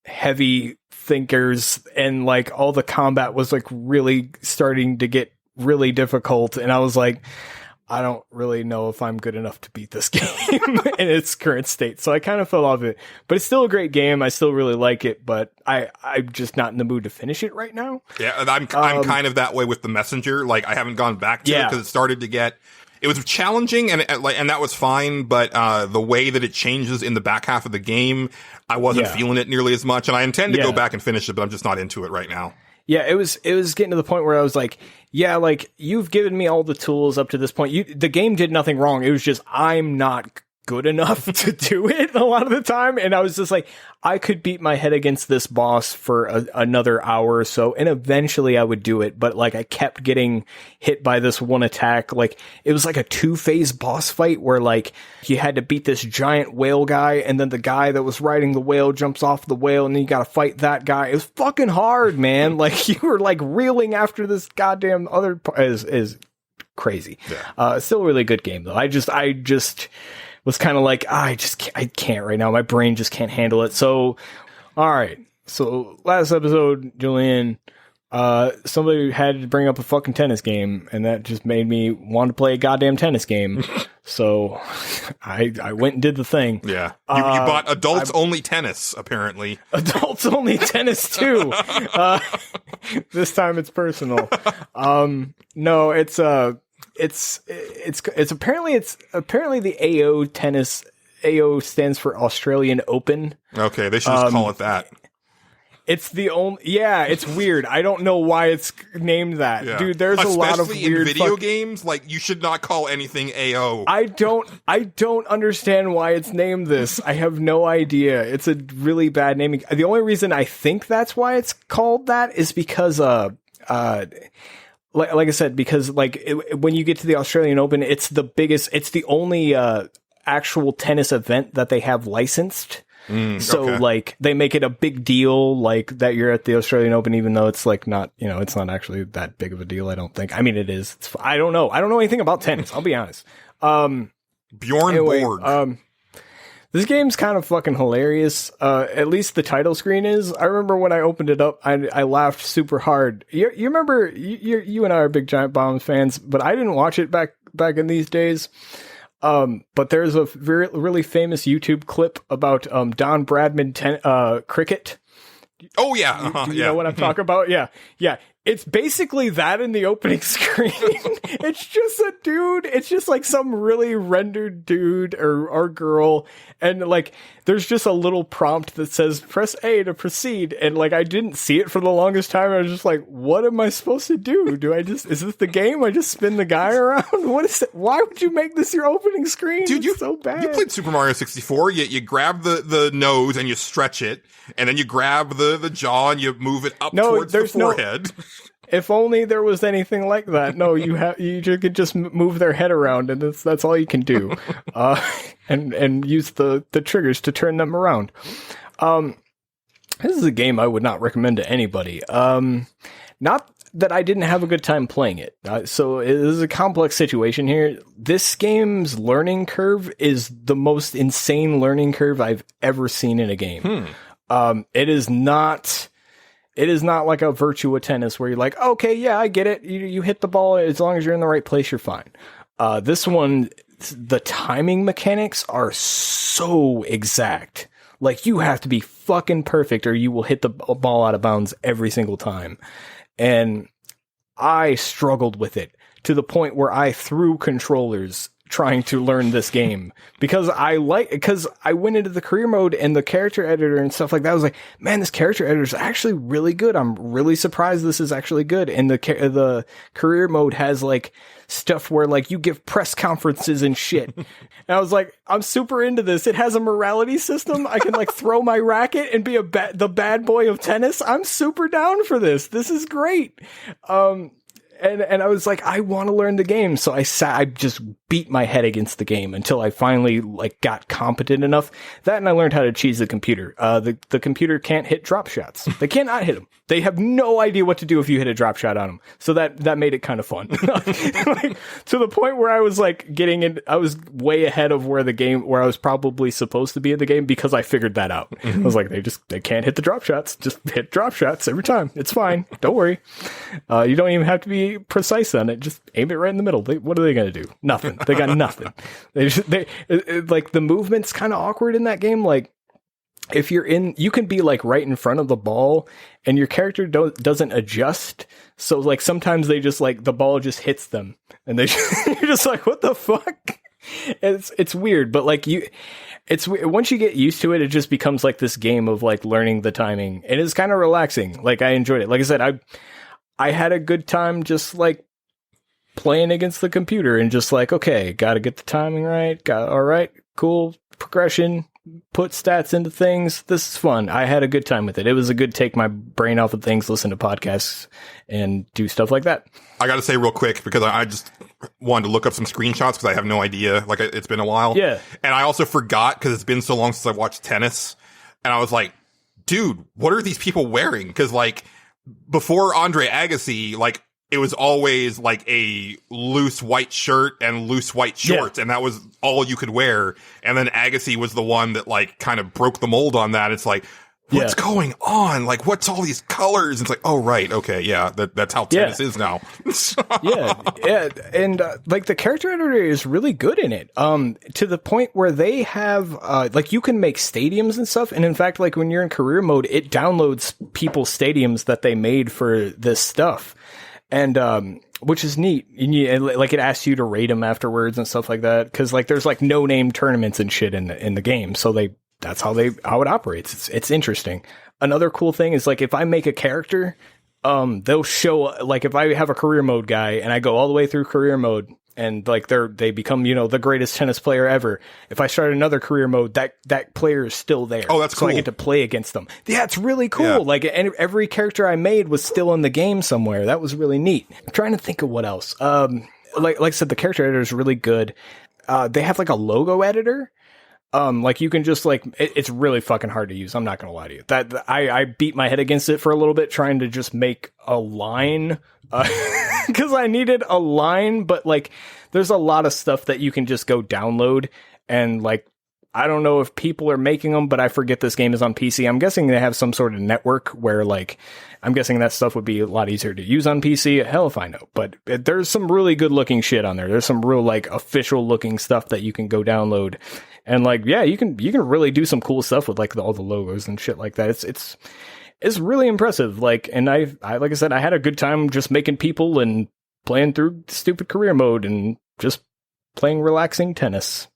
heavy thinkers and like all the combat was like really starting to get really difficult. And I was like, I don't really know if I'm good enough to beat this game in its current state. So I kind of fell off it, but it's still a great game. I still really like it, but I'm just not in the mood to finish it right now. Yeah. And I'm kind of that way with The Messenger. Like I haven't gone back to it because it started to get, it was challenging and that was fine. But, the way that it changes in the back half of the game, I wasn't feeling it nearly as much. And I intend to go back and finish it, but I'm just not into it right now. Yeah, it was getting to the point where I was like, yeah, like you've given me all the tools up to this point. The game did nothing wrong. It was just I'm not good enough to do it a lot of the time. And I was just like, I could beat my head against this boss for another hour or so. And eventually I would do it. But like I kept getting hit by this one attack. Like it was like a 2-phase boss fight where like you had to beat this giant whale guy. And then the guy that was riding the whale jumps off the whale. And then you got to fight that guy. It was fucking hard, man. Like you were like reeling after this goddamn other is crazy. Yeah. Still a really good game though. I just was kind of like, I can't right now. My brain just can't handle it. So, all right. So last episode, Julian, somebody had to bring up a fucking tennis game, and that just made me want to play a goddamn tennis game. So I went and did the thing. Yeah. You bought adults only tennis, apparently. Adults only tennis too. This time it's personal. No, it's apparently the AO tennis. AO stands for Australian Open. Okay, they should just call it that. It's the only. Yeah, it's weird. I don't know why it's named that, dude. There's a lot of weird in video games. Like you should not call anything AO. I don't understand why it's named this. I have no idea. It's a really bad naming. The only reason I think that's why it's called that is because like I said, because when you get to the Australian Open, it's the biggest, it's the only actual tennis event that they have licensed. Like they make it a big deal, like that you're at the Australian Open, even though it's like not, it's not actually that big of a deal. I don't think. I mean, it is. I don't know. I don't know anything about tennis. I'll be honest. Bjorn Borg. This game's kind of fucking hilarious. At least the title screen is. I remember when I opened it up, I laughed super hard. You remember, you and I are big Giant Bombs fans, but I didn't watch it back in these days. But there's a really famous YouTube clip about Don Bradman cricket. Oh yeah, do you know what I'm talking about? Yeah. It's basically that in the opening screen. It's just a dude. It's just like some really rendered dude or girl. And like, there's just a little prompt that says, press A to proceed. And like, I didn't see it for the longest time. I was just like, what am I supposed to do? Is this the game? I just spin the guy around? What is it? Why would you make this your opening screen? Dude, it's so bad. You played Super Mario 64. You grab the nose and you stretch it. And then you grab the jaw and you move it up towards the forehead. If only there was anything like that. No, you could just move their head around, and that's all you can do, and use the triggers to turn them around. This is a game I would not recommend to anybody. Not that I didn't have a good time playing it. So it is a complex situation here. This game's learning curve is the most insane learning curve I've ever seen in a game. It is not It is not like a Virtua Tennis where you're like, okay, yeah, I get it. You hit the ball as long as you're in the right place, you're fine. This one, the timing mechanics are so exact. Like, you have to be fucking perfect or you will hit the ball out of bounds every single time. And I struggled with it to the point where I threw controllers trying to learn this game because I went into the career mode and the character editor and stuff like that. I was like, man, this character editor is actually really good. I'm really surprised this is actually good. And the career mode has like stuff where like you give press conferences and shit. And I was like, I'm super into this. It has a morality system. I can like throw my racket and be the bad boy of tennis. I'm super down for this. This is great. And I was like, I want to learn the game. So I just beat my head against the game until I finally like got competent enough. That and I learned how to cheese the computer. The computer can't hit drop shots. They cannot hit them. They have no idea what to do if you hit a drop shot on them. So that made it kind of fun. Like, to the point where I was like I was way ahead of where I was probably supposed to be in the game because I figured that out. I was like, they can't hit the drop shots. Just hit drop shots every time. It's fine. Don't worry. You don't even have to be precise on it. Just aim it right in the middle. What are they going to do? Nothing. They got nothing. Like the movement's kind of awkward in that game. Like, if you can be like right in front of the ball and your character doesn't adjust. So like sometimes they just like the ball just hits them and you're just like, what the fuck? It's weird, but like once you get used to it, it just becomes like this game of like learning the timing. It is kind of relaxing. Like, I enjoyed it. Like I said, I had a good time just like playing against the computer and just like, okay, got to get the timing right. All right, cool progression. Put stats into things. This is fun. I had a good time with it. It was a good take my brain off of things, listen to podcasts, and do stuff like that. I got to say real quick, because I just wanted to look up some screenshots because I have no idea. Like, it's been a while. Yeah. And I also forgot because it's been so long since I watched tennis. And I was like, dude, what are these people wearing? Because, like, before Andre Agassi, like, it was always like a loose white shirt and loose white shorts, and that was all you could wear. And then Agassi was the one that like kind of broke the mold on that. It's like, what's going on? Like, what's all these colors? It's like, oh, right. Okay. Yeah. That's how tennis is now. Yeah. And like the character editor is really good in it. To the point where they have, like, you can make stadiums and stuff. And in fact, like when you're in career mode, it downloads people's stadiums that they made for this stuff. And, which is neat. And like, it asks you to rate them afterwards and stuff like that. Cause like, there's like no name tournaments and shit in the game. So that's how it operates. It's interesting. Another cool thing is like, if I make a character, they'll show, like, if I have a career mode guy and I go all the way through career mode and like they become, the greatest tennis player ever. If I start another career mode, that player is still there. Oh, that's cool. So I get to play against them. Yeah, it's really cool. Yeah. Like, and every character I made was still in the game somewhere. That was really neat. I'm trying to think of what else. Like I said, the character editor is really good. They have like a logo editor. Like you can just like, it's really fucking hard to use. I'm not going to lie to you. I beat my head against it for a little bit trying to just make a line, cause I needed a line, but like there's a lot of stuff that you can just go download and like, I don't know if people are making them, but I forget this game is on PC. I'm guessing they have some sort of network where like, I'm guessing that stuff would be a lot easier to use on PC. Hell if I know, but there's some really good looking shit on there. There's some real like official looking stuff that you can go download. And like, yeah, you can really do some cool stuff with like all the logos and shit like that. It's really impressive. Like, and I like I said, I had a good time just making people and playing through stupid career mode and just playing relaxing tennis.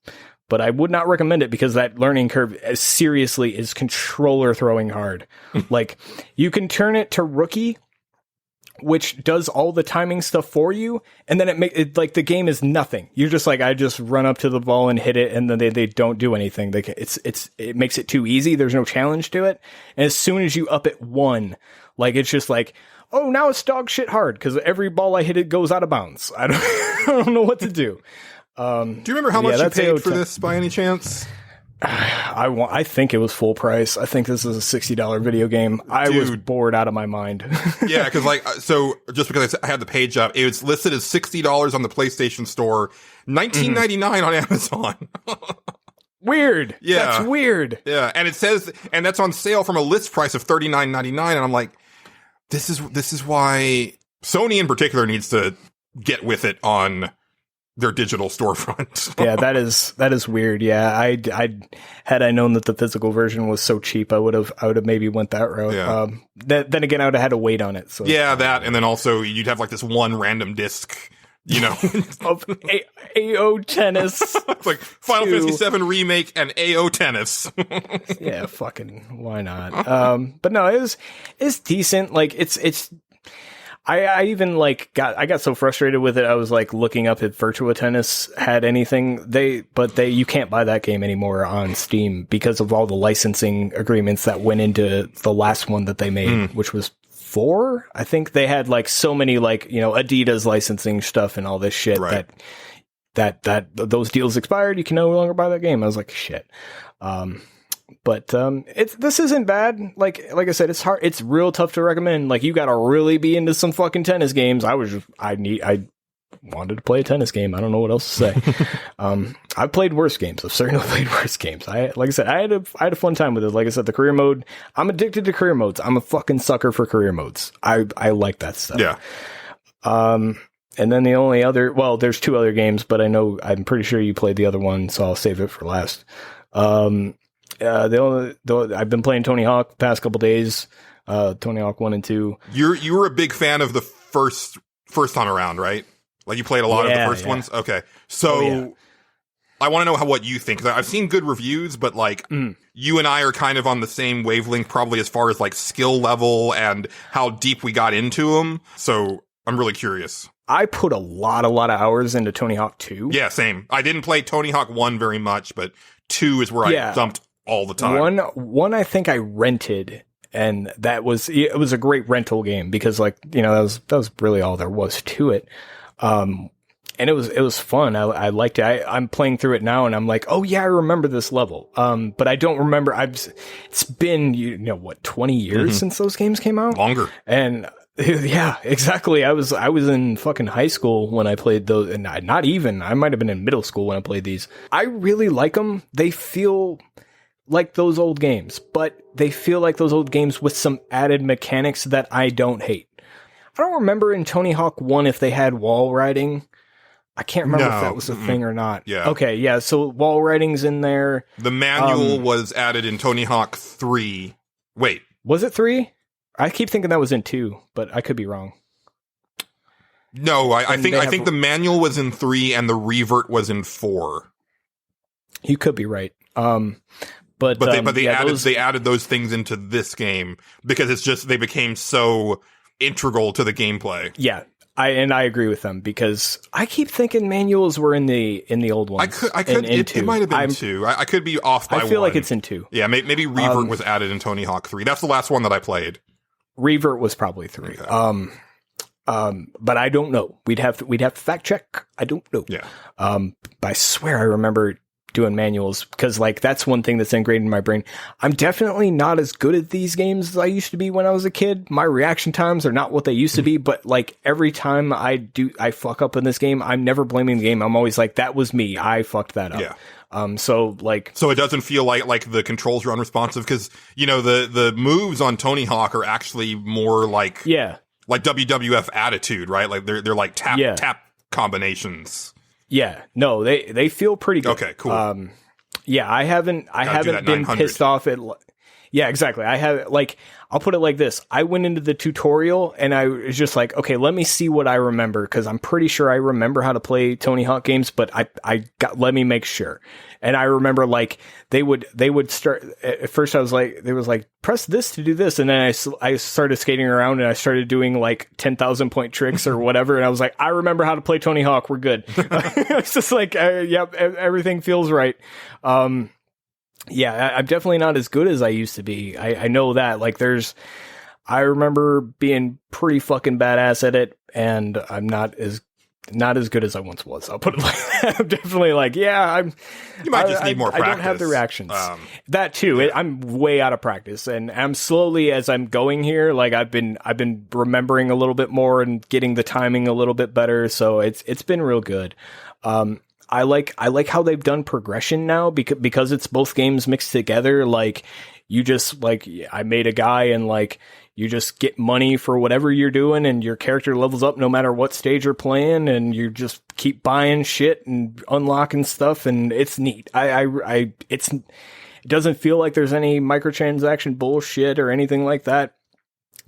But I would not recommend it because that learning curve seriously is controller throwing hard. Like, you can turn it to rookie, which does all the timing stuff for you, and then it like the game is nothing. You're just like, I just run up to the ball and hit it, and then they don't do anything. It makes it too easy. There's no challenge to it. And as soon as you up it one, like it's just like, oh, now it's dog shit hard because every ball I hit it goes out of bounds. I don't know what to do. Do you remember how much you paid for this by any chance? I think it was full price. I think this is a $60 video game. I was bored out of my mind. Yeah, because like, so just because I had the page up, it was listed as $60 on the PlayStation Store, $19.99 on Amazon. Weird. Yeah. That's weird. Yeah, and it says, and that's on sale from a list price of $39.99, and I'm like, This is why Sony in particular needs to get with it on their digital storefront. Yeah, that is weird. Yeah, I had I known that the physical version was so cheap, I would have maybe went that route. Yeah. Then again, I would have had to wait on it. So Yeah, that, and then also you'd have like this one random disc, you know, of AO Tennis. it's like Final Fantasy VII Remake and AO Tennis. Yeah, fucking why not? But no, it's decent. Like it's. I even like got so frustrated with it. I was like looking up if Virtua Tennis had anything. You can't buy that game anymore on Steam because of all the licensing agreements that went into the last one that they made, which was 4. I think they had like so many like, you know, Adidas licensing stuff and all this shit that those deals expired. You can no longer buy that game. I was like, shit. But this isn't bad. Like I said, it's hard. It's real tough to recommend. Like you got to really be into some fucking tennis games. I wanted to play a tennis game. I don't know what else to say. I've played worse games. I've certainly played worse games. Like I said, I had a fun time with it. Like I said, the career mode. I'm addicted to career modes. I'm a fucking sucker for career modes. I like that stuff. Yeah. And then the only other, there's 2 other games, but I'm pretty sure you played the other one, so I'll save it for last. I've been playing Tony Hawk the past couple days. Tony Hawk 1 and 2. You were a big fan of the first time around, right? Like you played a lot of the first ones. Okay, so I want to know what you think. I've seen good reviews, but like you and I are kind of on the same wavelength, probably as far as like skill level and how deep we got into them. So I'm really curious. I put a lot of hours into Tony Hawk 2. Yeah, same. I didn't play Tony Hawk 1 very much, but 2 is where I dumped all the time. One I think I rented, and it was a great rental game because like, you know, that was really all there was to it. And it was fun. I liked it. I'm playing through it now and I'm like, oh yeah, I remember this level. But I don't remember. It's been, 20 years since those games came out? Longer. And yeah, exactly. I was in fucking high school when I played those, and not even, I might have been in middle school when I played these. I really like them. They feel like those old games, but they feel like those old games with some added mechanics that I don't hate. I don't remember in Tony Hawk 1 if they had wall riding. I can't remember if that was a thing or not. Yeah. Okay, yeah, so wall riding's in there. The manual was added in Tony Hawk 3. Wait. Was it 3? I keep thinking that was in 2, but I could be wrong. No, I think the manual was in 3 and the revert was in 4. You could be right. But they added those things into this game because it's just they became so integral to the gameplay. Yeah, I agree with them because I keep thinking manuals were in the old ones. It might have been 2. I could be off by 1. I feel like it's in 2. Yeah, maybe revert was added in Tony Hawk 3. That's the last one that I played. Revert was probably 3. Okay. But I don't know. We'd have to fact check. I don't know. Yeah. But I swear I remember doing manuals because like that's one thing that's ingrained in my brain. I'm definitely not as good at these games as I used to be when I was a kid. My reaction times are not what they used to be, but like every time I fuck up in this game, I'm never blaming the game. I'm always like, that was me. I fucked that up. Yeah. So it doesn't feel like the controls are unresponsive because, the moves on Tony Hawk are actually more like WWF attitude, right? Like they're like tap combinations. Yeah, no, they feel pretty good. Okay, cool. I haven't been pissed off at. Yeah, exactly. I'll put it like this. I went into the tutorial and I was just like, okay, let me see what I remember because I'm pretty sure I remember how to play Tony Hawk games, but let me make sure. And I remember like they would start at first. I was like, they was like, press this to do this, and then I started skating around and I started doing like 10,000 point tricks or whatever. And I was like, I remember how to play Tony Hawk. We're good. It's just like, yep, everything feels right. Yeah, I'm definitely not as good as I used to be. I know that. Like, I remember being pretty fucking badass at it, and I'm not as good as I once was. I'll put it like that. I'm definitely like, you might just need more practice. I don't have the reactions. That too. Yeah. I'm way out of practice, and I'm slowly as I'm going here. Like I've been remembering a little bit more and getting the timing a little bit better. So it's been real good. I like how they've done progression now because it's both games mixed together. Like you just like, I made a guy and like, you just get money for whatever you're doing, and your character levels up no matter what stage you're playing, and you just keep buying shit and unlocking stuff, and it's neat. It doesn't feel like there's any microtransaction bullshit or anything like that.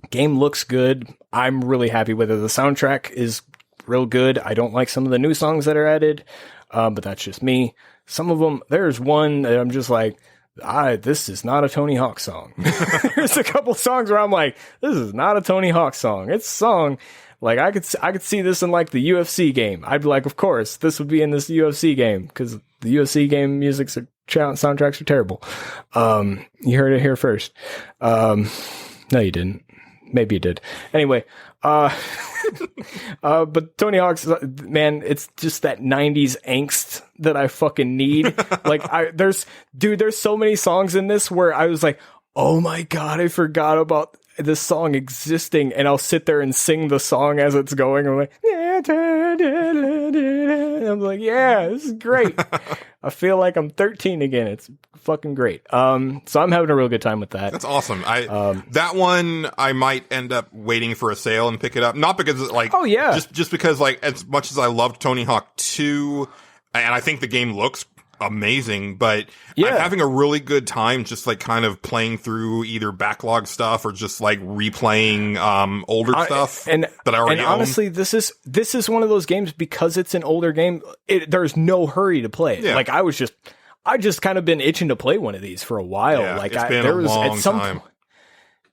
Game looks good. I'm really happy with it. The soundtrack is real good. I don't like some of the new songs that are added, but that's just me. Some of them, there's one that I'm just like, this is not a Tony Hawk song. There's a couple songs where I'm like, this is not a Tony Hawk song. It's a song. Like, I could see this in like the UFC game. I'd be like, of course, this would be in this UFC game, because the UFC game soundtracks are terrible. You heard it here first. No, you didn't. Maybe you did. Anyway, but Tony Hawk's, man, it's just that 90s angst that I fucking need. Like, there's so many songs in this where I was like, oh my God, I forgot about this song existing, and I'll sit there and sing the song as it's going. I'm like, yeah, this is great. I feel like I'm 13 again. It's fucking great. So I'm having a real good time with that. That's awesome. That one I might end up waiting for a sale and pick it up. Not because like, oh yeah, just because like, as much as I loved Tony Hawk 2, and I think the game looks amazing, but I'm having a really good time just like kind of playing through either backlog stuff or just like replaying older stuff that I already own. Honestly, this is one of those games, because it's an older game, there's no hurry to play it. Like, I just kind of been itching to play one of these for a while. Like, it's been a long time.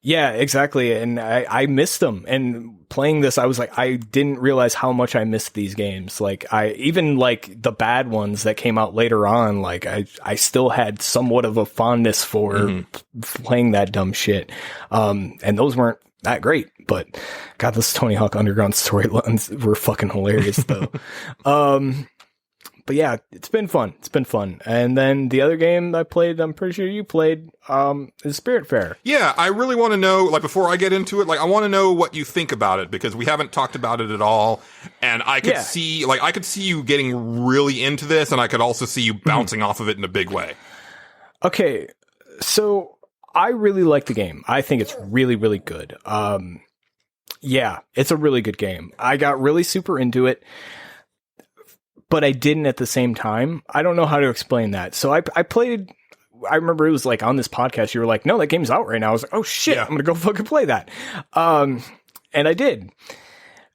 Yeah, exactly. And I missed them. And playing this, I was like, I didn't realize how much I missed these games. Like, even like the bad ones that came out later on, like I still had somewhat of a fondness for playing that dumb shit. And those weren't that great, but God, those Tony Hawk Underground storylines were fucking hilarious though. But yeah, it's been fun. It's been fun. And then the other game I played, I'm pretty sure you played, is Spiritfarer. Yeah, I really want to know, like, before I get into it, like, I want to know what you think about it, because we haven't talked about it at all. And I could see you getting really into this, and I could also see you bouncing off of it in a big way. Okay, so I really like the game. I think it's really, really good. Yeah, it's a really good game. I got really super into it, but I didn't at the same time. I don't know how to explain that. So I played, I remember it was like on this podcast, you were like, no, that game's out right now. I was like, oh shit, I'm going to go fucking play that. And I did.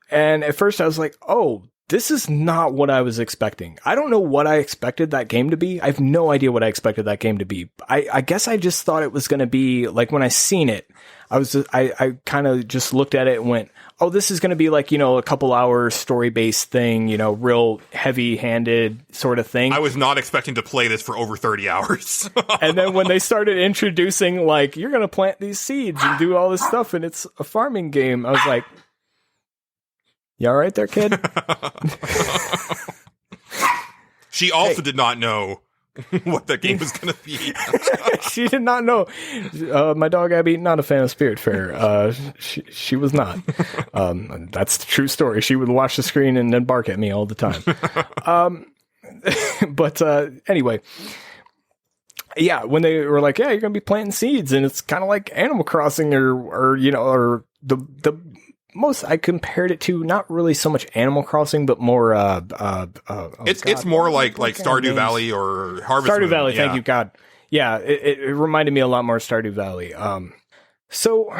And at first I was like, oh, this is not what I was expecting. I don't know what I expected that game to be. I have no idea what I expected that game to be. I guess I just thought it was going to be like, when I seen it, I kind of just looked at it and went, oh, this is going to be like, a couple hour story based thing, real heavy handed sort of thing. I was not expecting to play this for over 30 hours. And then when they started introducing, like, you're going to plant these seeds and do all this stuff, and it's a farming game, I was like, you all right there, kid? She also did not know what that game was going to be. She did not know. My dog Abby, not a fan of Spiritfarer. She was not. That's the true story. She would watch the screen and then bark at me all the time. But anyway, yeah, when they were like, yeah, you're going to be planting seeds, and it's kind of like Animal Crossing or the most I compared it to, not really so much Animal Crossing, but more it's more like Stardew Valley or Harvest Stardew Moon. Valley. Thank you, God. Yeah, it reminded me a lot more of Stardew Valley. So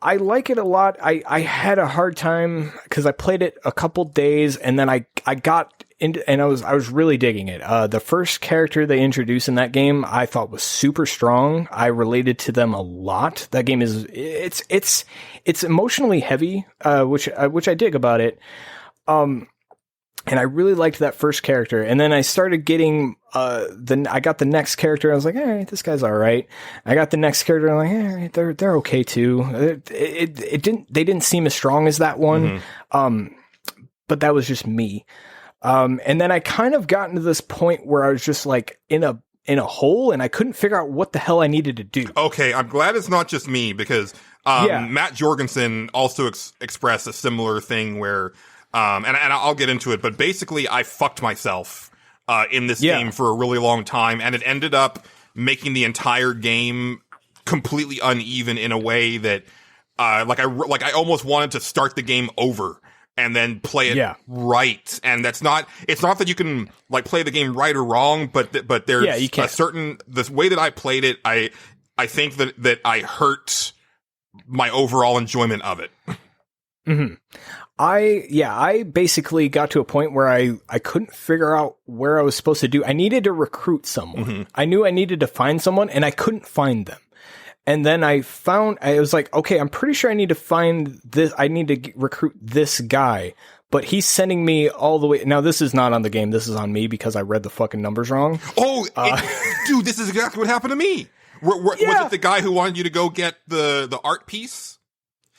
I like it a lot. I had a hard time because I played it a couple days, and then I got into, and I was really digging it. The first character they introduced in that game I thought was super strong. I related to them a lot. That game is it's emotionally heavy, which I dig about it. And I really liked that first character. And then I started getting, I got the next character. I was like, all right, this guy's all right. I got the next character. I'm like, all right, they're okay too. They didn't seem as strong as that one. But that was just me. And then I kind of got into this point where I was just like in a hole, and I couldn't figure out what the hell I needed to do. Okay. I'm glad it's not just me, because, Matt Jorgensen also expressed a similar thing where, and I'll get into it, but basically I fucked myself, in this game for a really long time, and it ended up making the entire game completely uneven in a way that, I almost wanted to start the game over and then play it right. And it's not that you can like play the game right or wrong, but there's you can. the way that I played it, I think that I hurt my overall enjoyment of it. Mm-hmm. I basically got to a point where I couldn't figure out where I was supposed to do. I needed to recruit someone. Mm-hmm. I knew I needed to find someone and I couldn't find them. And then I was like, okay, I'm pretty sure I need to find this. I need to recruit this guy, but he's sending me all the way. Now this is not on the game. This is on me because I read the fucking numbers wrong. Oh, dude, this is exactly what happened to me. Was it the guy who wanted you to go get the art piece?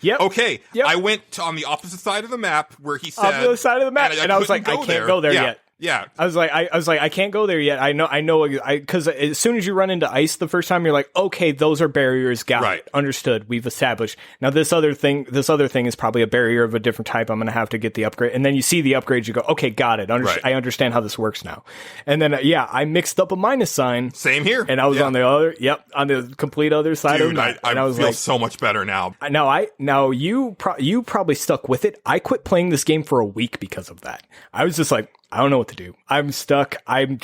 Yep. Okay. Yep. I went on the opposite side of the map where he said on the other side of the map, and I was like, I can't go there yet. Yeah. I was like, I can't go there yet. I know, because as soon as you run into ice the first time, you're like, okay, those are barriers. Got it. Understood. We've established. Now this other thing is probably a barrier of a different type. I'm going to have to get the upgrade. And then you see the upgrade, you go, okay, got it. I understand how this works now. And then, I mixed up a minus sign. Same here. And I was on the complete other side of the map. I was feel like, so much better now. Now you probably stuck with it. I quit playing this game for a week because of that. I was just like, I don't know what to do. I'm stuck. I'm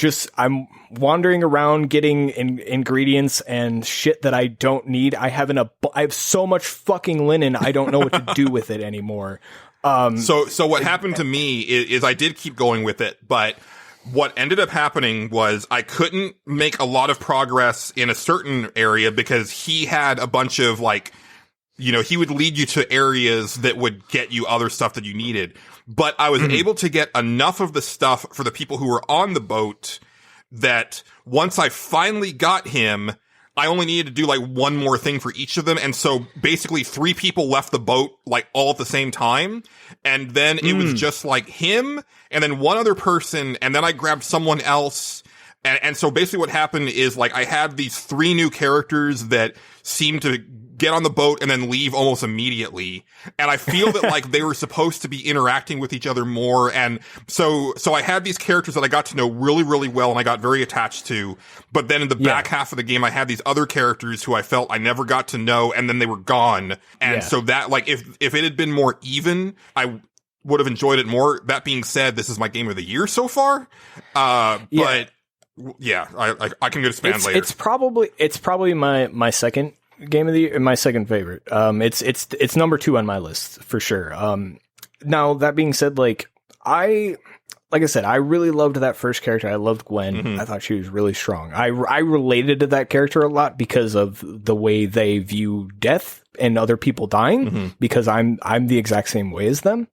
wandering around getting ingredients and shit that I don't need. I have so much fucking linen. I don't know what to do with it anymore. So what happened to me is I did keep going with it, but what ended up happening was I couldn't make a lot of progress in a certain area because he had a bunch of he would lead you to areas that would get you other stuff that you needed. But I was able to get enough of the stuff for the people who were on the boat that once I finally got him, I only needed to do one more thing for each of them. And so basically 3 people left the boat all at the same time. And then it was just him and then one other person. And then I grabbed someone else. And so basically what happened is I had these 3 new characters that seemed to get on the boat and then leave almost immediately. And I feel that they were supposed to be interacting with each other more. And so I had these characters that I got to know really, really well and I got very attached to. But then in the back half of the game, I had these other characters who I felt I never got to know and then they were gone. And so that if it had been more even, I would have enjoyed it more. That being said, this is my game of the year so far. But yeah, I can go to Span later. It's probably my second game of the year, my second favorite. It's number 2 on my list for sure. Now that being said, I said, I really loved that first character. I loved Gwen. Mm-hmm. I thought she was really strong. I related to that character a lot because of the way they view death and other people dying, because I'm the exact same way as them.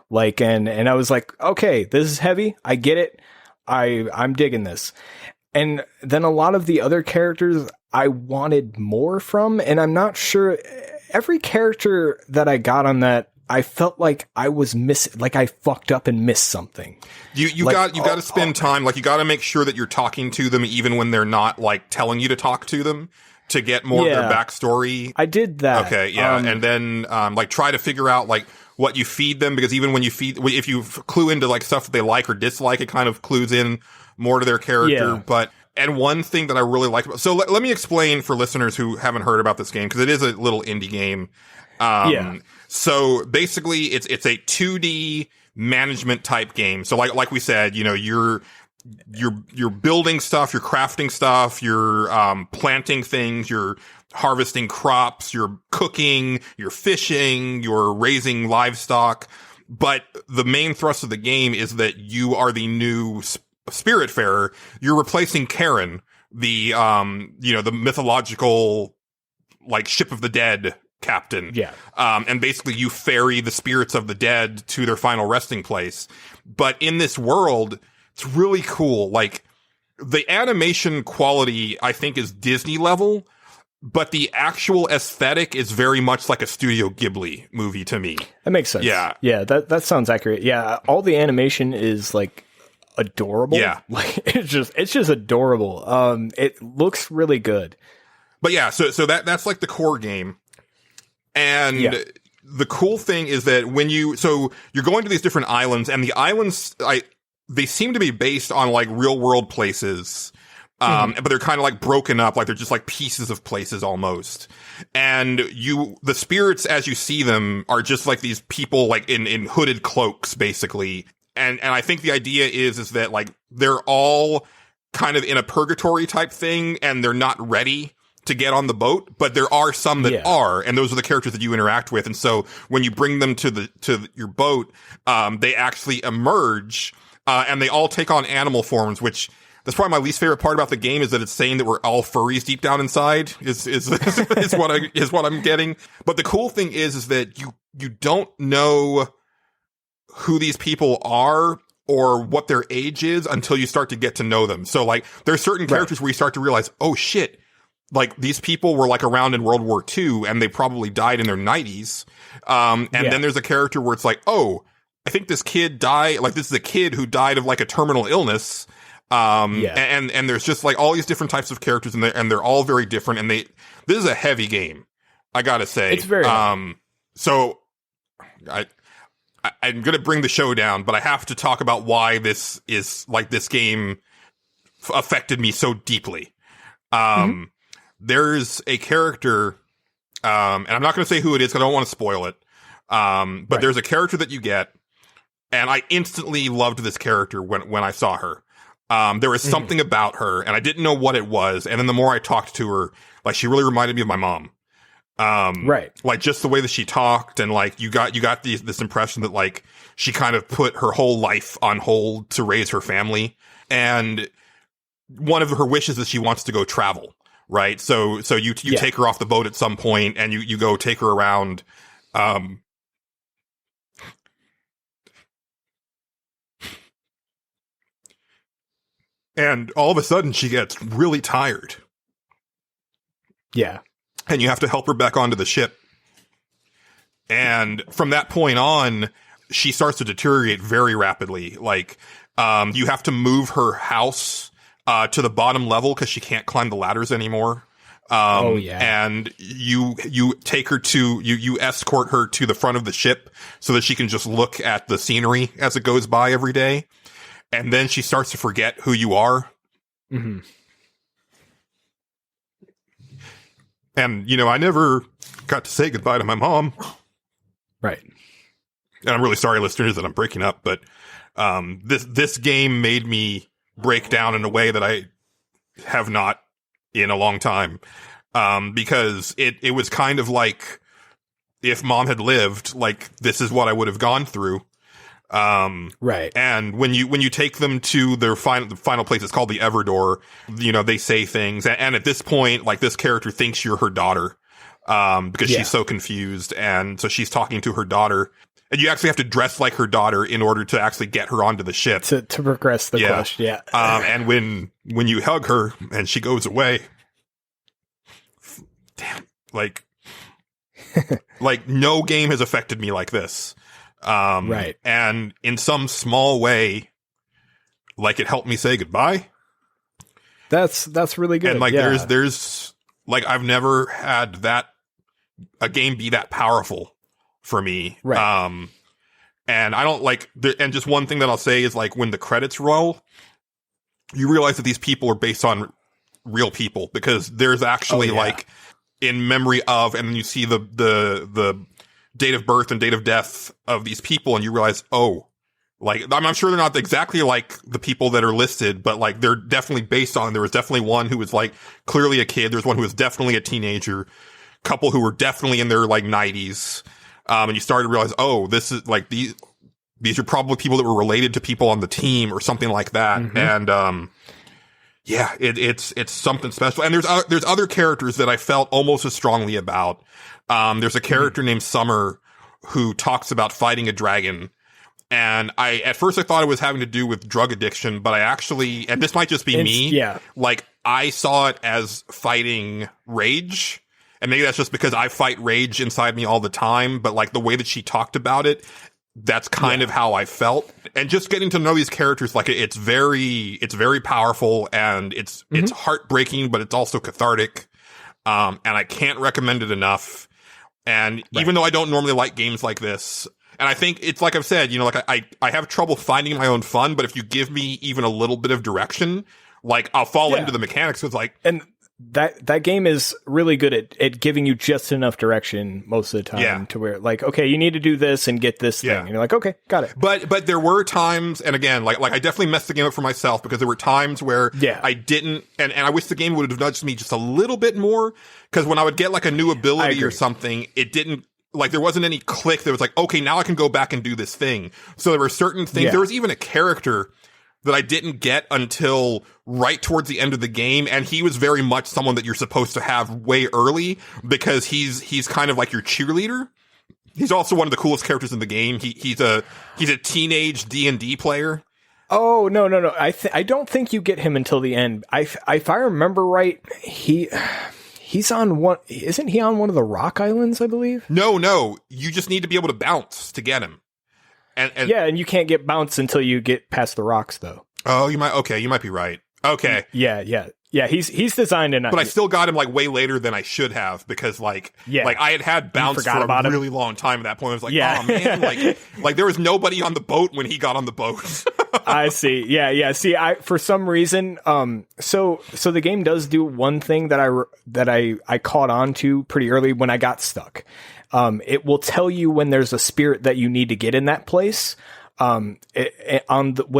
And I was like, okay, this is heavy. I get it. I'm digging this. And then a lot of the other characters I wanted more from, and I'm not sure every character that I got on that, I felt like I was missing, I fucked up and missed something. You got to spend time, you got to make sure that you're talking to them even when they're not telling you to talk to them to get more of their backstory. I did that. Okay, yeah. And then try to figure out what you feed them, because even when you if you clue into stuff that they like or dislike, it kind of clues in more to their character. Yeah. And one thing that I really like about, so let me explain for listeners who haven't heard about this game, because it is a little indie game. So basically it's a 2D management type game. So like we said, you're building stuff, you're crafting stuff, you're planting things, you're harvesting crops, you're cooking, you're fishing, you're raising livestock. But the main thrust of the game is that you are the new Spiritfarer. You're replacing Karen, the mythological ship of the dead captain. Yeah. And basically you ferry the spirits of the dead to their final resting place. But in this world, it's really cool. The animation quality, I think, is Disney level, but the actual aesthetic is very much like a Studio Ghibli movie to me. That makes sense. Yeah. Yeah, that sounds accurate. Yeah, all the animation is adorable. Yeah. It's just adorable. It looks really good. But yeah, so that's the core game. And the cool thing is that you're going to these different islands, and the islands, they seem to be based on real world places. But they're kind of like broken up, like they're just like pieces of places almost. And the spirits as you see them are just like these people like in hooded cloaks, basically. And I think the idea is that like they're all kind of in a purgatory type thing and they're not ready to get on the boat, but there are some that are, and those are the characters that you interact with. And so when you bring them to your boat, they actually emerge, and they all take on animal forms, which that's probably my least favorite part about the game is that it's saying that we're all furries deep down inside is what I'm getting. But the cool thing is that you don't know who these people are or what their age is until you start to get to know them. So like there's certain characters where you start to realize, oh shit, like these people were like around in World War II and they probably died in their 90s. Then there's a character where it's like, oh, I think this kid died, like this is a kid who died of like a terminal illness. And there's just like all these different types of characters and they're all very different. And this is a heavy game, I gotta say. It's very heavy. So I'm gonna bring the show down, but I have to talk about why this game affected me so deeply. There's a character, and I'm not gonna say who it is because I don't want to spoil it. But there's a character that you get, and I instantly loved this character when I saw her. There was something about her, and I didn't know what it was. And then the more I talked to her, like she really reminded me of my mom. Like just the way that she talked, and like you got this impression that like she kind of put her whole life on hold to raise her family. And one of her wishes is she wants to go travel, right? So you take her off the boat at some point, and you go take her around. And all of a sudden, she gets really tired. Yeah. And you have to help her back onto the ship. And from that point on, she starts to deteriorate very rapidly. Like, you have to move her house to the bottom level because she can't climb the ladders anymore. And you take her you escort her to the front of the ship so that she can just look at the scenery as it goes by every day. And then she starts to forget who you are. Mm-hmm. And, I never got to say goodbye to my mom. Right. And I'm really sorry, listeners, that I'm breaking up, but this game made me break down in a way that I have not in a long time. Because it was kind of like if mom had lived, like this is what I would have gone through. Right. And when you take them to the final place, it's called the Everdoor, they say things. And at this point, like this character thinks you're her daughter, because she's so confused. And so she's talking to her daughter, and you actually have to dress like her daughter in order to actually get her onto the ship to progress the quest. Yeah. And when you hug her and she goes away, damn, like no game has affected me like this. Right. And in some small way, like it helped me say goodbye. That's really good. And like, there's like, I've never had a game be that powerful for me. Right. And I don't like, and just one thing that I'll say is like, when the credits roll, you realize that these people are based on real people, because there's actually like in memory of, and then you see the date of birth and date of death of these people, and you realize, like, I'm sure they're not exactly like the people that are listed, but like they're definitely based on, there was definitely one who was like clearly a kid. There's one who was definitely a teenager, couple who were definitely in their like 90s. And you started to realize, this is like these are probably people that were related to people on the team or something like that. Mm-hmm. And, it's something special. And there's other characters that I felt almost as strongly about. There's a character named Summer who talks about fighting a dragon. And at first I thought it was having to do with drug addiction, but I actually, and this might just be me. Like I saw it as fighting rage. And maybe that's just because I fight rage inside me all the time. But like the way that she talked about it, that's kind of how I felt. And just getting to know these characters, like it's very powerful, and it's heartbreaking, but it's also cathartic. And I can't recommend it enough. And even though I don't normally like games like this, and I think it's like I've said, like I have trouble finding my own fun, but if you give me even a little bit of direction, Like, I'll fall Yeah. into the mechanics. So it's like, And that game is really good at giving you just enough direction most of the time to where, like, okay, you need to do this and get this thing. And you're like, okay, got it. But there were times, and again, like I definitely messed the game up for myself because there were times where I didn't, and I wish the game would have nudged me just a little bit more, because when I would get like a new ability or something, it didn't, like, there wasn't any click that was like, okay, now I can go back and do this thing. So there were certain things, there was even a character that I didn't get until right towards the end of the game, and he was very much someone that you're supposed to have way early because he's kind of like your cheerleader. He's also one of the coolest characters in the game. He's a teenage D&D player. Oh, no. I don't think you get him until the end. If I remember right, he's on one. Isn't he on one of the rock islands, I believe? No. You just need to be able to bounce to get him. And you can't get bounce until you get past the rocks, though. Oh, you might be right. Okay. Yeah. He's designed in. But I still got him like way later than I should have because like I had bounce for a really long time at that point. I was like, oh man, like there was nobody on the boat when he got on the boat. I see. Yeah. See, for some reason, so the game does do one thing that I caught on to pretty early when I got stuck. It will tell you when there's a spirit that you need to get in that place. When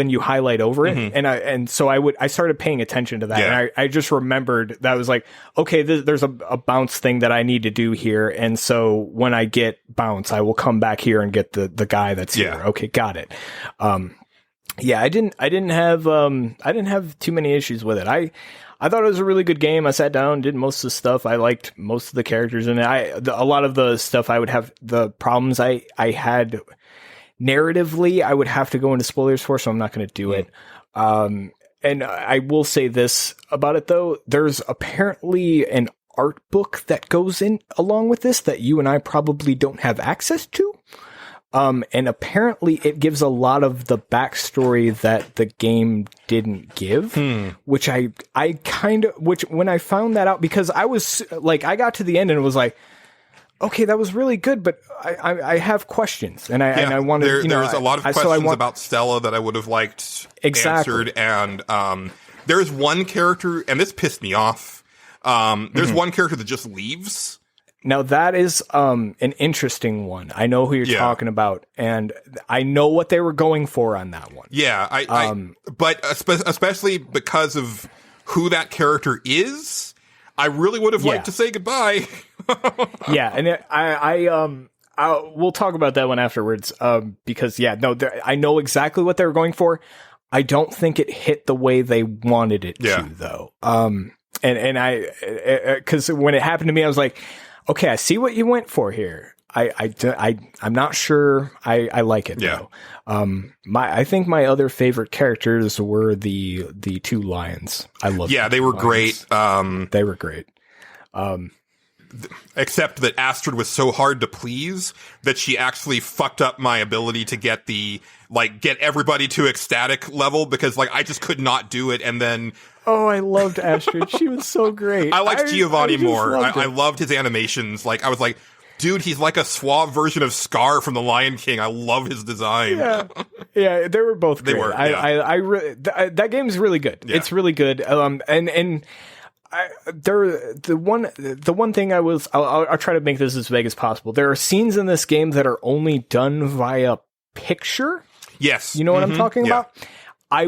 you highlight over it. And so I started paying attention to that. And I just remembered that I was like, okay, there's a bounce thing that I need to do here. And so when I get bounce, I will come back here and get the guy that's here. Okay. Got it. I didn't have too many issues with it. I thought it was a really good game. I sat down, did most of the stuff. I liked most of the characters in it. A lot of the stuff I would have, the problems I had narratively, I would have to go into spoilers for, so I'm not going to do it. And I will say this about it, though. There's apparently an art book that goes in along with this that you and I probably don't have access to. And apparently it gives a lot of the backstory that the game didn't give, which which when I found that out, because I was like, I got to the end and it was like, okay, that was really good, but I have questions, and I wanted. There's a lot of questions about Stella that I would have liked answered, and there's one character, and this pissed me off. There's one character that just leaves. Now that is an interesting one. I know who you're talking about, and I know what they were going for on that one. Yeah, but especially because of who that character is, I really would have liked to say goodbye. Yeah, and we'll talk about that one afterwards. Because I know exactly what they were going for. I don't think it hit the way they wanted it to, though. Because when it happened to me, I was like, okay, I see what you went for here. I'm not sure I like it though. I think my other favorite characters were the two lions. I love. Yeah, they were great. They were great. Except that Astrid was so hard to please that she actually fucked up my ability to get get everybody to ecstatic level, because I just could not do it. And then, I loved Astrid. She was so great. I liked Giovanni more. I loved his animations. I was like, dude, he's like a suave version of Scar from The Lion King. I love his design. Yeah, they were both great. They were. I really, that game is really good. Yeah. It's really good. The one thing I'll try to make this as vague as possible. There are scenes in this game that are only done via picture. Yes. You know what I'm talking about? I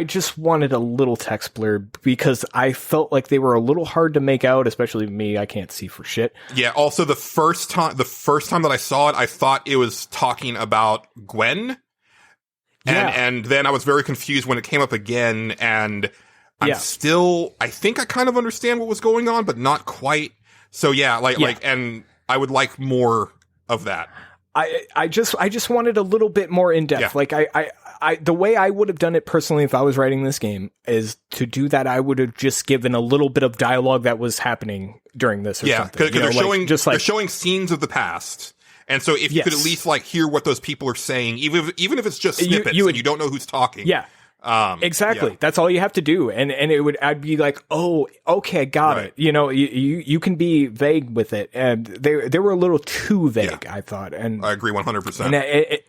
just wanted a little text blur because I felt like they were a little hard to make out, especially me. I can't see for shit. Yeah. Also, the first time that I saw it, I thought it was talking about Gwen. And then I was very confused when it came up again, and I think I kind of understand what was going on, but not quite. So and I would like more of that. I just wanted a little bit more in depth. Yeah. The way I would have done it personally if I was writing this game is to do that. I would have just given a little bit of dialogue that was happening during this. Or something. Because they're showing scenes of the past. And so if you could at least hear what those people are saying, even if it's just snippets and you don't know who's talking. Yeah. Exactly. Yeah. That's all you have to do. And I'd be like, oh, okay, got it. You can be vague with it. And they were a little too vague, I thought. And I agree 100%.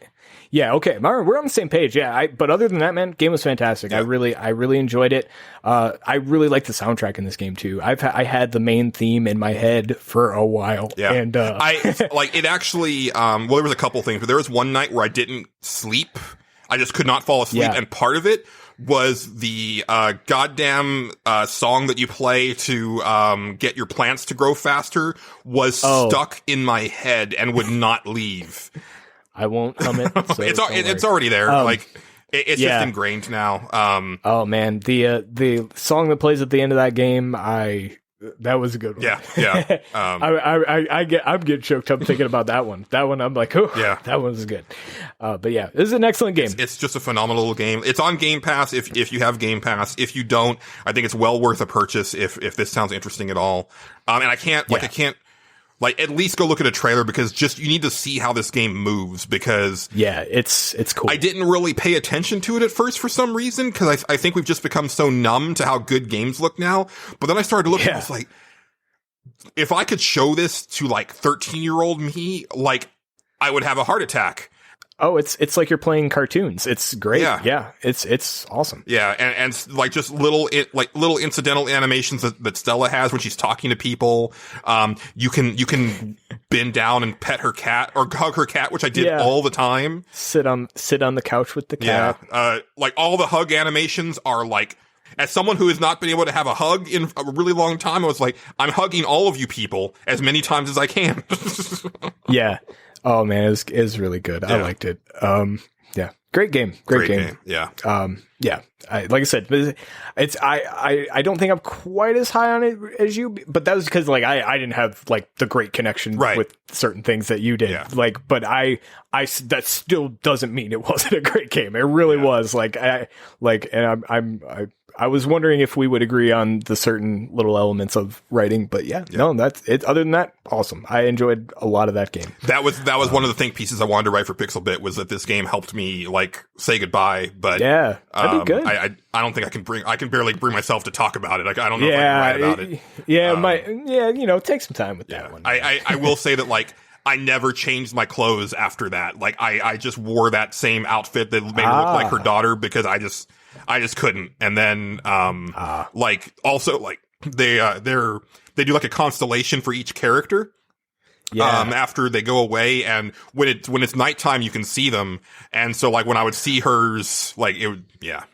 Yeah, okay. We're on the same page. Yeah, but other than that, man, game was fantastic. Yeah. I really enjoyed it. I really like the soundtrack in this game too. I had the main theme in my head for a while. Yeah. And I like it actually well, there was a couple things, but there was one night where I didn't sleep. I just could not fall asleep, Yeah. and part of it was the goddamn song that you play to get your plants to grow faster was stuck in my head and would not leave. I won't comment. So It's already there. It's yeah. just ingrained now. Oh man, the song that plays at the end of that game, that was a good one. Yeah. I'm getting choked up thinking about that one. That one, I'm like, oh, Yeah. that one's good. But yeah, this is an excellent game. It's just a phenomenal little game. It's on Game Pass if you have Game Pass. If you don't, I think it's well worth a purchase if this sounds interesting at all. And I can't at least go look at a trailer because just you need to see how this game moves because Yeah, it's cool. I didn't really pay attention to it at first for some reason because I think we've just become so numb to how good games look now. But then I started looking, I was like, if I could show this to like 13-year-old me, like I would have a heart attack. Oh, it's like you're playing cartoons. It's great. Yeah. Yeah, it's awesome. Yeah, and like just little incidental animations that Stella has when she's talking to people. You can bend down and pet her cat or hug her cat, which I did all the time. Sit on the couch with the cat. Yeah. Like all the hug animations are like, as someone who has not been able to have a hug in a really long time, I was like, I'm hugging all of you people as many times as I can. Yeah. Oh man, it was really good. Yeah. I liked it. Yeah, great game. Great game. Yeah. Yeah. Like I said, I don't think I'm quite as high on it as you, but that was because like I didn't have like the great connection with certain things that you did. Yeah. Like, but that still doesn't mean it wasn't a great game. It really was. I was wondering if we would agree on the certain little elements of writing, but no, that's it. Other than that, awesome. I enjoyed a lot of that game. That was one of the think pieces I wanted to write for Pixelbit was that this game helped me like say goodbye. But yeah, that'd be good. I don't think I can barely bring myself to talk about it. Like I don't know if I can write about it. Yeah, take some time with that one. I will say that like I never changed my clothes after that. Like I just wore that same outfit that made her look like her daughter because I just couldn't. And then like also like they do like a constellation for each character. After they go away, and when it's nighttime, you can see them. And so like when I would see hers, like it would, yeah.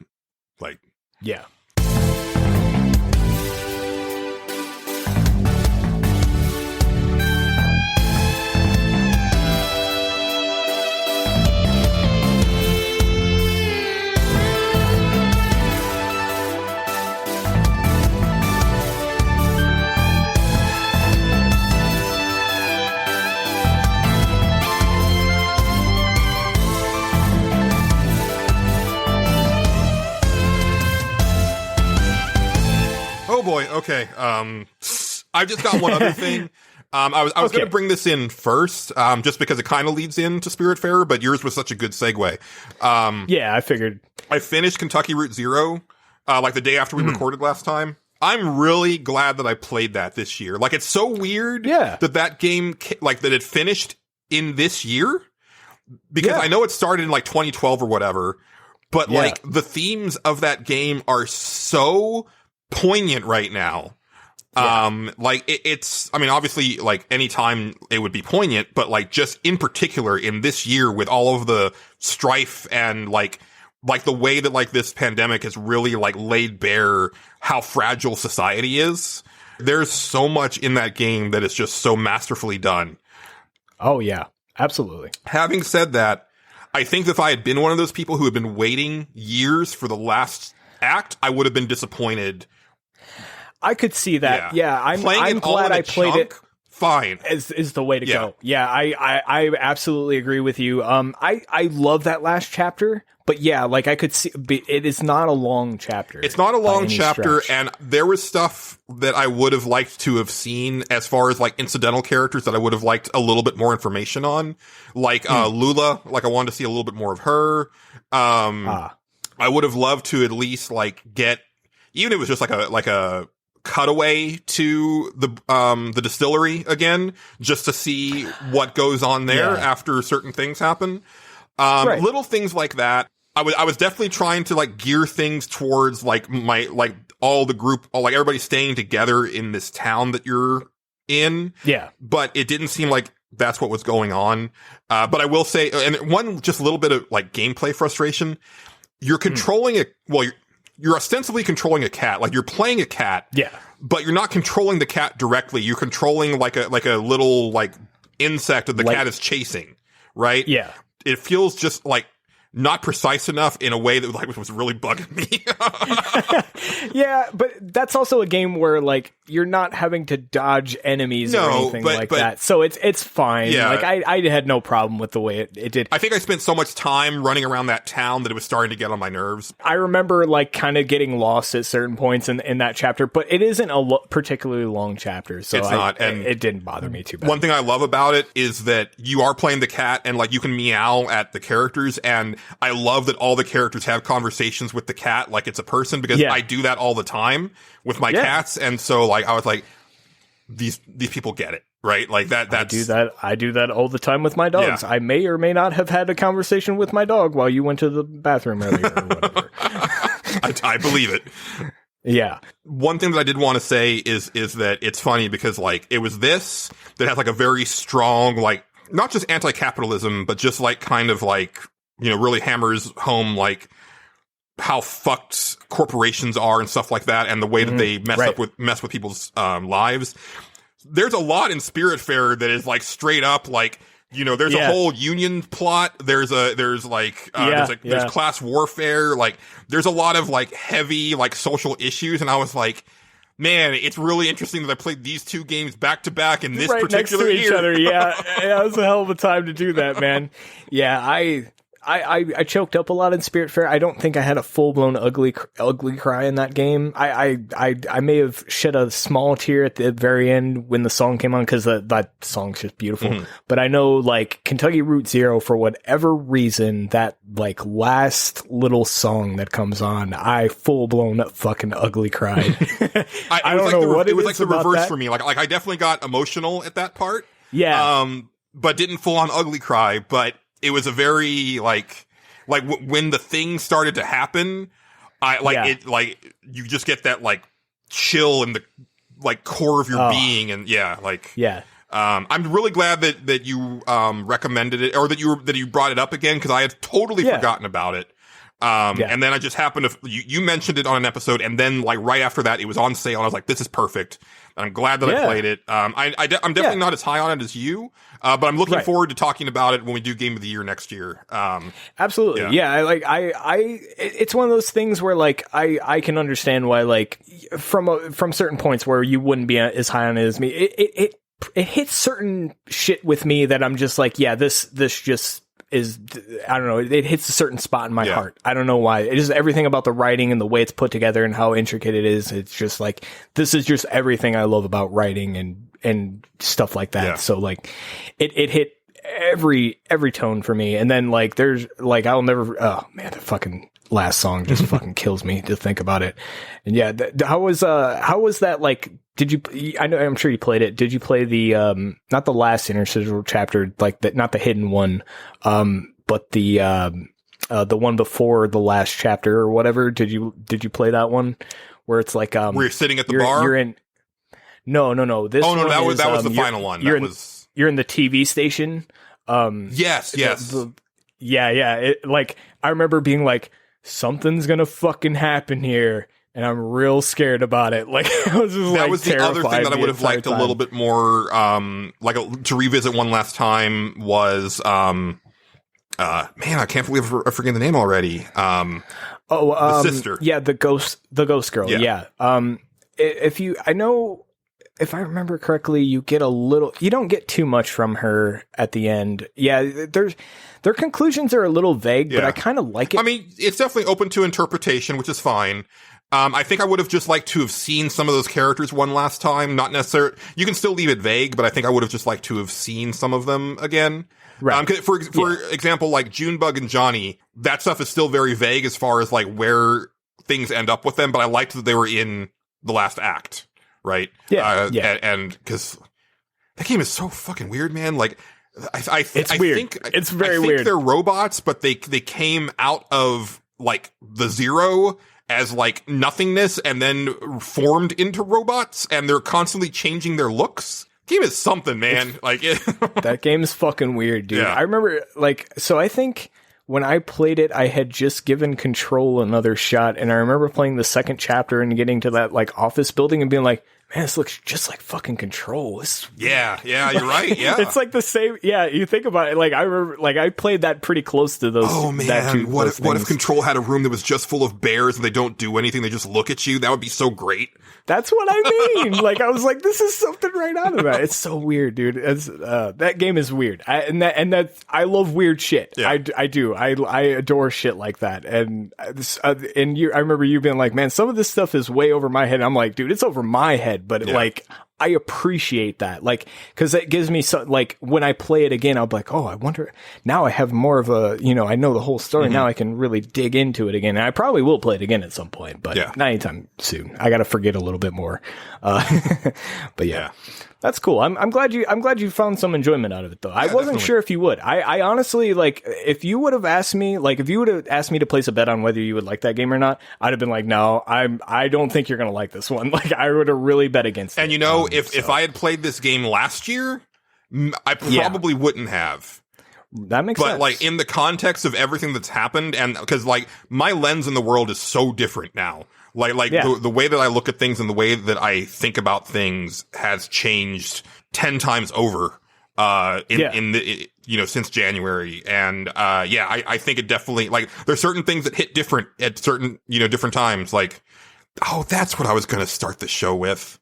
Oh boy. Okay. I've just got one other thing. I was going to bring this in first, just because it kind of leads into Spiritfarer, but yours was such a good segue. I figured. I finished Kentucky Route Zero, like the day after we recorded last time. I'm really glad that I played that this year. Like, it's so weird that game, like, that it finished in this year. Because I know it started in like 2012 or whatever, but like the themes of that game are so poignant right now. Like it's, I mean, obviously like anytime it would be poignant, but like just in particular in this year with all of the strife and like the way that like this pandemic has really like laid bare how fragile society is. There's so much in that game that is just so masterfully done. Oh yeah, absolutely. Having said that, I think that if I had been one of those people who had been waiting years for the last act, I would have been disappointed. I could see that. Yeah, I'm glad I played it. Fine, is the way to go. Yeah, I absolutely agree with you. I love that last chapter, but yeah, like I could see it is not a long chapter. It's not a long chapter, and there was stuff that I would have liked to have seen as far as like incidental characters that I would have liked a little bit more information on, like Lula. Like I wanted to see a little bit more of her. I would have loved to at least like get, even if it was just like a cutaway to the distillery again, just to see what goes on there after certain things happen. Right. Little things like that. I was definitely trying to like gear things towards like all the group, like everybody staying together in this town that you're in. Yeah. But it didn't seem like that's what was going on. But I will say, and one just a little bit of like gameplay frustration. You're controlling you're ostensibly controlling a cat. Like you're playing a cat. Yeah. But you're not controlling the cat directly. You're controlling like a little like insect that the cat is chasing. Right? Yeah. It feels just like not precise enough in a way that like was really bugging me. Yeah, but that's also a game where like you're not having to dodge enemies or anything like that. So it's fine. Yeah. Like I had no problem with the way it did. I think I spent so much time running around that town that it was starting to get on my nerves. I remember like kind of getting lost at certain points in that chapter, but it isn't a particularly long chapter, so It's not, and it didn't bother me too bad. One thing I love about it is that you are playing the cat and like you can meow at the characters, and I love that all the characters have conversations with the cat like it's a person, because I do that all the time with my cats, and so like I was like, these people get it, right? Like that's I do that all the time with my dogs. Yeah. I may or may not have had a conversation with my dog while you went to the bathroom earlier or whatever. I believe it. Yeah. One thing that I did want to say is that it's funny because like it was this that has like a very strong like not just anti-capitalism, but just like kind of like, you know, really hammers home like how fucked corporations are and stuff like that, and the way that they mess with people's lives. There's a lot in Spiritfarer that is like straight up like, you know, there's a whole union plot. There's class warfare. Like there's a lot of like heavy like social issues, and I was like, man, it's really interesting that I played these two games back to back in this particular next to each year. other. Yeah, it was a hell of a time to do that, man. Yeah, I choked up a lot in Spiritfarer. I don't think I had a full blown ugly cry in that game. I may have shed a small tear at the very end when the song came on, because that song's just beautiful. Mm-hmm. But I know like Kentucky Route Zero, for whatever reason, that like last little song that comes on, I full blown fucking ugly cried. I don't know what it was like the reverse that. For me. Like I definitely got emotional at that part. Yeah. But didn't full on ugly cry. But it was a very like when the thing started to happen, it like you just get that like chill in the like core of your being, and I'm really glad that you recommended it, or that you brought it up again, because I had totally forgotten about it. And then I just happened to you mentioned it on an episode, and then like right after that it was on sale, and I was like, this is perfect. And I'm glad that I played it. I'm definitely not as high on it as you, but I'm looking forward to talking about it when we do Game of the Year next year. Absolutely. It's one of those things where like I can understand why, like from certain points where you wouldn't be as high on it as me. It hits certain shit with me that I'm just like, this just is, I don't know, it hits a certain spot in my heart. I don't know why. It is everything about the writing and the way it's put together and how intricate it is. It's just like, this is just everything I love about writing and stuff like that. Yeah. So like it hit every tone for me. And then like there's like, I'll never, oh man, the fucking last song just fucking kills me to think about it. And yeah, how was that like? I'm sure you played it. Did you play the, not the last interstitial chapter, like not the hidden one, but the one before the last chapter or whatever? Did you play that one where it's like, where you're sitting at the bar? You're in, no. That was the final one. You're in the TV station. Yes. Like, I remember being like, something's gonna fucking happen here. And I'm real scared about it. Like, I was just that was the other thing that I would have liked a little bit more, to revisit one last time was, man, I can't believe I forget the name already. The sister. Yeah, the ghost girl. Yeah. If I remember correctly, you don't get too much from her at the end. Yeah, their conclusions are a little vague, but I kind of like it. I mean, it's definitely open to interpretation, which is fine. I think I would have just liked to have seen some of those characters one last time. Not necessarily, you can still leave it vague, but I think I would have just liked to have seen some of them again. Right. For example, like Junebug and Johnny, that stuff is still very vague as far as like where things end up with them, but I liked that they were in the last act. Right. And because that game is so fucking weird, man. Like, It's weird. It's very weird. They're robots, but they came out of like the zero as like nothingness and then formed into robots, and they're constantly changing their looks. Game is something, man. That game is fucking weird, dude. Yeah. I remember, so I think when I played it, I had just given Control another shot, and I remember playing the second chapter and getting to that like office building and being like, man, this looks just like fucking Control. Yeah, you're right. Yeah, it's like the same. Yeah, you think about it. Like I remember, like I played that pretty close to those. Oh man, what if Control had a room that was just full of bears and they don't do anything? They just look at you. That would be so great. That's what I mean. Like I was like, this is something right out of that. It's so weird, dude. That game is weird. I love weird shit. Yeah. I do. I adore shit like that. And I remember you being like, man, some of this stuff is way over my head. And I'm like, dude, it's over my head, but like I appreciate that, like, because it gives me some, like, when I play it again, I'll be like, oh, I wonder, now I have more of a, I know the whole story. Now I can really dig into it again. And I probably will play it again at some point, but not anytime soon. I got to forget a little bit more. But yeah. That's cool. I'm glad you found some enjoyment out of it, though. I wasn't sure if you would. I honestly, like, if you would have asked me to place a bet on whether you would like that game or not, I'd have been like, no, I don't think you're gonna like this one. Like, I would have really bet against it. And if I had played this game last year, I probably wouldn't have. That makes sense. But like in the context of everything that's happened, and because like my lens in the world is so different now. The way that I look at things and the way that I think about things has changed 10 times over, since January. And, I think it definitely, like, there's certain things that hit different at certain, different times. Like, oh, that's what I was going to start the show with.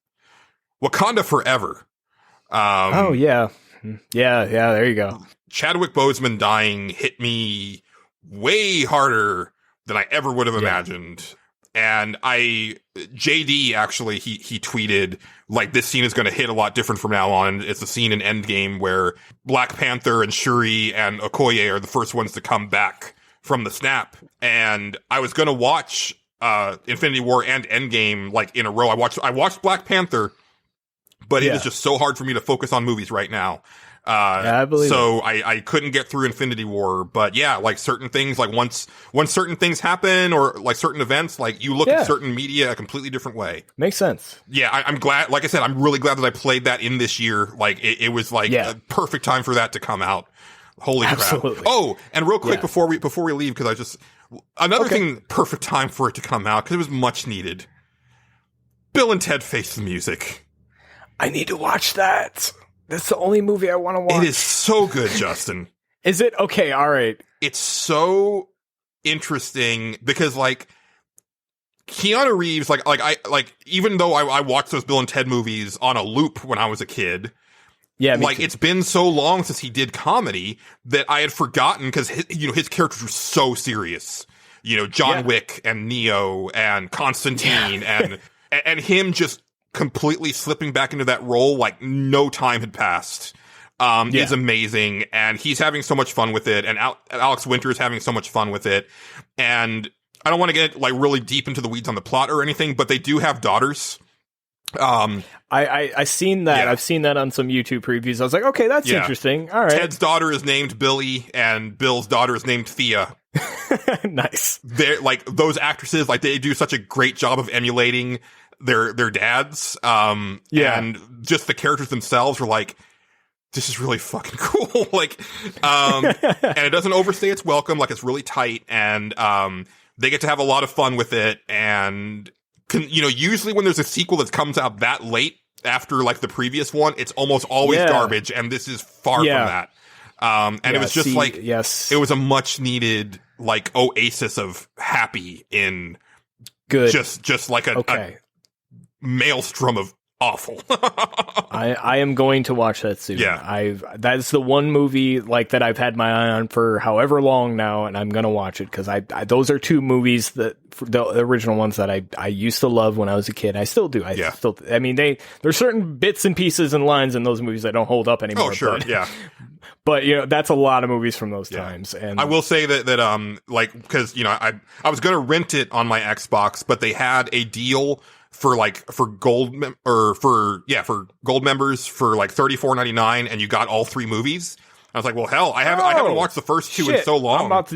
Wakanda Forever. Yeah, there you go. Chadwick Boseman dying hit me way harder than I ever would have imagined. And JD actually, he tweeted, like, this scene is going to hit a lot different from now on. It's a scene in Endgame where Black Panther and Shuri and Okoye are the first ones to come back from the snap. And I was going to watch, Infinity War and Endgame, like, in a row. I watched Black Panther, but it was just so hard for me to focus on movies right now. I believe so I couldn't get through Infinity War, but yeah, like certain things, like once certain things happen or like certain events, like you look at certain media a completely different way. Makes sense. Yeah. I'm glad, like I said, I'm really glad that I played that in this year. Like it was like a perfect time for that to come out. Holy crap. Oh, and real quick before we leave, cause another thing, perfect time for it to come out, cause it was much needed. Bill and Ted Face the Music. I need to watch that. That's the only movie I want to watch. It is so good, Justin. Is it? Okay, all right. It's so interesting because, like, Keanu Reeves, even though I watched those Bill and Ted movies on a loop when I was a kid, me too. It's been so long since he did comedy that I had forgotten because his characters were so serious. John Wick and Neo and Constantine and him just completely slipping back into that role like no time had passed is amazing, and he's having so much fun with it, and Alex Winter is having so much fun with it. And I don't want to get like really deep into the weeds on the plot or anything, but they do have daughters. I seen that. I've seen that on some YouTube previews. I was like, okay, that's interesting. All right. Ted's daughter is named Billy and Bill's daughter is named Thea. Nice. They're like those actresses, like they do such a great job of emulating their dads. And just the characters themselves were like, this is really fucking cool. Like, and it doesn't overstay its welcome. Like, it's really tight, and they get to have a lot of fun with it. And usually when there's a sequel that comes out that late after like the previous one, it's almost always garbage, and this is far from that. And it was just it was a much needed like oasis of happy in good, just like a maelstrom of awful. I am going to watch that soon. Yeah. That's the one movie like that I've had my eye on for however long now, and I'm going to watch it because I those are two movies that the original ones that I used to love when I was a kid. I still do. I mean, there's certain bits and pieces and lines in those movies that don't hold up anymore. Oh, sure. But that's a lot of movies from those times. And I will say that because I was going to rent it on my Xbox, but they had a deal for gold members for like $34.99, and you got all three movies. I was like, well, hell, I haven't watched the first two in so long. I'm about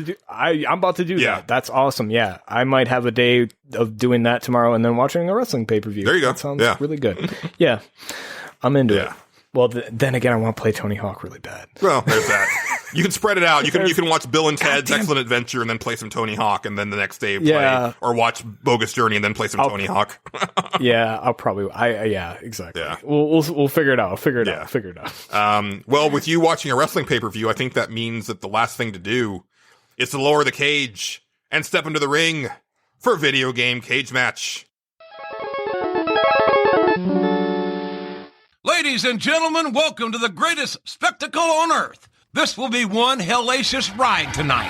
to do that. That's awesome. Yeah, I might have a day of doing that tomorrow and then watching a wrestling pay-per-view. There you go. That sounds really good. Yeah, I'm into it. Well, then again, I want to play Tony Hawk really bad. Well, there's that. You can spread it out. You can watch Bill and Ted's Excellent Adventure and then play some Tony Hawk, and then the next day play, or watch Bogus Journey and then play some Tony Hawk. Yeah, I'll probably. Exactly. Yeah. We'll figure it out. I'll figure it out. Well, with you watching a wrestling pay-per-view, I think that means that the last thing to do is to lower the cage and step into the ring for a video game cage match. Ladies and gentlemen, welcome to the greatest spectacle on earth. This will be one hellacious ride tonight.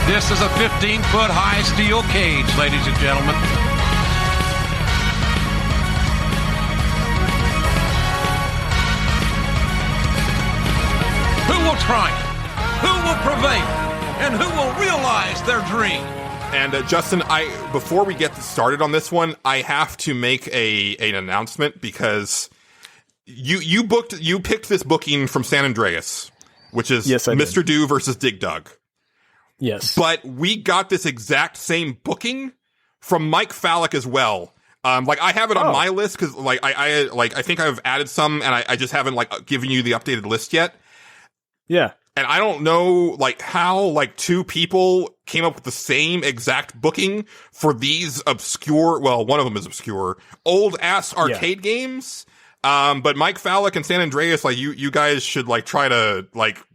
This is a 15-foot high steel cage, ladies and gentlemen. Who will triumph? Who will prevail? And who will realize their dream? And Justin, before we get started on this one, I have to make an announcement because you picked this booking from San Andreas, which is Mr. Do versus Dig Dug. Yes, but we got this exact same booking from Mike Fallick as well. I have it on my list because I think I've added some, and I just haven't given you the updated list yet. Yeah. And I don't know, how, two people came up with the same exact booking for these obscure, well, one of them is obscure, old-ass arcade games. But Mike Fallick and San Andreas, you guys should, try to,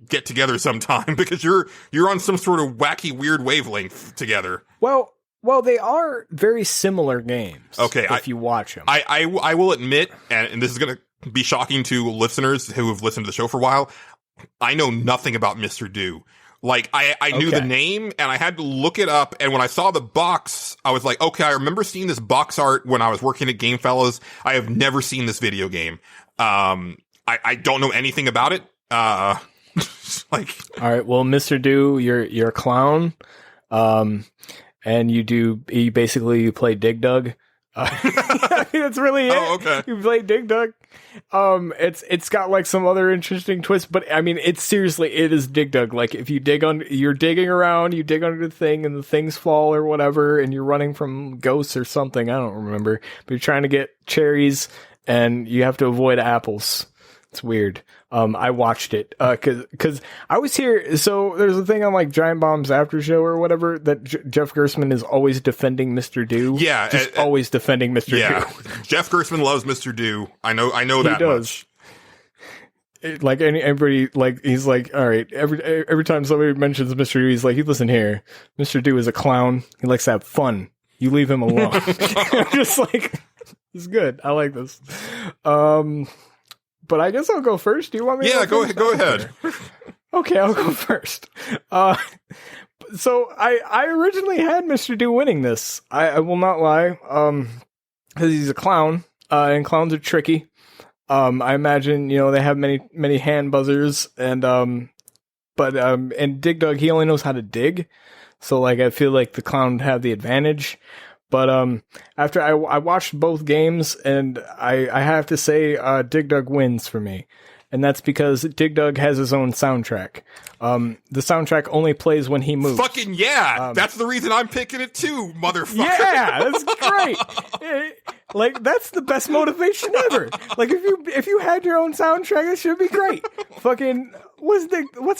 get together sometime because you're on some sort of wacky, weird wavelength together. Well, they are very similar games. Okay. If you watch them. I will admit, and this is going to be shocking to listeners who have listened to the show for a while, I know nothing about Mr. Do. I knew the name, and I had to look it up, and when I saw the box, I was like, okay, I remember seeing this box art when I was working at Game Fellows. I have never seen this video game. I don't know anything about it. All right, well, Mr. Do, you're a clown, and you play Dig Dug. That's really it. Oh, okay. You play Dig Dug. It's got some other interesting twists, but I mean, it is Dig Dug. If you you're digging around, you dig under the thing, and the things fall or whatever, and you're running from ghosts or something. I don't remember, but you're trying to get cherries, and you have to avoid apples. It's weird. I watched it, cause I was here. So there's a thing on Giant Bomb's after show or whatever that Jeff Gerstmann is always defending Mr. Do. Yeah. Always defending Mr. Do. Jeff Gerstmann loves Mr. Do. I know that much. Everybody, he's all right. Every time somebody mentions Mr. Do, he's like, listen here, Mr. Do is a clown. He likes to have fun. You leave him alone. I'm just it's good. I like this. But I guess I'll go first. Do you want me to go first? Go ahead. Okay, I'll go first. So I originally had Mr. Do winning this. I will not lie. Because he's a clown, and clowns are tricky. I imagine, they have many hand buzzers, and Dig Dug, he only knows how to dig. So I feel like the clown would have the advantage. But after I watched both games, and I have to say Dig Dug wins for me. And that's because Dig Dug has his own soundtrack. The soundtrack only plays when he moves. Fucking yeah! That's the reason I'm picking it too, motherfucker. Yeah, that's great. That's the best motivation ever. If you had your own soundtrack, it should be great. Fucking what's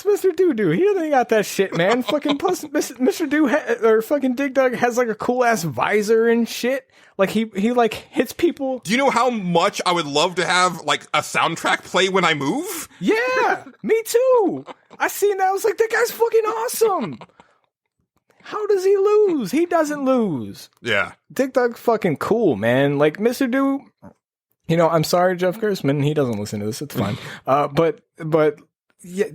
Mr. Do? He doesn't got that shit, man. Fucking plus Mr. Do or fucking Dig Dug has a cool ass visor and shit. He hits people. Do you know how much I would love to have a soundtrack play when I move? Yeah, me too. I seen that. I was like, that guy's fucking awesome. How does he lose? He doesn't lose. Yeah. Dig Dug fucking cool, man. Mr. Do, I'm sorry, Jeff Gerstmann. He doesn't listen to this. It's fine. But yeah,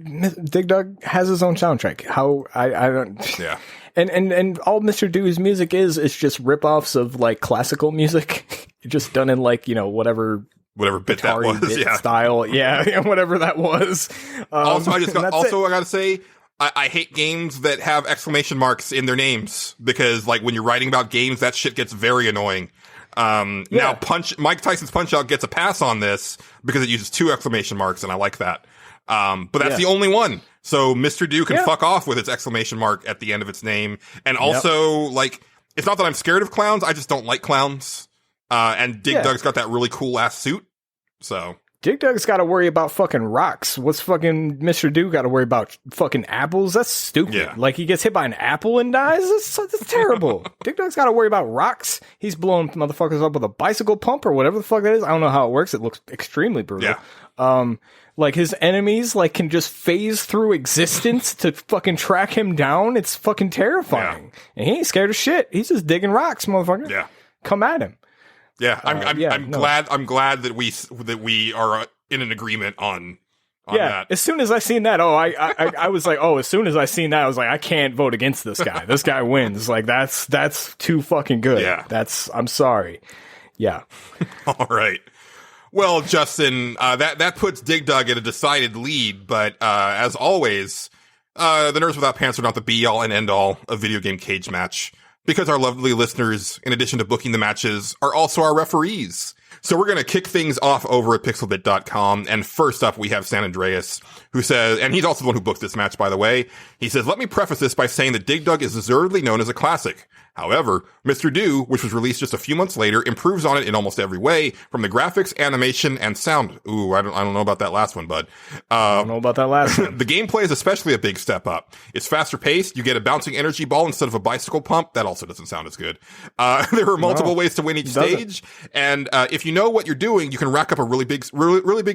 Dig Dug has his own soundtrack. How I don't. Yeah. And all Mr. Do's music is just rip-offs of classical music, just done in whatever bit that was, style, whatever that was. I gotta say, I hate games that have exclamation marks in their names because, like, when you're writing about games, that shit gets very annoying. Now Mike Tyson's Punch-Out gets a pass on this because it uses 2 exclamation marks, and I like that. But that's the only one. So Mr. Do can fuck off with its exclamation mark at the end of its name. And also, like, it's not that I'm scared of clowns, I just don't like clowns. And Dig Dug's got that really cool ass suit. So Dig Dug's got to worry about fucking rocks. What's fucking Mr. Do got to worry about fucking apples? That's stupid. Yeah. Like, he gets hit by an apple and dies? That's terrible. Dig Dug's got to worry about rocks. He's blowing motherfuckers up with a bicycle pump or whatever the fuck that is. I don't know how it works. It looks extremely brutal. Yeah. Like, his enemies, like, can just phase through existence to fucking track him down. It's fucking terrifying. Yeah. And he ain't scared of shit. He's just digging rocks, motherfucker. Yeah. Come at him. Yeah, I'm glad that we are in an agreement on that. As soon as I seen that, I was like, as soon as I seen that, I was like, I can't vote against this guy. This guy wins. Like, that's too fucking good. Yeah. I'm sorry. Yeah. All right. Well, Justin, that puts Dig Dug at a decided lead, but as always, the Nerds Without Pants are not the be-all and end-all of video game cage match. Because our lovely listeners, in addition to booking the matches, are also our referees. So we're going to kick things off over at pixelbit.com. And first up, we have San Andreas, who says, and he's also the one who booked this match, by the way. He says, let me preface this by saying that Dig Dug is deservedly known as a classic. However, Mr. Do, which was released just a few months later, improves on it in almost every way, from the graphics, animation, and sound. Ooh, I don't know about that last one, bud. I don't know about that last one. The gameplay is especially a big step up. It's faster paced. You get a bouncing energy ball instead of a bicycle pump. That also doesn't sound as good. There are multiple ways to win each stage, and if you know what you're doing, you can rack up a really big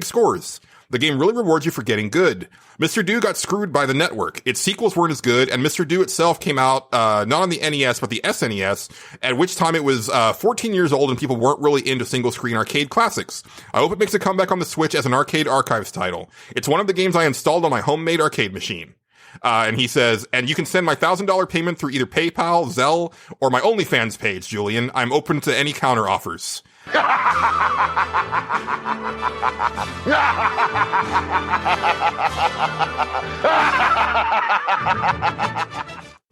scores. The game really rewards you for getting good. Mr. Do got screwed by the network. Its sequels weren't as good, and Mr. Do itself came out not on the NES, but the SNES, at which time it was 14 years old and people weren't really into single-screen arcade classics. I hope it makes a comeback on the Switch as an arcade archives title. It's one of the games I installed on my homemade arcade machine. And he says, and you can send my $1,000 payment through either PayPal, Zelle, or my OnlyFans page, Julian. I'm open to any counter offers.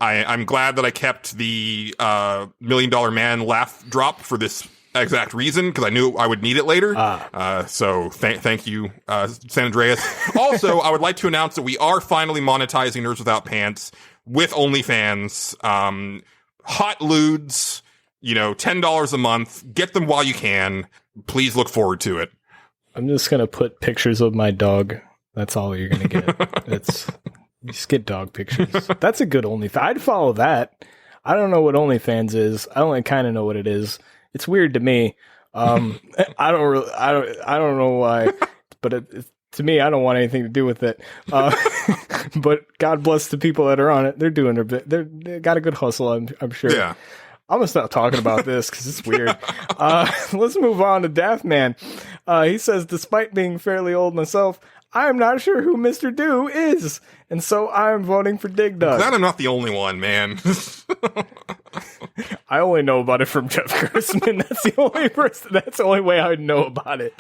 I'm glad that I kept the $1 Million Man laugh drop for this exact reason, because I knew I would need it later. So thank you, San Andreas. Also, I would like to announce that we are finally monetizing Nerds Without Pants with OnlyFans. Hot lewds, $10 a month. Get them while you can. Please look forward to it. I'm just going to put pictures of my dog. That's all you're going to get. Just get dog pictures. That's a good OnlyFans. I'd follow that. I don't know what OnlyFans is. I only kind of know what it is. It's weird to me. I don't know why, but to me, I don't want anything to do with it. But God bless the people that are on it. They're doing their bit. They got a good hustle, I'm sure. Yeah. I'm gonna stop talking about this because it's weird. Let's move on to Daftman. He says, despite being fairly old myself, I am not sure who Mr. Do is, and so I am voting for Dig Dug. Glad I'm not the only one, man. I only know about it from Jeff Gerstmann. That's the only person. That's the only way I would know about it.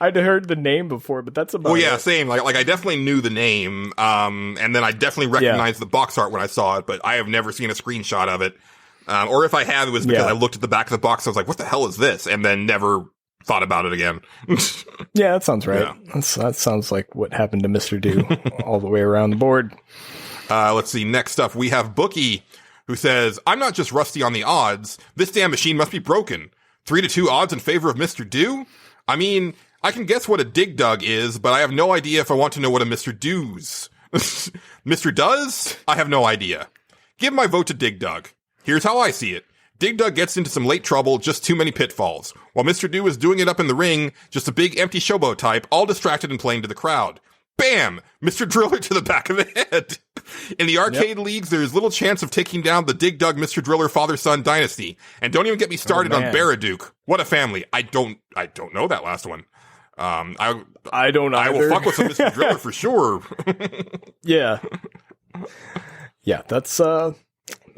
I'd heard the name before, but that's about. Well, yeah, it. same. Like I definitely knew the name, and then I definitely recognized the box art when I saw it, but I have never seen a screenshot of it. Or if I have, it was because I looked at the back of the box. I was like, "What the hell is this?" And then never thought about it again. Yeah, that sounds right. Yeah. That sounds like what happened to Mr. Do all the way around the board. Let's see. Next up, we have Bookie, who says, I'm not just rusty on the odds. This damn machine must be broken. 3-2 odds in favor of Mr. Do? I mean, I can guess what a Dig Dug is, but I have no idea if I want to know what a Mr. Do's. Mr. Does? I have no idea. Give my vote to Dig Dug. Here's how I see it. Dig Dug gets into some late trouble, just too many pitfalls. While Mr. Do is doing it up in the ring, just a big empty showboat type, all distracted and playing to the crowd. Bam! Mr. Driller to the back of the head. In the arcade leagues, there's little chance of taking down the Dig Dug Mr. Driller father-son dynasty. And don't even get me started on Baraduke. What a family. I don't know that last one. I don't either. I will fuck with some Mr. Driller for sure. Yeah. Yeah, that's,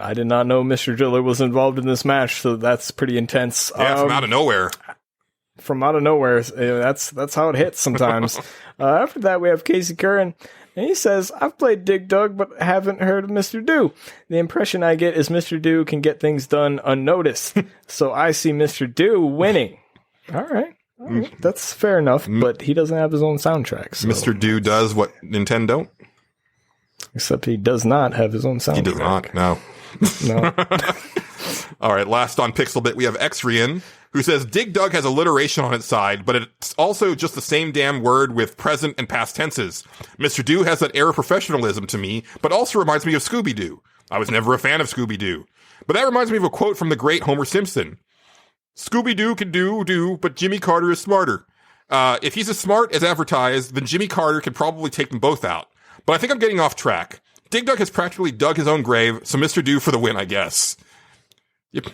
I did not know Mr. Driller was involved in this match, so that's pretty intense. Yeah, from out of nowhere. From out of nowhere. That's how it hits sometimes. After that, we have Casey Curran, And he says, I've played Dig Dug, but haven't heard of Mr. Do. The impression I get is Mr. Do can get things done unnoticed. So I see Mr. Do winning. All right. That's fair enough, but he doesn't have his own soundtrack. So. Mr. Do does what Nintendo don't? Except he does not have his own soundtrack. He does not, no. No. All right, last on Pixelbit, we have Xrian, who says, Dig Dug has alliteration on its side, but it's also just the same damn word with present and past tenses. Mr. Do has that air of professionalism to me, but also reminds me of Scooby-Doo. I was never a fan of Scooby-Doo. But that reminds me of a quote from the great Homer Simpson. Scooby-Doo can do, but Jimmy Carter is smarter. If he's as smart as advertised, then Jimmy Carter could probably take them both out. But I think I'm getting off track. Dig Dug has practically dug his own grave, so Mr. Do for the win, I guess. Yep.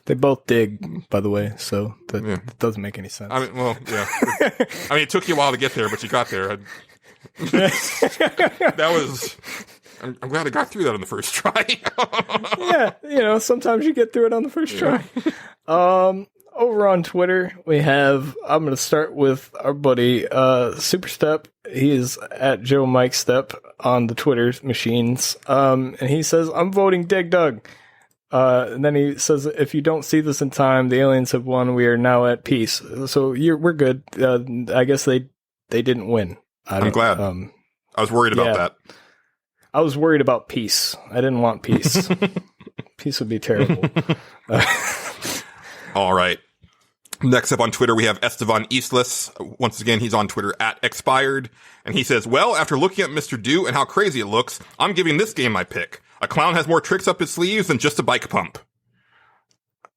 They both dig, by the way, so that doesn't make any sense. I mean, well, yeah. I mean, it took you a while to get there, but you got there. That was... I'm glad I got through that on the first try. Yeah, sometimes you get through it on the first try. Over on Twitter, we have, I'm going to start with our buddy, Superstep. He is at Joe Mike Step on the Twitter machines. And he says, I'm voting Dig Dug. And then he says, if you don't see this in time, the aliens have won. We are now at peace. So we're good. I guess they didn't win. I'm glad. I was worried about that. I was worried about peace. I didn't want peace. Peace would be terrible. All right. Next up on Twitter, we have Estevan Eastless. Once again, he's on Twitter at Expired. And he says, well, after looking at Mr. Do and how crazy it looks, I'm giving this game my pick. A clown has more tricks up his sleeves than just a bike pump.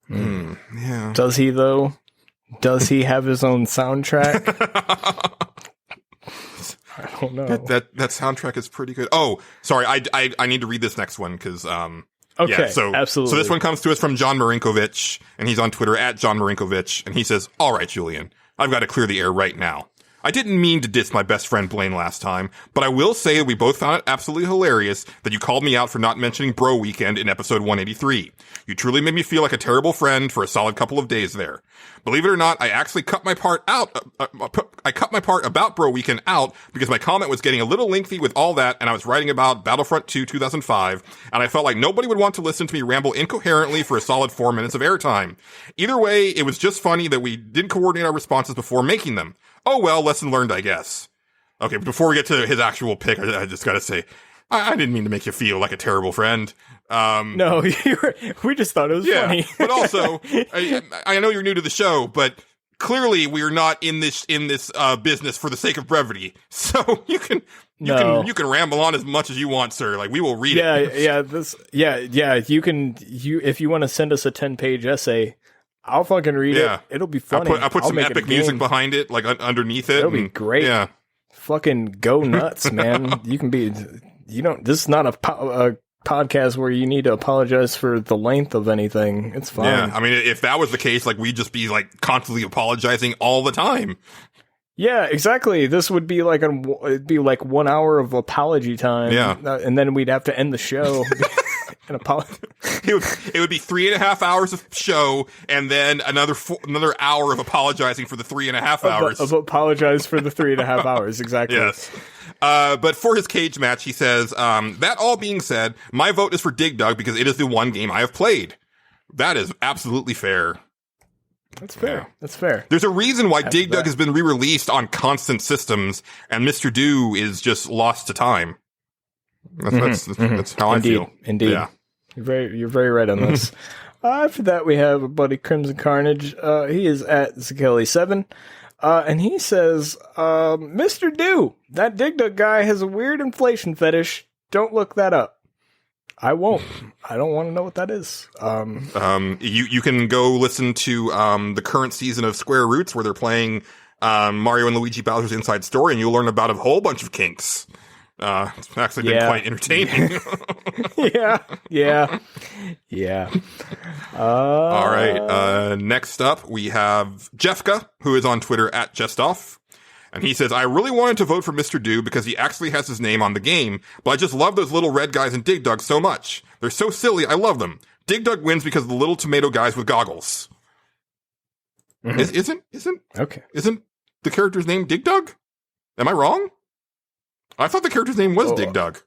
Yeah. Does he, though? Does he have his own soundtrack? I don't know. That soundtrack is pretty good. Oh, sorry. I need to read this next one because, okay, yeah, so, absolutely. So this one comes to us from John Marinkovich, and he's on Twitter at John Marinkovich, and he says, all right, Julian, I've got to clear the air right now. I didn't mean to diss my best friend Blaine last time, but I will say we both found it absolutely hilarious that you called me out for not mentioning Bro Weekend in episode 183. You truly made me feel like a terrible friend for a solid couple of days there. Believe it or not, I actually cut my part out. I cut my part about Bro Weekend out because my comment was getting a little lengthy with all that, and I was writing about Battlefront 2 2005, and I felt like nobody would want to listen to me ramble incoherently for a solid 4 minutes of airtime. Either way, it was just funny that we didn't coordinate our responses before making them. Oh well, lesson learned, I guess. Okay, but before we get to his actual pick, I just gotta say, I didn't mean to make you feel like a terrible friend. No, we just thought it was funny. But also, I know you're new to the show, but clearly we are not in this business for the sake of brevity. So you can ramble on as much as you want, sir. Like, we will read it. Yeah. If you want to send us a 10-page essay, I'll fucking read it. It'll be funny. I'll put some epic music behind it, like underneath it. It'll be great. Yeah. Fucking go nuts, man. You can be, this is not a podcast where you need to apologize for the length of anything. It's fine. Yeah. I mean, if that was the case, like, we'd just be like constantly apologizing all the time. Yeah, exactly. This would be like it'd be like 1 hour of apology time. Yeah. And then we'd have to end the show. An apology. It would be 3.5 hours of show, and then another hour of apologizing for the 3.5 hours. Of apologize for the 3.5 hours, exactly. Yes. But for his cage match, he says, that all being said, my vote is for Dig Dug because it is the one game I have played. That is absolutely fair. That's fair. Yeah. That's fair. There's a reason why Dig Dug has been re-released on constant systems, and Mr. Do is just lost to time. That's how I feel. Indeed. Yeah. You're very right on this. After that, we have a buddy, Crimson Carnage. He is at Zakelli7. And he says, Mr. Do, that Dig Dug guy has a weird inflation fetish. Don't look that up. I won't. I don't want to know what that is. You can go listen to the current season of Square Roots where they're playing Mario and Luigi Bowser's Inside Story, and you'll learn about a whole bunch of kinks. It's actually been quite entertaining. Yeah. All right. Next up, we have Jeffka, who is on Twitter at Jestoff. And he says, I really wanted to vote for Mr. Do because he actually has his name on the game, but I just love those little red guys in Dig Dug so much. They're so silly. I love them. Dig Dug wins because of the little tomato guys with goggles. Mm-hmm. Isn't the character's name Dig Dug? Am I wrong? I thought the character's name was Dig Dug.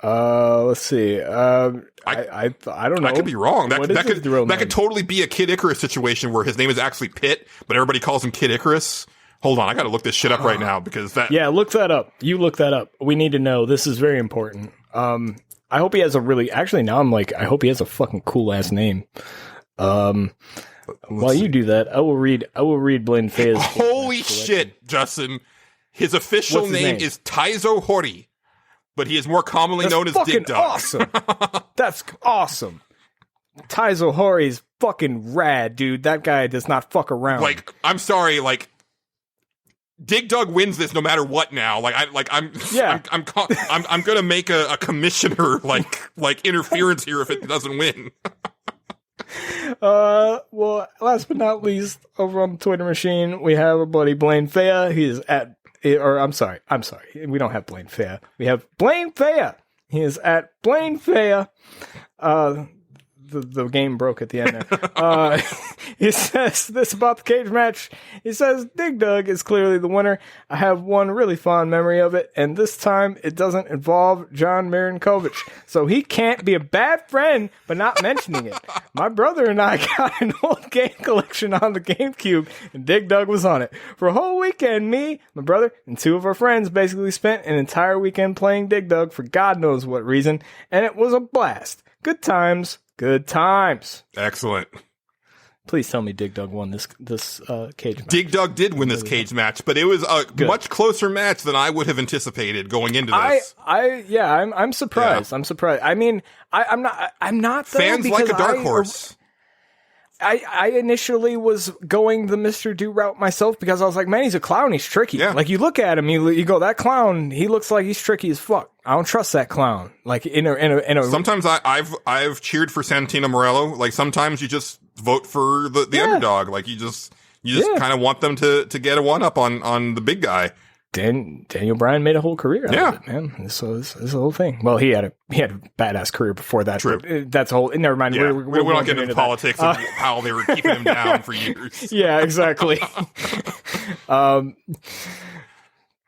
Let's see. I don't know. I could be wrong. That that could totally be a Kid Icarus situation where his name is actually Pitt, but everybody calls him Kid Icarus. Hold on, I got to look this shit up right now because that. Yeah, look that up. You look that up. We need to know. This is very important. I hope he has a really. Actually, now I'm like, I hope he has a fucking cool ass name. While you do that, I will read Blaine Fea's. Holy shit, Justin! His official name is Taizo Hori, but he is more commonly known as Dig Dug. Awesome. That's awesome. Taizo Hori is fucking rad, dude. That guy does not fuck around. Like, I'm sorry, like. Dig Dug wins this no matter what now. I'm gonna make a commissioner like interference here if it doesn't win. Well, last but not least, over on the Twitter machine, we have our buddy Blaine Fea. He is at, or I'm sorry. We don't have Blaine Fea. We have Blaine Fea. He is at Blaine Fea. The game broke at the end there. He says this about the cage match. He says, Dig Dug is clearly the winner. I have one really fond memory of it, and this time it doesn't involve John Marinkovich. So he can't be a bad friend, but not mentioning it. My brother and I got an old game collection on the GameCube, and Dig Dug was on it. For a whole weekend, me, my brother, and two of our friends basically spent an entire weekend playing Dig Dug for God knows what reason, and it was a blast. Good times. Good times. Excellent. Please tell me Dig Dug won this cage match. Dig Dug did win this cage match, but it was a much closer match than I would have anticipated going into this. I'm surprised. Yeah. I'm surprised. I mean, I'm not though, fans like a dark horse. I initially was going the Mr. Do route myself because I was like, man, he's a clown. He's tricky. Yeah. Like, you look at him, you go, that clown, he looks like he's tricky as fuck. I don't trust that clown. Like, in a sometimes I've cheered for Santino Morello. Like, sometimes you just vote for the underdog. Like, you just kind of want them to get a one up on the big guy. Daniel Bryan made a whole career out of it, man. So this is the whole thing. Well, he had a badass career before that. True. That's a whole. Never mind. Yeah. We're not getting into politics of how they were keeping him down for years. Yeah, exactly. But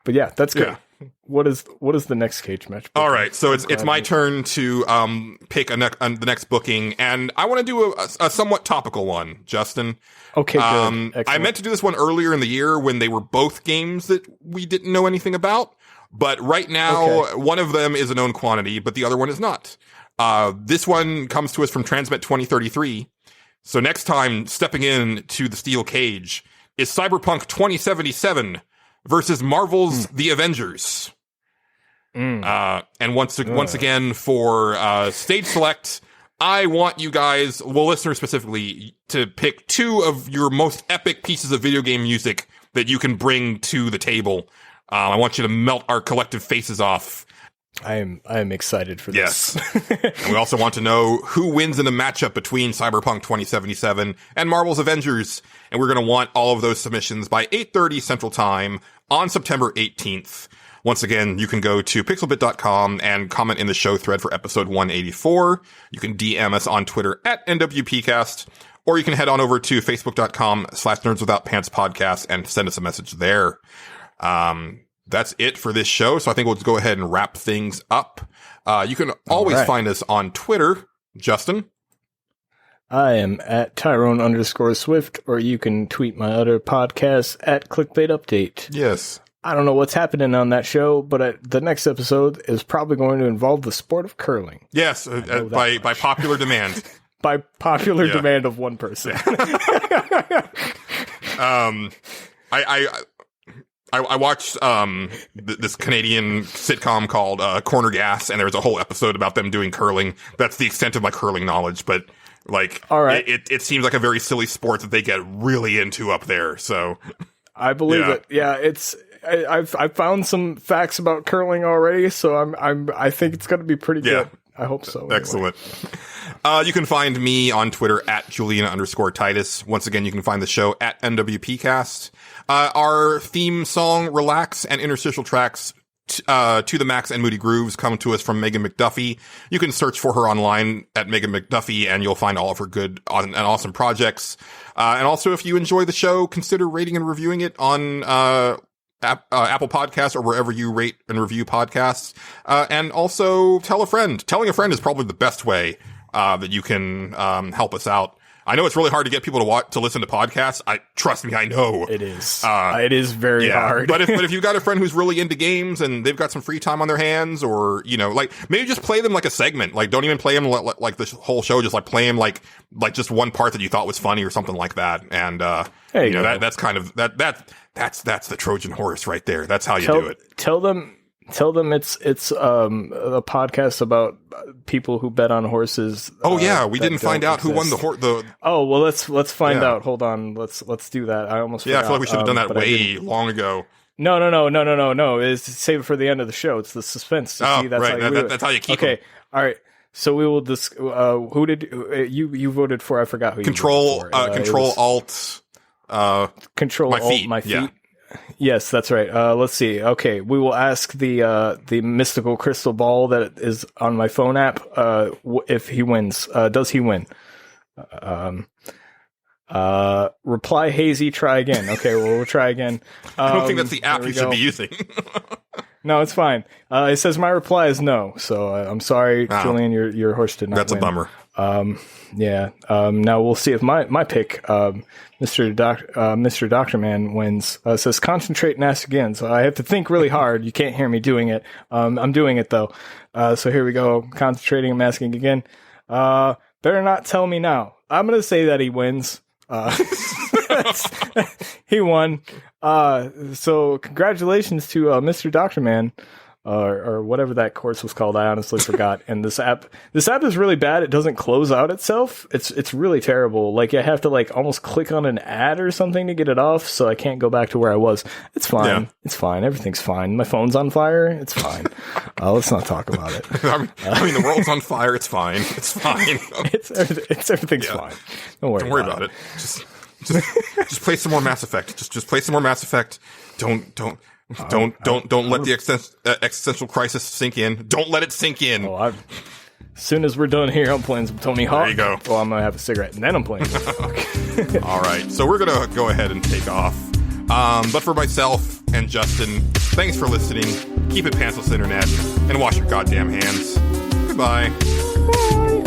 yeah, that's good. Yeah. What is the next cage match? All right, so it's my turn to pick the next booking, and I want to do a somewhat topical one, Justin. Okay, good. I meant to do this one earlier in the year when they were both games that we didn't know anything about, but right now one of them is a known quantity, but the other one is not. This one comes to us from Transmet 2033. So next time, stepping in to the steel cage is Cyberpunk 2077 versus Marvel's The Avengers. And once again, for stage select, I want you guys, well, listeners specifically, to pick two of your most epic pieces of video game music that you can bring to the table. I want you to melt our collective faces off. I am excited for this. Yes. And we also want to know who wins in the matchup between Cyberpunk 2077 and Marvel's Avengers. And we're going to want all of those submissions by 8:30 Central Time on September 18th. Once again, you can go to pixelbit.com and comment in the show thread for episode 184. You can DM us on Twitter at NWPcast, or you can head on over to facebook.com/nerdswithoutpants podcast and send us a message there. That's it for this show. So I think we'll just go ahead and wrap things up. You can always find us on Twitter. Justin? I am at Tyrone_Swift, or you can tweet my other podcast at Clickbait Update. Yes. I don't know what's happening on that show, but the next episode is probably going to involve the sport of curling. Yes, by popular demand. By popular demand of one person. I watched this Canadian sitcom called Corner Gas, and there was a whole episode about them doing curling. That's the extent of my curling knowledge, but like, all right. it seems like a very silly sport that they get really into up there. So I believe it. Yeah, I've found some facts about curling already, so I think it's going to be pretty good. I hope so. Anyway. Excellent. You can find me on Twitter at Juliana_Titus. Once again, you can find the show at NWPcast. Our theme song, Relax, and interstitial tracks, To the Max and Moody Grooves, come to us from Megan McDuffie. You can search for her online at Megan McDuffie, and you'll find all of her good and awesome projects. And also, if you enjoy the show, consider rating and reviewing it on Apple Podcasts or wherever you rate and review podcasts. And also tell a friend. Telling a friend is probably the best way that you can help us out. I know it's really hard to get people to listen to podcasts. Trust me, I know. It is. It is very hard. but if you've got a friend who's really into games and they've got some free time on their hands, or, like, maybe just play them like a segment. Like, don't even play them like the whole show. Just like play them like just one part that you thought was funny or something like that. And, that's kind of, that's the Trojan horse right there. That's how you do it. Tell them it's a podcast about people who bet on horses. We didn't find out who won the Oh, well, let's find out. Hold on. Let's do that. I almost forgot. I feel like we should have done that way long ago. No. It's save it for the end of the show. It's the suspense. See, that's right. That's how you keep Okay. them. All right. So we will who did you voted for? I forgot who you voted for. Control Alt Control Alt feet. my feet. Yeah. Yes, that's right. Let's see. Okay, we will ask the mystical crystal ball that is on my phone app if he wins. Does he win? Reply hazy. Try again. Okay, well, we'll try again. I don't think that's the app you should be using. No, it's fine. It says my reply is no. So I'm sorry, Julian. Your horse did not win. That's a bummer. Now we'll see if my pick, Mr. Doctor Man wins. Says concentrate and ask again. So I have to think really hard. You can't hear me doing it. I'm doing it though. So here we go. Concentrating and asking again. Better not tell me now. I'm going to say that he wins. He won. So congratulations to Mr. Doctor Man. Or whatever that course was called, I honestly forgot. And this app is really bad. It doesn't close out itself. It's really terrible. Like, I have to almost click on an ad or something to get it off, so I can't go back to where I was. It's fine. Yeah. It's fine. Everything's fine. My phone's on fire. It's fine. Let's not talk about it. I mean, the world's on fire. It's fine. It's fine. Everything's fine. Don't worry about it. Just play some more Mass Effect. Just play some more Mass Effect. Don't let the existential crisis sink in. Don't let it sink in. As soon as we're done here, I'm playing some Tony Hawk. There you go. Well, I'm going to have a cigarette, and then I'm playing Tony Hawk. All right. So we're going to go ahead and take off. But for myself and Justin, thanks for listening. Keep it pantsless, Internet, and wash your goddamn hands. Goodbye. Bye.